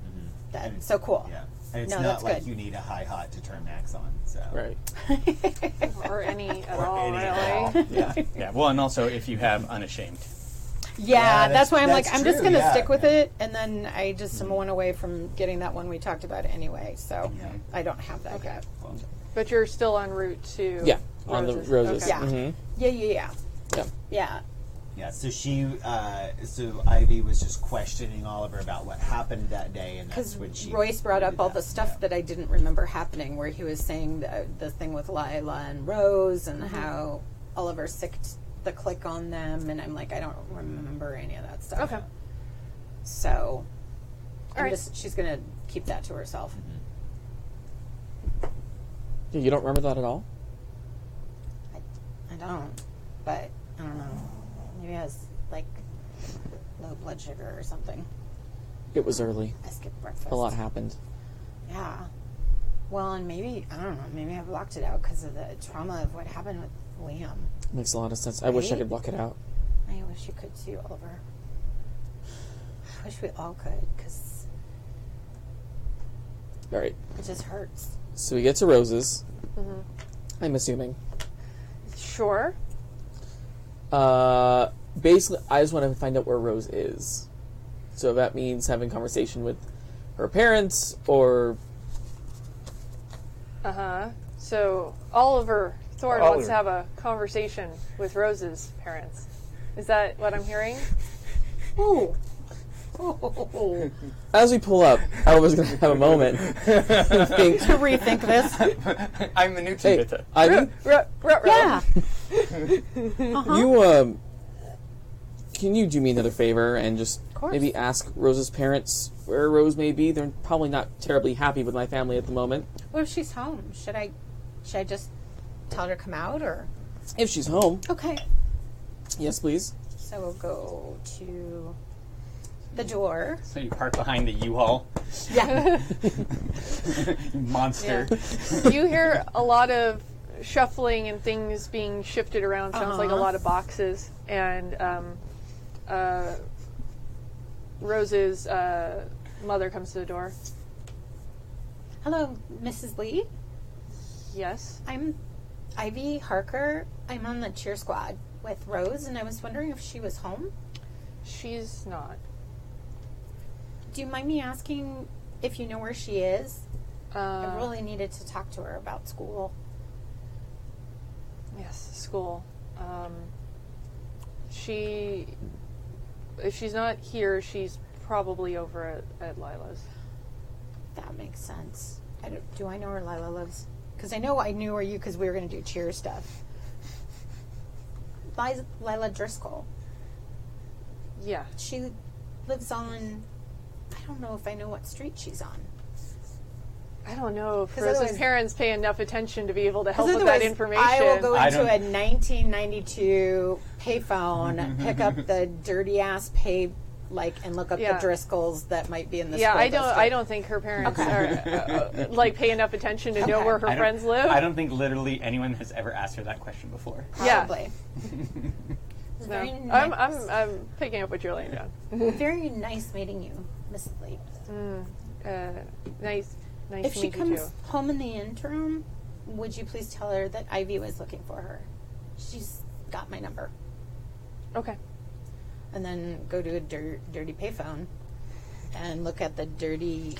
That's so cool. Yeah. And it's No, not that's like good. you need a high hot to turn max on. So. Right. Or any at Or all, any at really. all. Yeah. Yeah. Well, and also if you have unashamed. Yeah, that's why I'm like, that's I'm just true, going to yeah. stick with it. And then I just am one away from getting that one we talked about anyway. So I don't have that yet. But you're still en route to Yeah, on the roses. Okay. Yeah. Mhm. Yeah. Yeah. Yeah, so so Ivy was just questioning Oliver about what happened that day, and that's Because when she Royce brought up did all that. the stuff that I didn't remember happening, where he was saying the thing with Lila and Rose, and how Oliver sicked the click on them, and I'm like, I don't remember any of that stuff. Okay. So, All right. she's going to keep that to herself. Yeah, you don't remember that at all? I don't, but I don't know. Maybe I was like low blood sugar or something. It was early. I skipped breakfast. A lot happened. Yeah. Well, and maybe, I don't know, maybe I blocked it out because of the trauma of what happened with Liam. Makes a lot of sense. I wish I Right? could block it out. I wish you could too, Oliver. I wish we all could, because All right. it just hurts. So we get to roses. I'm assuming. Sure. Basically, I just want to find out where Rose is. So if that means having conversation with her parents, or So Oliver Thorne wants to Oliver. have a conversation with Rose's parents. Is that what I'm hearing? Ooh. as we pull up, I was going to have a moment. and think, To rethink this. I'm the new hey, pbta. Ivy, Yeah. you can you do me another favor and just course. maybe ask Rose's parents where Rose may be? They're probably not terribly happy with my family at the moment. What if she's home? Should I just tell her to come out, or? If she's home, Okay. yes, please. So we'll go to the door. So you park behind the U-Haul. Yeah. You monster. You hear a lot of shuffling and things being shifted around. Sounds like a lot of boxes. And Rose's mother comes to the door. Hello, Mrs. Lee. Yes. I'm Ivy Harker. I'm on the cheer squad with Rose, and I was wondering if she was home. She's not. Do you mind me asking if you know where she is? I Uh, really needed to talk to her about school. Yes, school. If she's not here, she's probably over at Lila's. That makes sense. Do I know where Lila lives? Because I know I knew where you, because we were going to do cheer stuff. Lila Driscoll. Yeah. She lives on, I don't know if I know what street she's on. I don't know if 'Cause Rose's otherwise- parents pay enough attention to be able to help 'Cause with that otherwise, information. I will go I into don't- a 1992 payphone, pick up the dirty ass and look up Yeah. the Driscolls that might be in the Yeah, school I don't. district. I don't think her parents Okay. are pay enough attention to know Okay. where her I don't- friends live. I don't think literally anyone has ever asked her that question before. Yeah. Probably. It's No. very I'm nice. picking up what you're laying down. Very nice meeting you, Miss Lee. Nice If to she meet comes you too. home in the interim, would you please tell her that Ivy was looking for her? She's got my number. Okay. And then go to a dirty payphone and look at the dirty,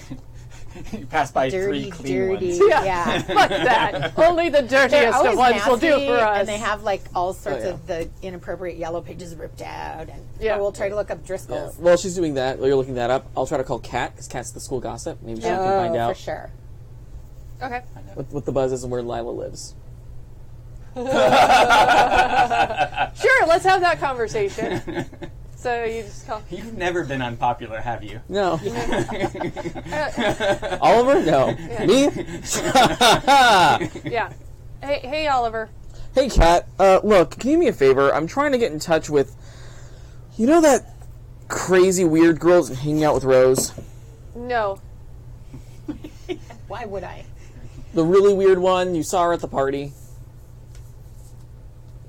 You pass by dirty, 3 clean dirty. ones. Yeah. Fuck that. Only the They're dirtiest always of ones will do nasty, for us. and they have like all sorts yeah. of the inappropriate yellow pages ripped out. And Yeah. we'll try to look up Yeah. Driscoll's. While she's doing that, while you're looking that up, I'll try to call Kat, because Kat's the school gossip. Maybe she can find out for sure. Okay. what the buzz is and where Lila lives. Sure. Let's have that conversation. So you just call. You've never been unpopular, have you? No. Oliver? No. Me? Yeah. Hey, Oliver. Hey, Kat. Look, can you do me a favor? I'm trying to get in touch with, you know that crazy weird girl that's hanging out with Rose? No. Why would I? The really weird one. You saw her at the party.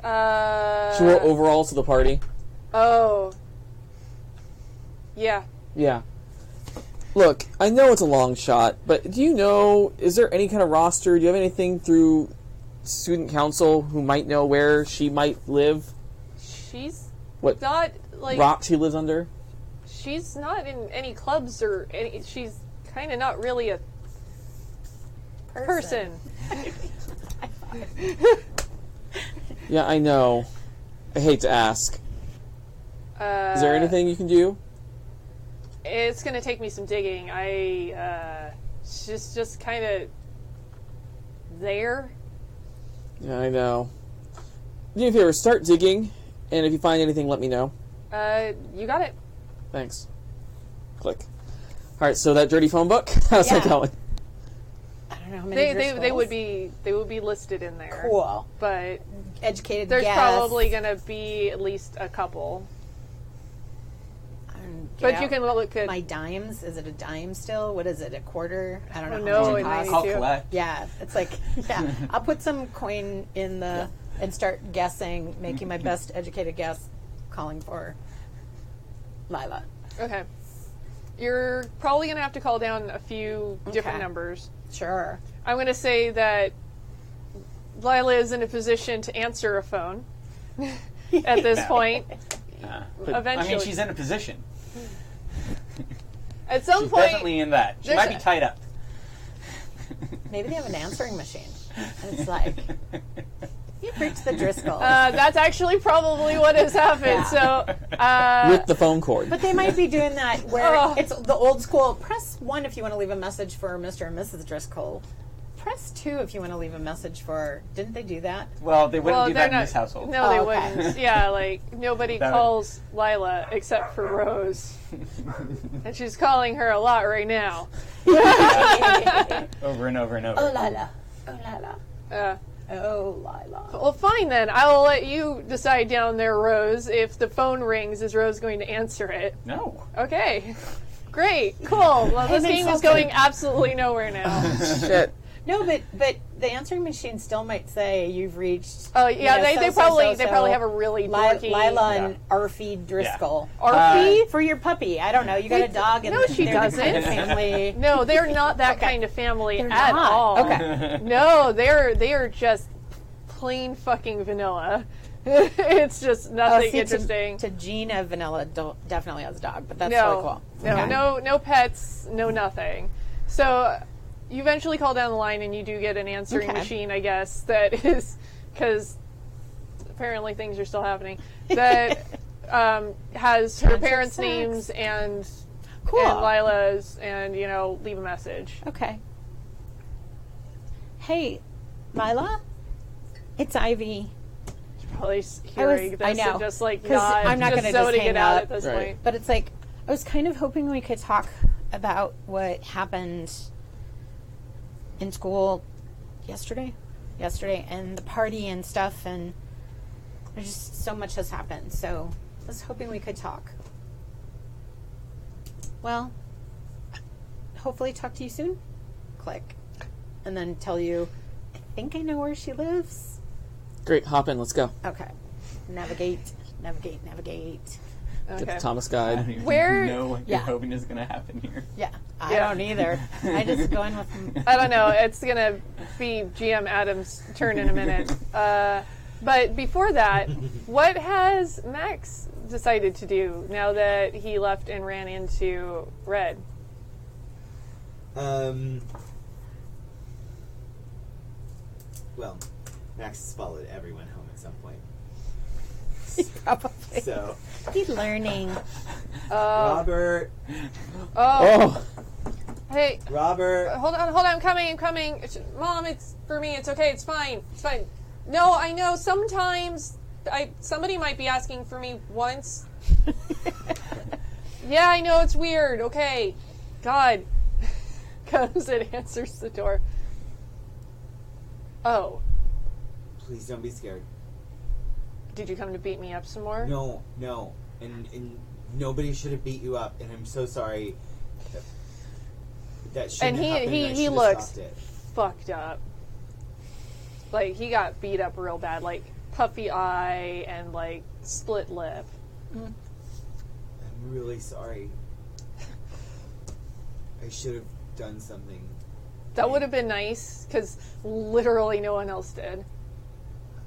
She wore overalls to the party. Oh. Yeah. Yeah. Look, I know it's a long shot, but do you know, is there any kind of roster? Do you have anything through student council who might know where she might live? She's What not like rock she lives under? she's not in any clubs or any. She's kind of not really a person. Yeah, I know. I hate to ask. Is there anything you can do? It's gonna take me some digging. She's just kind of there. Yeah, I know. Do me a favor, start digging, and if you find anything, let me know. You got it. Thanks. Click. All right, so that dirty phone book, how's that Yeah. going? I don't know how many They Driscolls. would be listed in there. Cool. But Educated there's guess. probably gonna be at least a couple. Get But you out can look at. my dimes. Is it a dime still? What is it? A quarter? I don't know. Oh, how no, much it it might costs. be I'll too. collect. Yeah, it's like, yeah. I'll put some coin in the and start guessing, making my best educated guess, calling for Lila. Okay. You're probably gonna have to call down a few different Okay. numbers. Sure. I'm gonna say that Lila is in a position to answer a phone at this point. But, Eventually. I mean, she's in a position. At some She's point, definitely in that. She there's might be a- tied up. Maybe they have an answering machine. And it's like, you've reached the Driscolls. that's actually probably what has happened. Yeah. So, With the phone cord. But they might be doing that where Oh. it's the old school. Press 1 if you want to leave a message for Mr. and Mrs. Driscoll. Press 2 if you want to leave a message for. Didn't they do that? Well, they wouldn't do they're that in not- this household. No, they Oh, okay. wouldn't. Yeah, like nobody That would- calls Lila except for Rose, and she's calling her a lot right now. Over and over and over. Oh, Lila. Oh, Lila. Uh, Oh, Lila. Well, fine then. I'll let you decide down there, Rose. If the phone rings, is Rose going to answer it? No. Okay. Great. Cool. Well, this I'm game is insulted. going absolutely nowhere now. Shit. No, but the answering machine still might say you've reached. Oh yeah, you know, they probably have a really dorky Lila and Arfie Driscoll. Arfie. For your puppy. I don't know. You got a dog and No, she doesn't. Family. No, they're not that kind of family They're at not. all. Okay. No, they are just plain fucking vanilla. It's just nothing interesting. To Gina, Vanilla definitely has a dog, but that's no, really cool. no, Okay. no pets, no nothing. So you eventually call down the line and you do get an answering Okay. machine, I guess, that is, because apparently things are still happening, that has her parents' sex. names and Cool. Lila's, and, you know, leave a message. Okay. Hey, Lila, it's Ivy. Probably hearing this I know, and just like 'cause not, I'm not just gonna just zoning hang it out up. at this Right. point. But it's like, I was kind of hoping we could talk about what happened in school yesterday, and the party and stuff, and there's just so much has happened. So I was hoping we could talk. Well, hopefully talk to you soon. Click. And then tell you, I think I know where she lives. Great, hop in, let's go. Okay. Navigate. Get Okay. the Thomas I guide. don't even Where- know what Yeah. you're hoping is going to happen here. Yeah. I Yeah. don't either. I just go in with I don't know. It's going to be GM Adam's turn in a minute. But before that, what has Max decided to do now that he left and ran into Red? Well, Max has followed everyone home at some point. probably. So, He's learning. Robert, Oh, hey, Robert. hold on, I'm coming. Mom, it's for me. It's okay. It's fine. No, I know. Sometimes somebody might be asking for me once. Yeah, I know it's weird. Okay, God, comes and answers the door. Oh, Please don't be scared. did you come to beat me up some more? No. And nobody should have beat you up, and I'm so sorry. That shouldn't And have happened. I he should have looks stopped it. fucked up. Like he got beat up real bad, like puffy eye and like split lip. I'm really sorry. I should have done something. That would have been nice, because literally no one else did.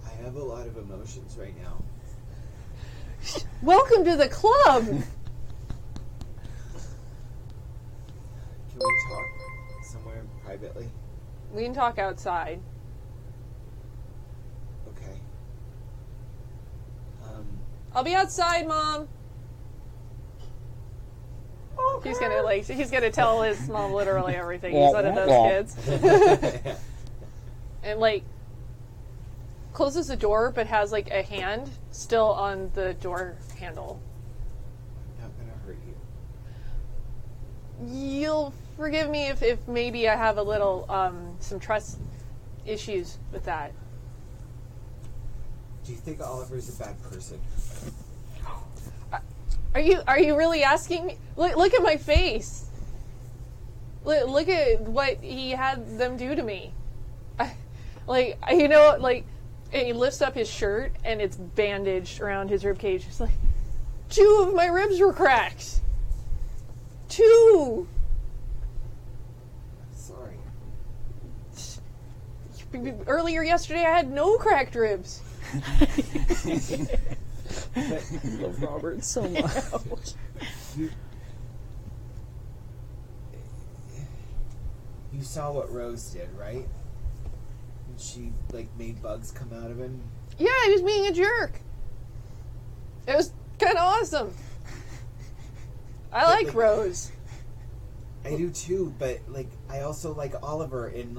I have a lot of emotions right now. Welcome to the club! Can we talk somewhere privately? We can talk outside. Okay. I'll be outside, Mom! He's gonna tell his mom literally everything. He's one of those kids. And closes the door, but has like a hand still on the door handle. I'm not gonna hurt you. You'll forgive me if maybe I have a little some trust issues with that. Do you think Oliver's a bad person? Are you really asking me? Look at my face. Look at what he had them do to me. And he lifts up his shirt and it's bandaged around his ribcage. It's like 2 of my ribs were cracked. 2. Sorry. Earlier yesterday, I had no cracked ribs. I love Robert so much. You saw what Rose did, right? And she made bugs come out of him. Yeah, he was being a jerk. It was kind of awesome. I like Rose. I do too, but I also like Oliver, and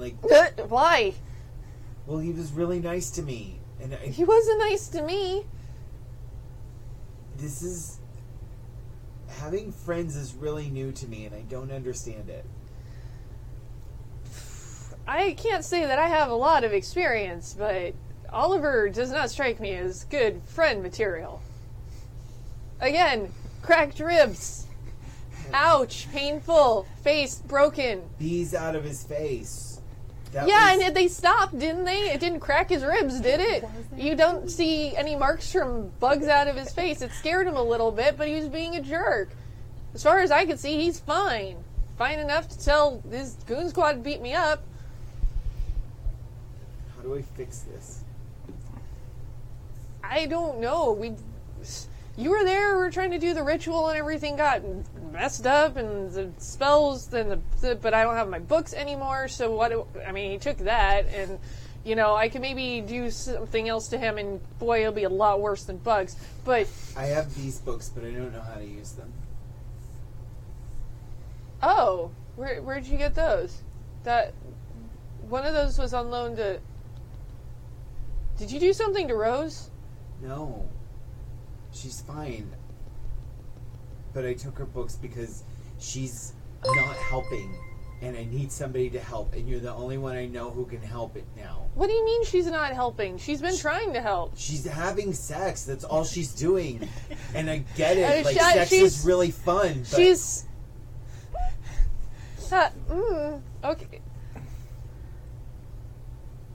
Why? well, he was really nice to me, and He wasn't nice to me. this is having friends is really new to me, and I don't understand it. I can't say that I have a lot of experience, but Oliver does not strike me as good friend material. Again, cracked ribs. Ouch, painful, face broken. Bees out of his face. Yeah, and they stopped, didn't they? It didn't crack his ribs, did it? You don't see any marks from bugs out of his face. It scared him a little bit, but he was being a jerk. As far as I could see, he's fine. Fine enough to tell his goon squad beat me up. How do I fix this? I don't know. You were there. We were trying to do the ritual, and everything got messed up, and the spells. But I don't have my books anymore. So what? He took that, and I could maybe do something else to him, and boy, it'll be a lot worse than bugs. But I have these books, but I don't know how to use them. oh, where'd you get those? That one of those was on loan to. Did you do something to Rose? No. She's fine. But I took her books because she's not helping. And I need somebody to help. And you're the only one I know who can help it now. What do you mean she's not helping? She's been trying to help. She's having sex. That's all she's doing. And I get it. Sex she's- is really fun. But She's. Okay.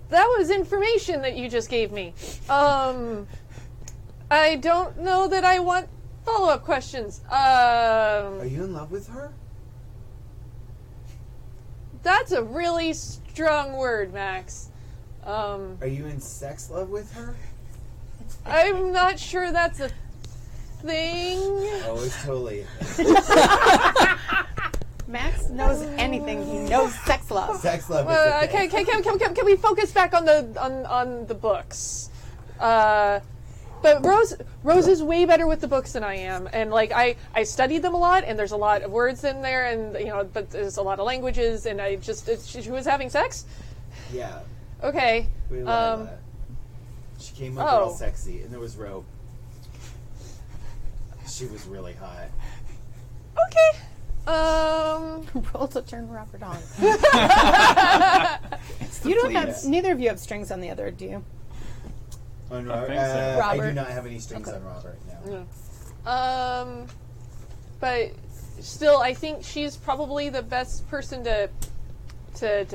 That was information that you just gave me. I don't know that I want follow-up questions. Are you in love with her? That's a really strong word, Max. Are you in sex love with her? I'm not sure that's a thing. Oh, it's totally. Max knows anything. He knows sex love. Sex love is a thing. Can we focus back on the books? But Rose is way better with the books than I am, and I studied them a lot, and there's a lot of words in there, and but there's a lot of languages, and she was having sex. Yeah. Okay. She came over all sexy, and there was rope. She was really hot. Okay. Roll to turn Robert on. You don't have. Neither of you have strings on the other, do you? On I Robert? think so. I do Robert? not have any strings on Robert, no. But still, I think she's probably the best person to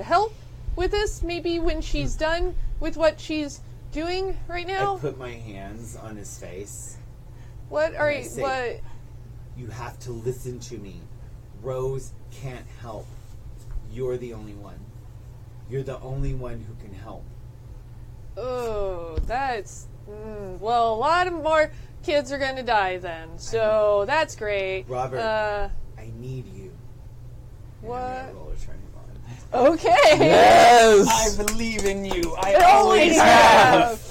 help with this. Maybe when she's done with what she's doing right now. I put my hands on his face. What are and I you? say, What? You have to listen to me. Rose can't help. You're the only one. You're the only one who can help. Oh, that's well. A lot of more kids are going to die then, so that's great. Robert, I need you. And What? I'm gonna roll a turning on. Okay. Yes! I believe in you. I Always always have.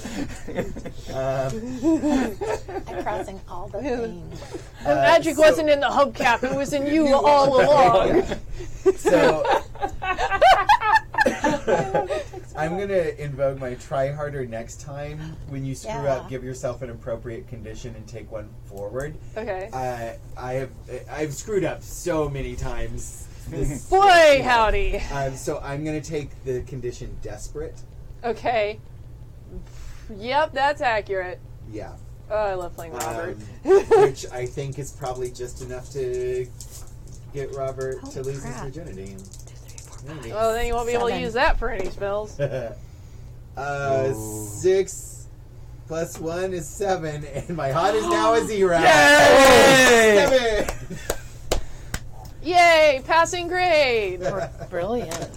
I'm crossing all the things. The magic wasn't in the hubcap; it was in you all along. So I'm gonna invoke my try harder next time. When you screw Yeah. up, give yourself an appropriate condition and take one forward. Okay. I've screwed up so many times. Boy, howdy. So I'm gonna take the condition desperate. Okay. Yep, that's accurate. Yeah. Oh, I love playing Robert. Which I think is probably just enough to get Robert to Holy lose crap. his virginity. Maybe. Well, then you won't be able to 7. use that for any spells. 6 plus 1 is 7, and my hot is now a 0. Yay! 7! Yay, passing grade. Brilliant.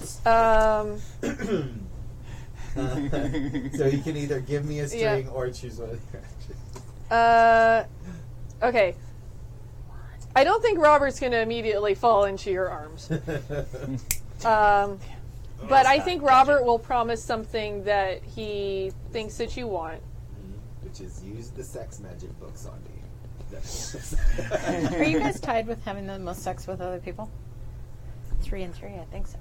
So you can either give me a string or choose one of your actions. Okay. I don't think Robert's going to immediately fall into your arms. But I think Robert will promise something that he thinks that you want. Which is use the sex magic books on me. Are you guys tied with having the most sex with other people? 3 and 3, I think so.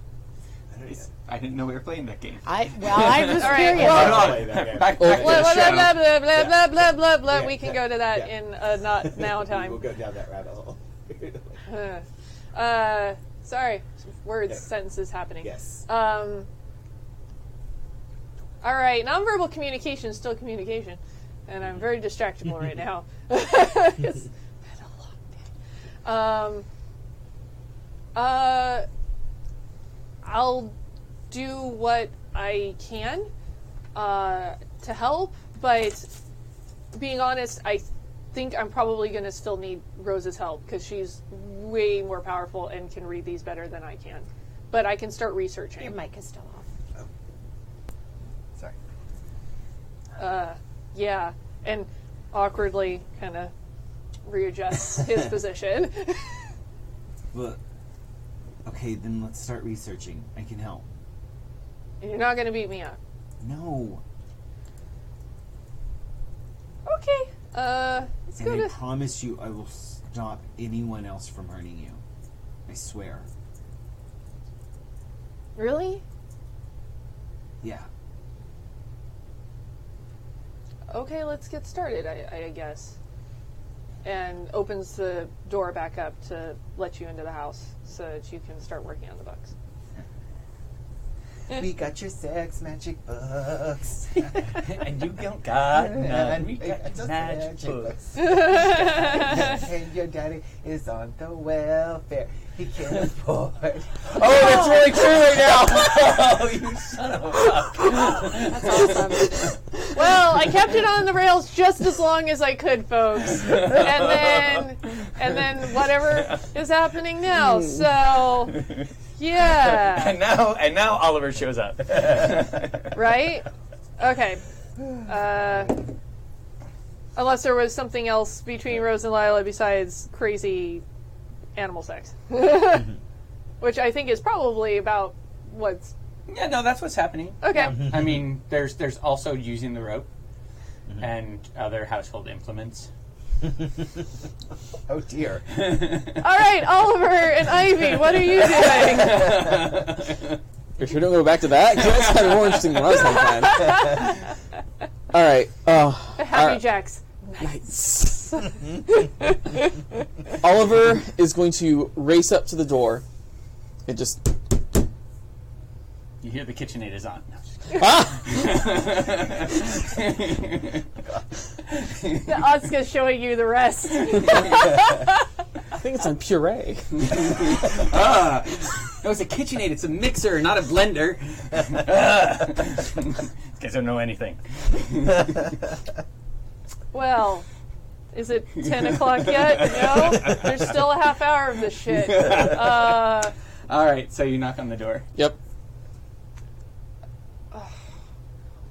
I didn't know we were playing that game. I was All right, curious. well, Play that game. Back Blah, to blah, the blah, show. blah, blah, blah, blah, blah, blah, blah. Yeah, We can go to that yeah. in not now We'll time. go down that rabbit hole. Sorry, words, Yeah. sentences happening. Yes. All right, nonverbal communication is still communication, and I'm very distractible right now. It's been a long day. do what I can to help, but being honest, I think I'm probably going to still need Rose's help because she's way more powerful and can read these better than I can. But I can start researching. Your mic is still off. Sorry. Yeah, and awkwardly kind of readjusts his position. Well, okay, then let's start researching. I can help. And you're not going to beat me up. No. Okay. Let's go And I to... promise you I will stop anyone else from hurting you. I swear. Really? Yeah. Okay, let's get started, I guess. And opens the door back up to let you into the house so that you can start working on the books. We got your sex magic books. And you don't got none. We got got just magic magic books. And your daddy is on the welfare. He can't afford. Oh, that's really true right now. Oh, you son of a fuck. That's awesome. Well, I kept it on the rails just as long as I could, folks. And then whatever is happening now. So, yeah. And now Oliver shows up. Right? Okay. Unless there was something else between Rose and Lila besides crazy animal sex. Which I think is probably about what's... Yeah, no, that's what's happening. Okay. Yeah. I mean, there's also using the rope and other household implements. Oh dear. All right, Oliver and Ivy, what are you doing? You sure don't go back to that? 'Cause that's kind of more interesting than I was thinking. All right. Happy Jacks. Nice. Oliver is going to race up to the door and just... You hear the KitchenAid is on. No, Asuka's showing you the rest. I think it's on puree. no, it's a KitchenAid. It's a mixer, not a blender. These guys don't know anything. Well, is it 10 o'clock yet? No? There's still a half hour of this shit. All right, so you knock on the door. Yep.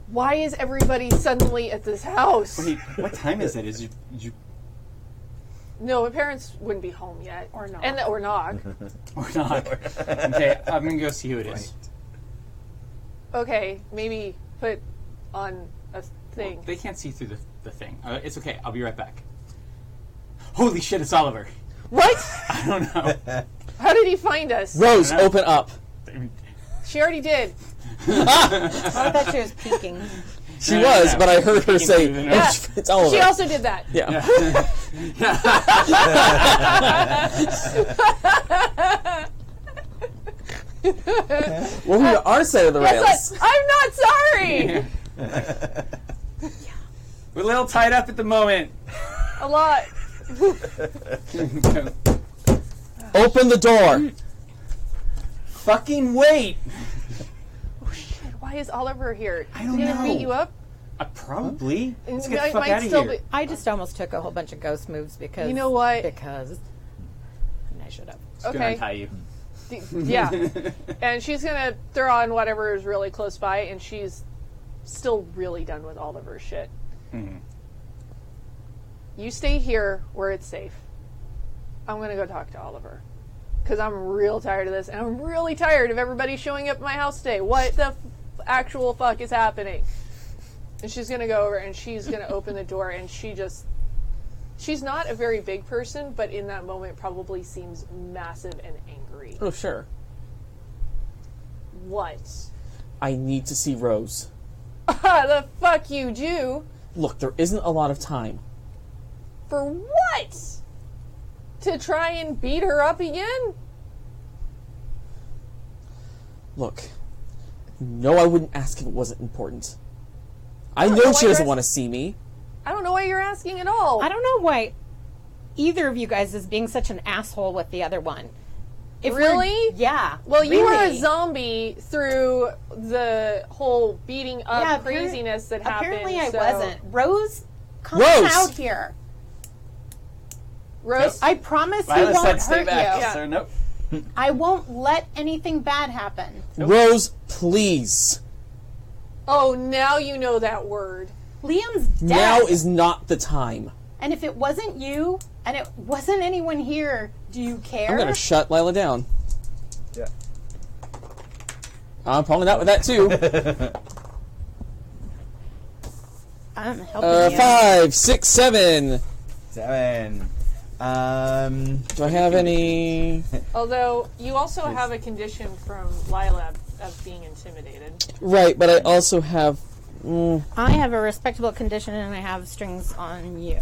Why is everybody suddenly at this house? Wait, what time is it? Is you No, my parents wouldn't be home yet. Or not. Or knock. or not? Okay, I'm gonna go see who it is. Okay, maybe put on a thing. They can't see through the thing. It's okay. I'll be right back. Holy shit! It's Oliver. What? I don't know. How did he find us? Rose, open up. She already did. I bet she was peeking. She No, was, no. but I heard her say, Yeah. Yeah. it's Oliver. She also did that. Yeah. Well, we are side of the rails. Yes, I'm not sorry. We're a little tied up at the moment. A lot. Open the door. Fucking wait. Oh shit! Why is Oliver here? I don't Is he gonna know. beat you up? Probably. Let's get Might- the fuck might out of still here. be- I just almost took a whole bunch of ghost moves because... You know what? Because... And I should have. Just gonna Okay. untie you. Yeah. And she's gonna throw on whatever is really close by, and she's still really done with Oliver's shit. Mhm. You stay here where it's safe. I'm gonna go talk to Oliver. Because I'm real tired of this, and I'm really tired of everybody showing up at my house today. What the actual fuck is happening? And she's gonna go over, and she's gonna open the door, and she's not a very big person, but in that moment probably seems massive and angry. Oh, sure. What? I need to see Rose. The fuck you do? Look, there isn't a lot of time. For what? To try and beat her up again? Look, no, I wouldn't ask if it wasn't important. I don't know know she why doesn't you're want to see me. I don't know why you're asking at all. I don't know why either of you guys is being such an asshole with the other one. If we're- Really? Yeah. Well, you were a really. zombie through the whole beating up Yeah, craziness that happened. Apparently I so- wasn't. Rose, come Rose! out here. Rose, I promise he Lila won't said stay hurt back. you. Yeah. So nope. I won't let anything bad happen. Rose, please. oh, now you know that word. Liam's dead. Now is not the time. And if it wasn't you, and it wasn't anyone here, do you care? I'm gonna shut Lila down. Yeah. I'm pulling out with that too. I'm helping you. 5, 6, 7. 7. Do I have any? Although you also have a condition from Lila of being intimidated. Right, but I also have. I have a respectable condition, and I have strings on you.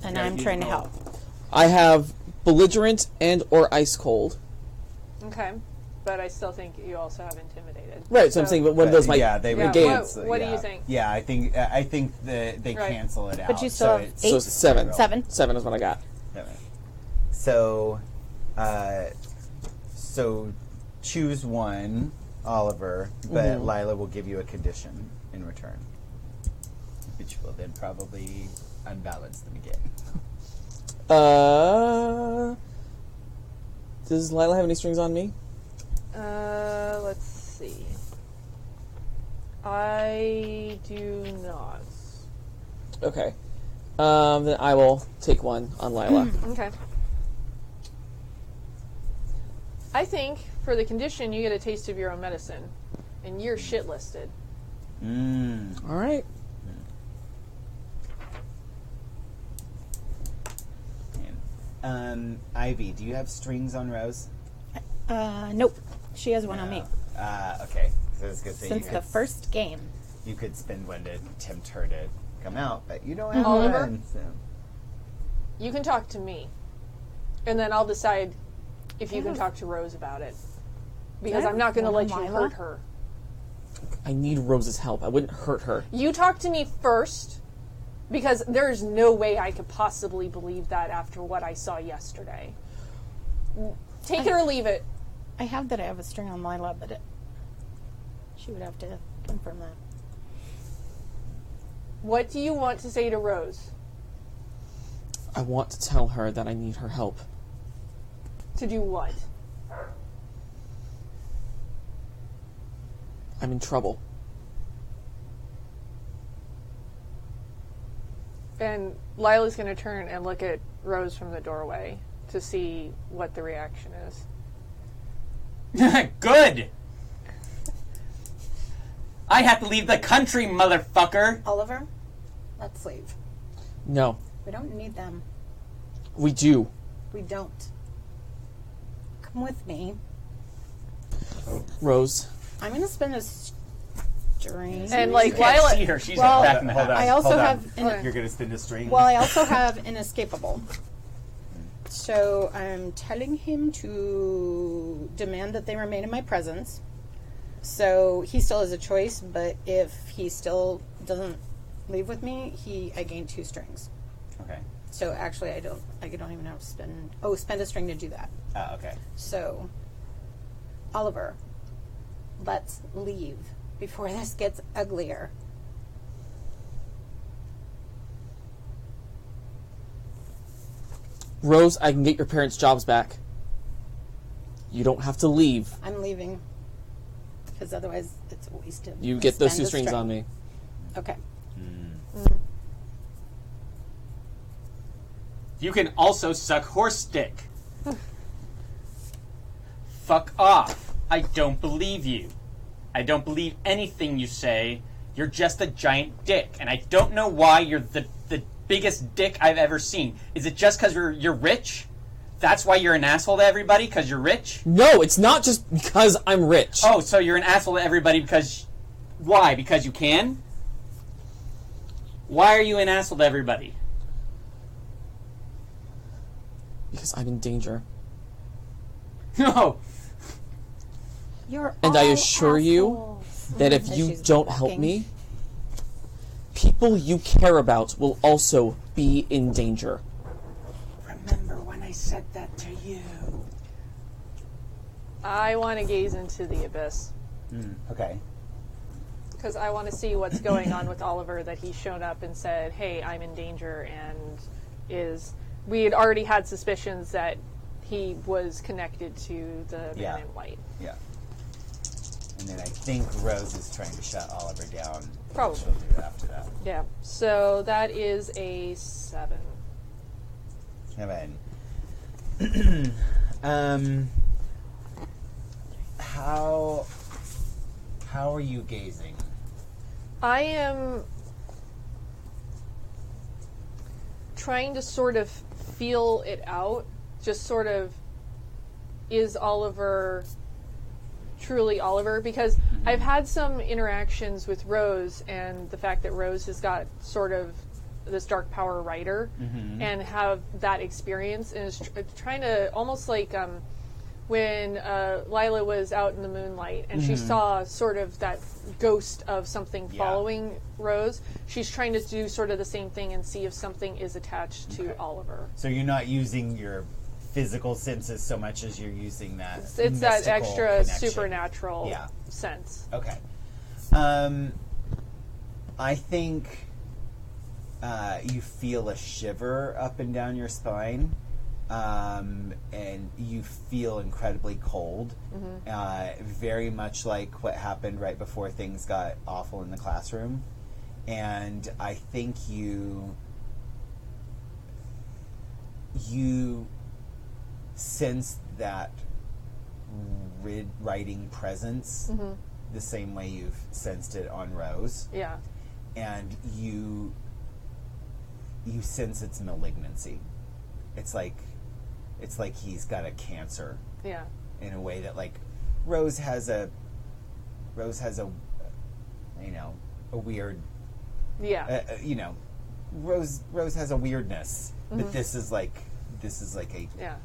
And I'm trying to help. I have belligerent and or ice cold. Okay. But I still think you also have intimidated. Right, so I'm saying, but one of those might yeah, they would negate. cancel. What do yeah. you think? Yeah, I think that they Right. cancel it out. But you still have it's- 8. So 7. 7. 7 is what I got. So, so choose one, Oliver, but Lila will give you a condition in return, which will then probably unbalance them again. Does Lila have any strings on me? Let's see. I do not. Okay. Then I will take one on Lila. Okay. I think for the condition, you get a taste of your own medicine, and you're shit listed. All right. Ivy, do you have strings on Rose? Nope. She has one on me. Okay. So I was gonna say Since the first game. you could spend one to tempt her to come out, but you don't have Oliver? one. So. You can talk to me, and then I'll decide if you can talk to Rose about it. Because I I'm not going to have let one you on Lila? hurt her. I need Rose's help. I wouldn't hurt her. You talk to me first, because there's no way I could possibly believe that after what I saw yesterday. Take it or leave it. I have that I have a string on Lila, but she would have to confirm that. What do you want to say to Rose? I want to tell her that I need her help. To do what? I'm in trouble. And Lila's going to turn and look at Rose from the doorway to see what the reaction is. Good. I have to leave the country, motherfucker. Oliver, let's leave. No, We don't need them. we do. We don't. Come with me. Rose. I'm going to spend a string. And like You can't Lila, see her. She's Well, back in the hold house. on. I also hold on. have Okay. You're gonna spin a string. Well, I also have inescapable. So I'm telling him to demand that they remain in my presence. So he still has a choice, but if he still doesn't leave with me, I gain 2 strings. Okay. So actually, I don't even have to spend. Oh, spend a string to do that. Okay. So, Oliver, let's leave before this gets uglier. Rose, I can get your parents' jobs back. You don't have to leave. I'm leaving because otherwise it's a waste of. You get those spend 2 a strings string. on me. Okay. You can also suck horse dick. Fuck off. I don't believe you. I don't believe anything you say. You're just a giant dick. And I don't know why you're the biggest dick I've ever seen. Is it just because you're rich? That's why you're an asshole to everybody? Because you're rich? No, it's not just because I'm rich. Oh, so you're an asshole to everybody because... Why? Because you can? Why are you an asshole to everybody? Because I'm in danger. No. You're And I all assure you assholes. that if As you she's don't help walking. me, people you care about will also be in danger. Remember when I said that to you? I want to gaze into the abyss. Okay. Because I want to see what's going on with Oliver, that he's shown up and said, hey, I'm in danger, and we had already had suspicions that he was connected to the man in white. Yeah. And then I think Rose is trying to shut Oliver down. Probably. She'll do it after that. Yeah. So that is a 7. 7. How are you gazing? I am trying to sort of feel it out. Just sort of, is Oliver truly Oliver? Because I've had some interactions with Rose, and the fact that Rose has got sort of this dark power writer and have that experience, and is trying to, almost like when Lila was out in the moonlight and she saw sort of that ghost of something following Rose, she's trying to do sort of the same thing and see if something is attached to Oliver. So you're not using your physical senses so much as you're using that It's that extra connection. supernatural sense. Okay. I think you feel a shiver up and down your spine, and you feel incredibly cold, very much like what happened right before things got awful in the classroom. And I think you sense that writing presence the same way you've sensed it on Rose. Yeah. And you sense its malignancy. It's like he's got a cancer. Yeah. In a way that, like, Rose has a a weird Rose has a weirdness, but this is like a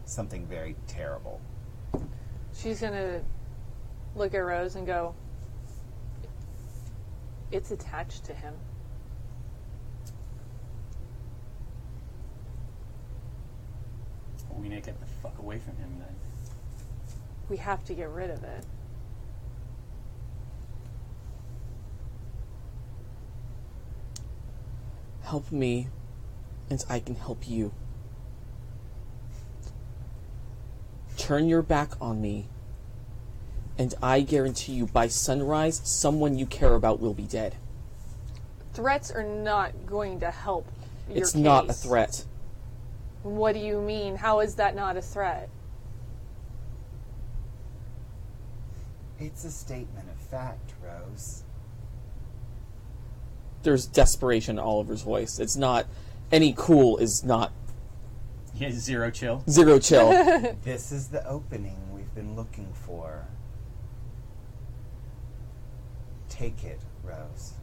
something very terrible. She's gonna look at Rose and go, it's attached to him. We need to get the fuck away from him then. We have to get rid of it. Help me, and I can help you. Turn your back on me, and I guarantee you by sunrise, someone you care about will be dead. Threats are not going to help your It's case. not a threat. What do you mean? How is that not a threat? It's a statement of fact, Rose. There's desperation in Oliver's voice. It's not, any cool is not He has 0 chill. 0 chill. This is the opening we've been looking for. Take it, Rose.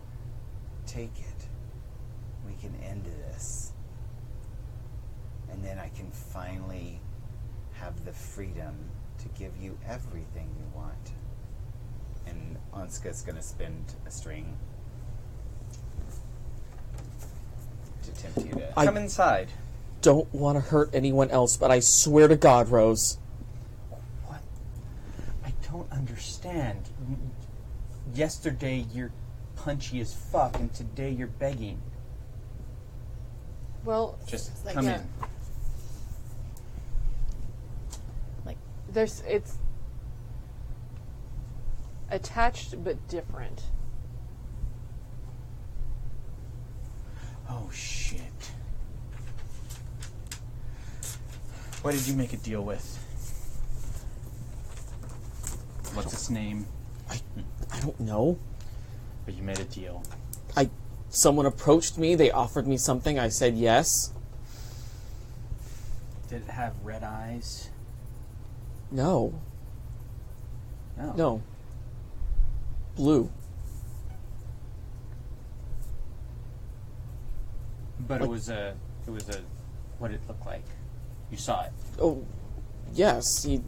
Take it. We can end this. And then I can finally have the freedom to give you everything you want. And Anska's going to spend a string to tempt you to... Come inside. Don't want to hurt anyone else, but I swear to God, Rose. What? I don't understand. Yesterday you're punchy as fuck, and today you're begging. Well, Just like come that. in. it's attached but different. Oh, shit. What did you make a deal with? What's its name? I don't know. But you made a deal. Someone approached me, they offered me something, I said yes. Did it have red eyes? No. No. No. Blue. But it was a, what did it look like? You saw it. Oh, yes. He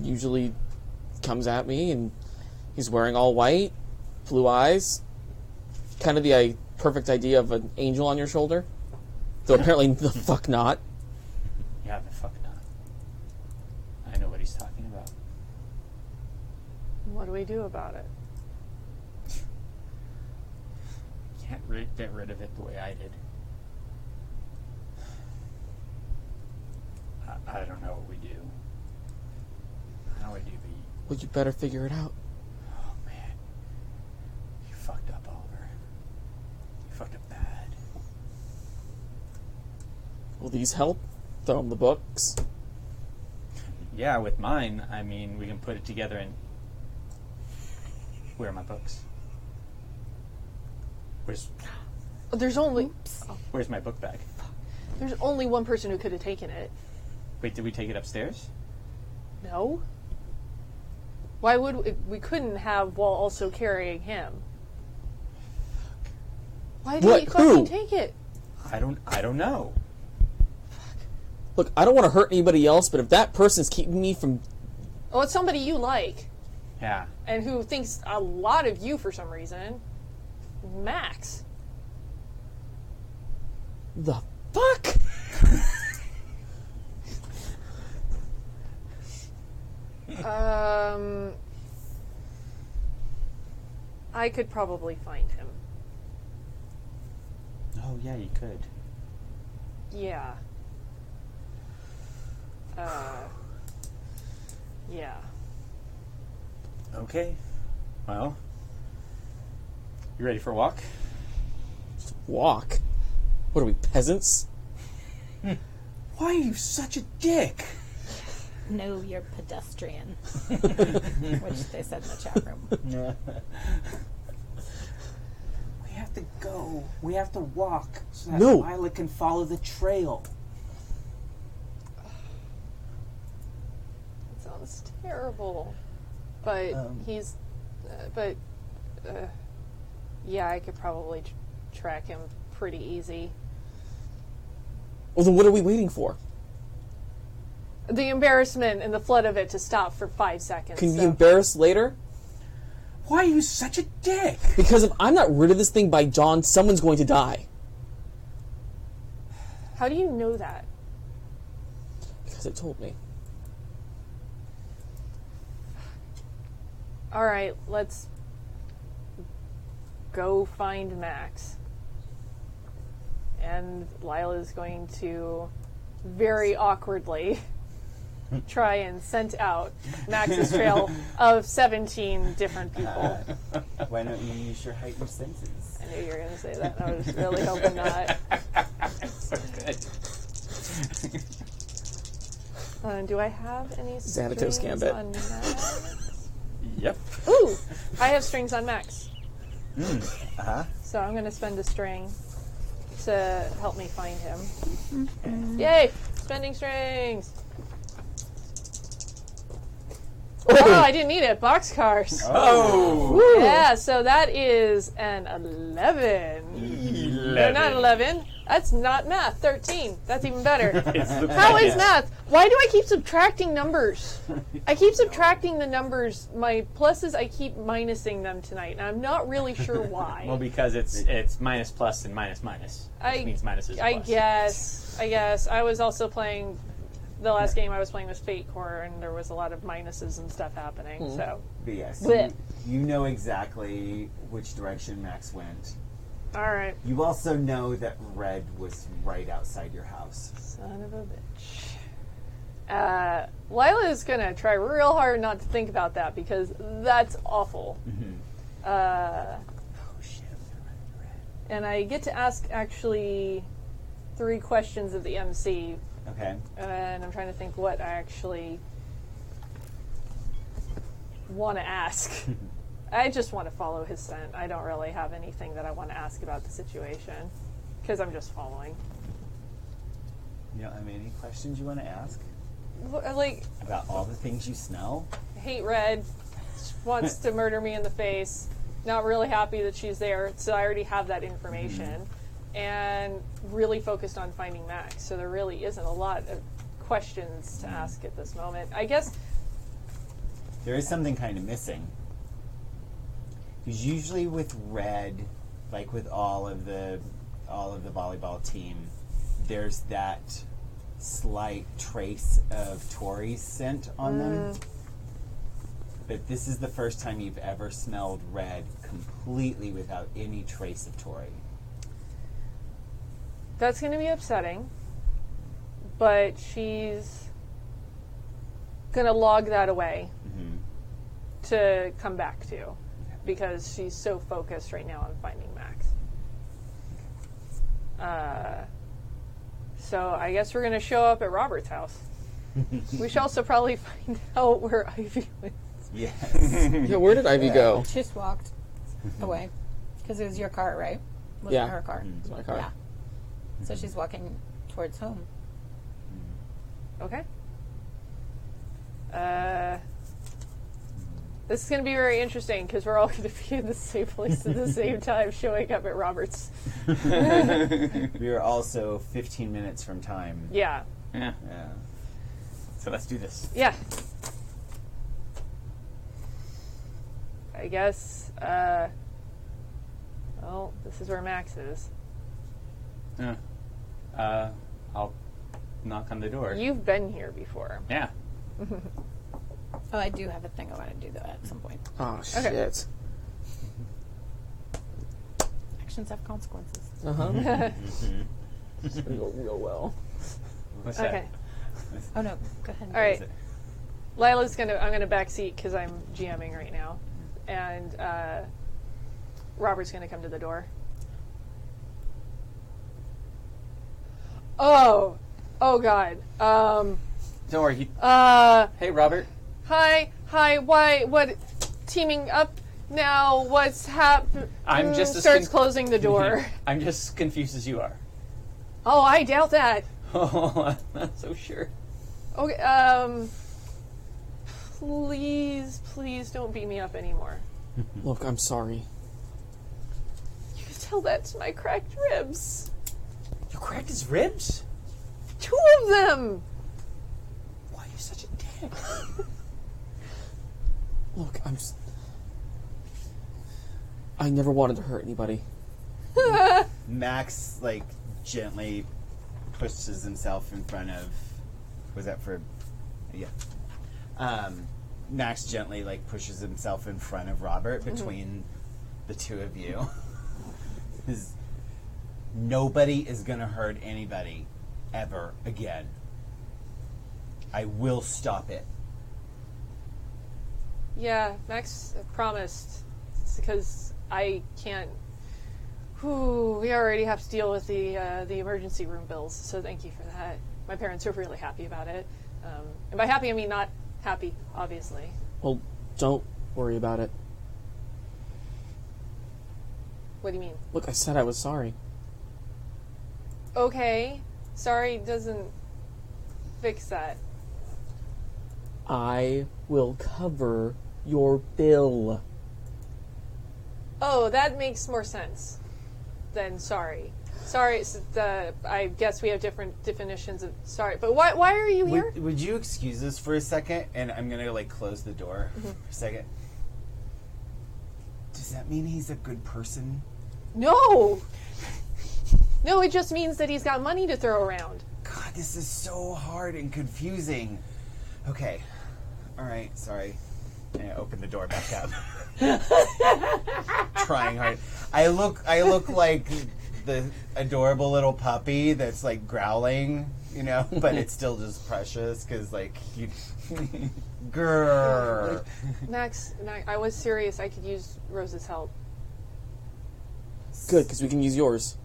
usually comes at me, and he's wearing all white, blue eyes. Kind of the perfect idea of an angel on your shoulder. Though apparently the fuck not. Yeah, the fuck not. I know what he's talking about. What do we do about it? Can't get rid of it the way I did. I don't know what we do. How we do the... Well, you better figure it out. Oh, man. You fucked up, Oliver. You fucked up bad. Will these help? Throw them the books. Yeah, with mine, I mean, we can put it together and... Where are my books? There's only Where's my book bag? there's only one person who could have taken it. Wait, did we take it upstairs? No. Why would we couldn't have while also carrying him? Why did What? he fucking Who? take it? I don't know. Look, I don't want to hurt anybody else, but if that person's keeping me from... Oh, it's somebody you like Yeah. and who thinks a lot of you for some reason. Max. The fuck? I could probably find him. Oh, yeah, you could. Yeah. Yeah. Okay. Well, you ready for a walk? Walk? What are we, peasants? Why are you such a dick? No, you're pedestrian. Which they said in the chat room. We have to go. We have to walk so that No. Lila can follow the trail. That sounds terrible. But he's... yeah, I could probably track him pretty easy. Well, then what are we waiting for? The embarrassment and the flood of it to stop for 5 seconds. Can you so. be embarrassed later? Why are you such a dick? Because if I'm not rid of this thing by dawn, someone's going to die. How do you know that? Because it told me. All right, let's go find Max. And Lila's going to very awkwardly try and scent out Max's trail of 17 different people. Why don't you use your heightened senses? I knew you were going to say that. I was really hoping not. So good. Do I have any Xanatos strings Gambit. on Max? Yep. Ooh, I have strings on Max. Uh-huh. So I'm going to spend a string to help me find him. Yay! Spending strings! Oh, I didn't need it. Boxcars. Oh! Yeah, so that is an 11. No, not 11. That's not math. 13. That's even better. How is math? Why do I keep subtracting numbers? I keep subtracting the numbers. My pluses, I keep minusing them tonight, and I'm not really sure why. Well, because it's minus plus and minus minus. Which means minus is a I plus. guess. I was also playing... The last game I was playing was Fate Core, and there was a lot of minuses and stuff happening, so... But yes, Blech. you know exactly which direction Max went. Alright. You also know that Red was right outside your house. Son of a bitch. Lila is going to try real hard not to think about that, because that's awful. Oh shit, And I get to ask, actually, 3 questions of the MC, Okay. and I'm trying to think what I actually want to ask. I just want to follow his scent. I don't really have anything that I want to ask about the situation, because I'm just following. You don't have any questions you want to ask Like, about all the things you smell? hate Red, wants to murder me in the face, not really happy that she's there, so I already have that information, and really focused on finding Max, so there really isn't a lot of questions to ask at this moment. I guess... There is something kind of missing. Because usually with Red, like with all of the volleyball team, there's that slight trace of Tori's scent on them. But this is the first time you've ever smelled red completely without any trace of Tori. That's going to be upsetting, but she's going to log that away to come back to, because she's so focused right now on finding Max. So I guess we're going to show up at Robert's house. We should also probably find out where Ivy is. Yes. Yeah, where did Ivy go? She just walked away because it was your car, right? Wasn't Yeah. it her car? It's my car. Yeah. So she's walking towards home. Okay. This is going to be very interesting because we're all going to be in the same place at the same time, showing up at Robert's. We are also 15 minutes from time. Yeah. Yeah. Yeah. So let's do this. Yeah. I guess, well, this is where Max is. I'll knock on the door. You've been here before. Yeah. Oh, I do have a thing I want to do, though, at some point. Oh, Okay. shit. Actions have consequences. Uh-huh. It's going to go real well. What's Okay. Oh, no. Go ahead. All right. Lila's I'm gonna backseat because I'm GMing right now, and Robert's gonna come to the door. Oh God. Don't worry. Hey, Robert. Hi. Why? What? Teaming up now? What's happened? I'm just as starts closing the door. I'm just as confused as you are. Oh, I doubt that. Oh, I'm not so sure. Okay. Please don't beat me up anymore. Look, I'm sorry. You can tell that's my cracked ribs. You cracked his ribs? 2 of them. Why are you such a dick? Look, I never wanted to hurt anybody. Max, like, gently pushes himself in front of... Was that for... Yeah. Max gently, like, pushes himself in front of Robert between the two of you. Nobody is going to hurt anybody ever again. I will stop it. Yeah, Max promised. It's because I can't. We already have to deal with the emergency room bills, so thank you for that. My parents are really happy about it. And by happy, I mean not happy, obviously. Well, don't worry about it. What do you mean? Look, I said I was sorry. Okay, sorry doesn't fix that. I will cover your bill. Oh, that makes more sense than sorry. Sorry, I guess we have different definitions of sorry. But why are you here? Would you excuse us for a second? And I'm going to, like, close the door for a second. Does that mean he's a good person? No! No, it just means that he's got money to throw around. God, this is so hard and confusing. Okay. All right, sorry. And I open the door back up. Trying hard. I look like the adorable little puppy that's, like, growling, you know, but it's still just precious because, like, you... Grrr. Max, I was serious. I could use Rose's help. Good, because we can use yours.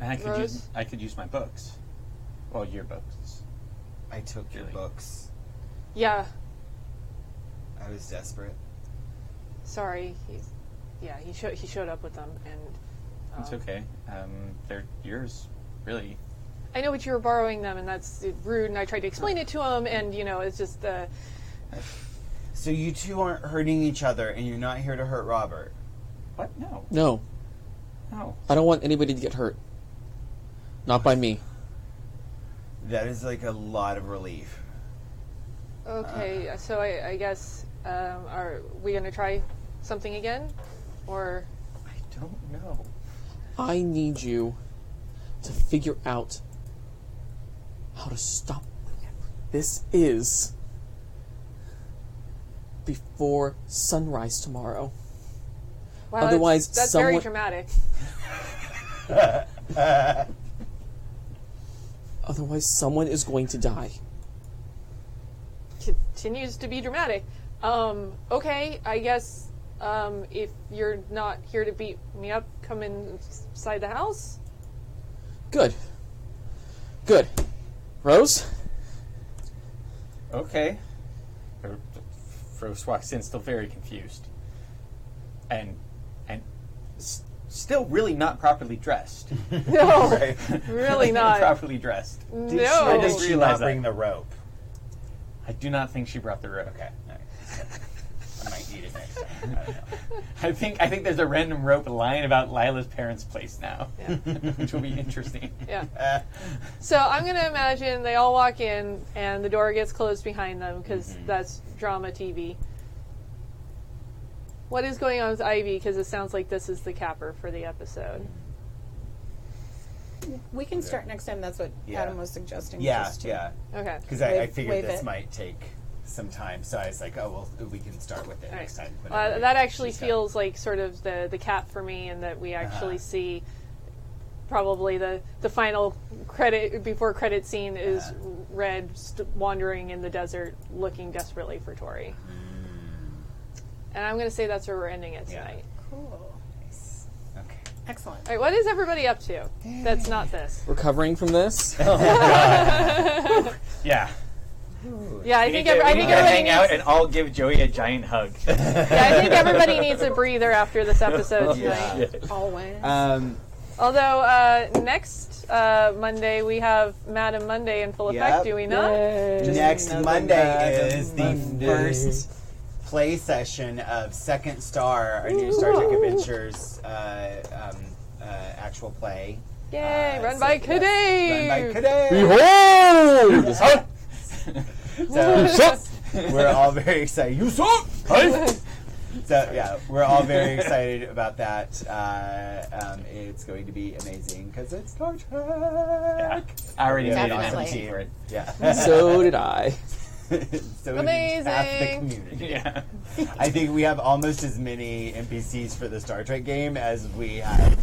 And Rose? I could use my books. Well, your books. I took your Really? books. Yeah, I was desperate. sorry. He showed up with them, and It's okay. They're yours, really. I know, but you were borrowing them, and that's rude. And I tried to explain it to him, and it's just So you two aren't hurting each other, and you're not here to hurt Robert. What? No. No, No. I don't want anybody to get hurt. Not by me. That is, like, a lot of relief. okay. So I guess are we gonna try something again, or I don't know. I need you to figure out how to stop this is before sunrise tomorrow. Wow, Otherwise, that's someone... very dramatic. Otherwise, someone is going to die. Continues to be dramatic. Okay, I guess if you're not here to beat me up, come inside the house. Good. Good. Rose? Okay. Rose walks in, still very confused, and still really not properly dressed. No, Right? really Not not. properly dressed. No. Did I just she realized not that. bring the rope? I do not think she brought the rope. Okay. All right. I might need it next time. I don't know. I think there's a random rope lying about Lila's parents' place now, Yeah. which will be interesting. Yeah. So I'm going to imagine they all walk in and the door gets closed behind them because that's drama TV. What is going on with Ivy? Because it sounds like this is the capper for the episode. We can start next time. That's what Yeah. Adam was suggesting. Yeah, just to- yeah. Okay. Because I Wave- figured wave this it. might take some time, so I was like, oh, well, we can start with it All next right. time. whenever That actually she's done. feels like sort of the cap for me, and that we actually see probably the final credit before credit scene is Red wandering in the desert looking desperately for Tori. And I'm going to say that's where we're ending it Yeah. tonight. Cool. Nice. Okay. Excellent. All right, what is everybody up to? That's not this. Recovering from this? Yeah. Yeah, I We think need to everybody hang needs, out and I'll give Joey a giant hug. yeah, I think everybody needs a breather after this episode tonight. Yeah. Always. Although next Monday we have Madam Monday in full effect, Yep. do we not? Next another Monday Madam is the Monday. first play session of Second Star, our new Star Trek Adventures actual play. Yay! Run So, by yes, Kadave! Run by Kadave! Behold! So we're all very excited. You saw? So yeah, we're all very excited about that. It's going to be amazing because it's Star Trek. Yeah. I already made an Definitely. MC for it. Yeah. So did I. So Amazing. half the community. Yeah. I think we have almost as many NPCs for the Star Trek game as we have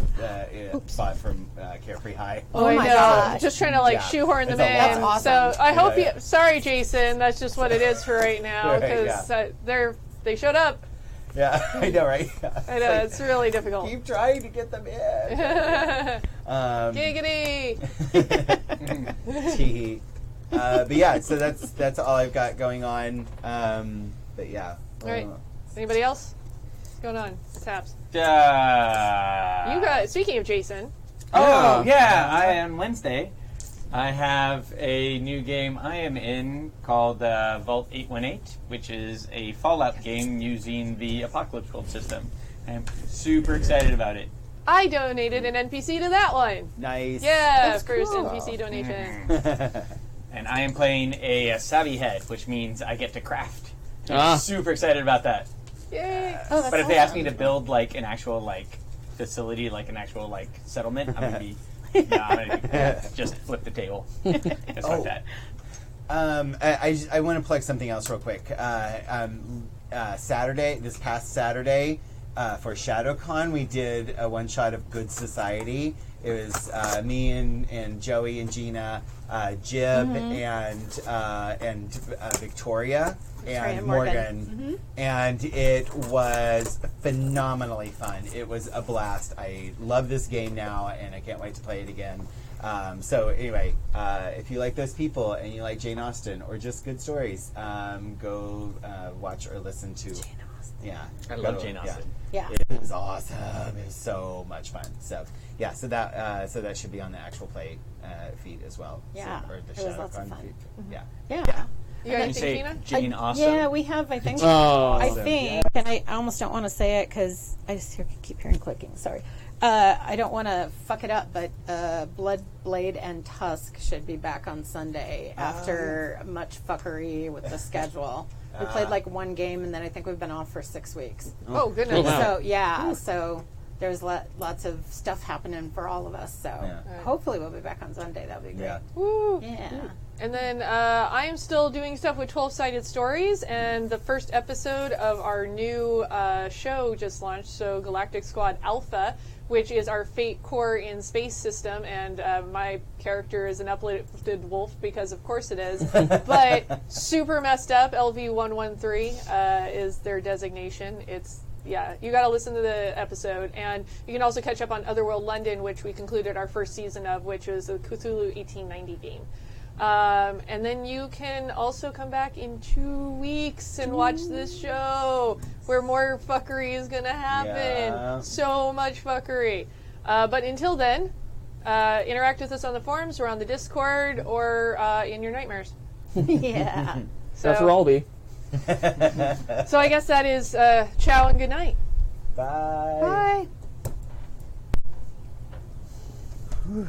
bought from Carefree High. Oh I my know. gosh. Just trying to like Yeah. shoehorn them It's a lot. in. That's awesome. So I hope Yeah. you. Sorry, Jason. That's just what it is for right now Right, because yeah. they showed up. Yeah, I know, right? Yeah. I know it's really difficult. Keep trying to get them in. Giggity! Tee. But yeah, so that's all I've got going on. But yeah. All right. Anybody else? What's going on? Taps. You got. Speaking of Jason, Oh, yeah. On Wednesday, I have a new game I am in called Vault 818, which is a Fallout game using the Apocalypse World system. I'm super excited about it. I donated an NPC to that one. Nice. Yeah, That's first cool. NPC donation. And I am playing a Savvy Head, which means I get to craft. I'm Ah. super excited about that. Yay! Oh, that's But if they ask me awesome. to build like an actual like facility, like an actual like settlement, I'm gonna be I'm gonna just flip the table. Just like that. I want to plug something else real quick. Saturday, this past Saturday, for ShadowCon, we did a one shot of Good Society. It was me and Joey and Gina, Jib and Victoria and Morgan, and it was phenomenally fun. It was a blast. I love this game now, and I can't wait to play it again. So anyway, if you like those people and you like Jane Austen or just good stories, go watch or listen to. Jane Austen. Yeah, I love Jane Austen. Yeah. It was awesome. It was so much fun. So yeah, so that should be on the actual play feed as well. Yeah, or the it was lots of ShadowCon fun. feed. Yeah. Yeah. You got You anything, say Gina? Jane Austen? Yeah, we have, I think. Oh. I think, and I almost don't want to say it because I just keep hearing clicking. Sorry. I don't want to fuck it up, but Blood, Blade, and Tusk should be back on Sunday after much fuckery with the schedule. We played like one game, and then I think we've been off for 6 weeks. Oh goodness! Oh, wow. So yeah, so there's lots of stuff happening for all of us. So Yeah. hopefully we'll be back on Sunday. That'll be great. Yeah. Woo! Yeah. And then I am still doing stuff with 12-Sided Stories, and the first episode of our new show just launched, so Galactic Squad Alpha, which is our Fate Core in space system, and my character is an uplifted wolf, because of course it is, but super messed up. LV-113 is their designation. Yeah, you got to listen to the episode, and you can also catch up on Otherworld London, which we concluded our first season of, which was a Cthulhu 1890 game. And then you can also come back in 2 weeks and watch this show where more fuckery is going to happen. Yeah. So much fuckery. But until then, interact with us on the forums or on the Discord or in your nightmares. Yeah. That's where I'll be. So I guess that is ciao and good night. Bye. Bye.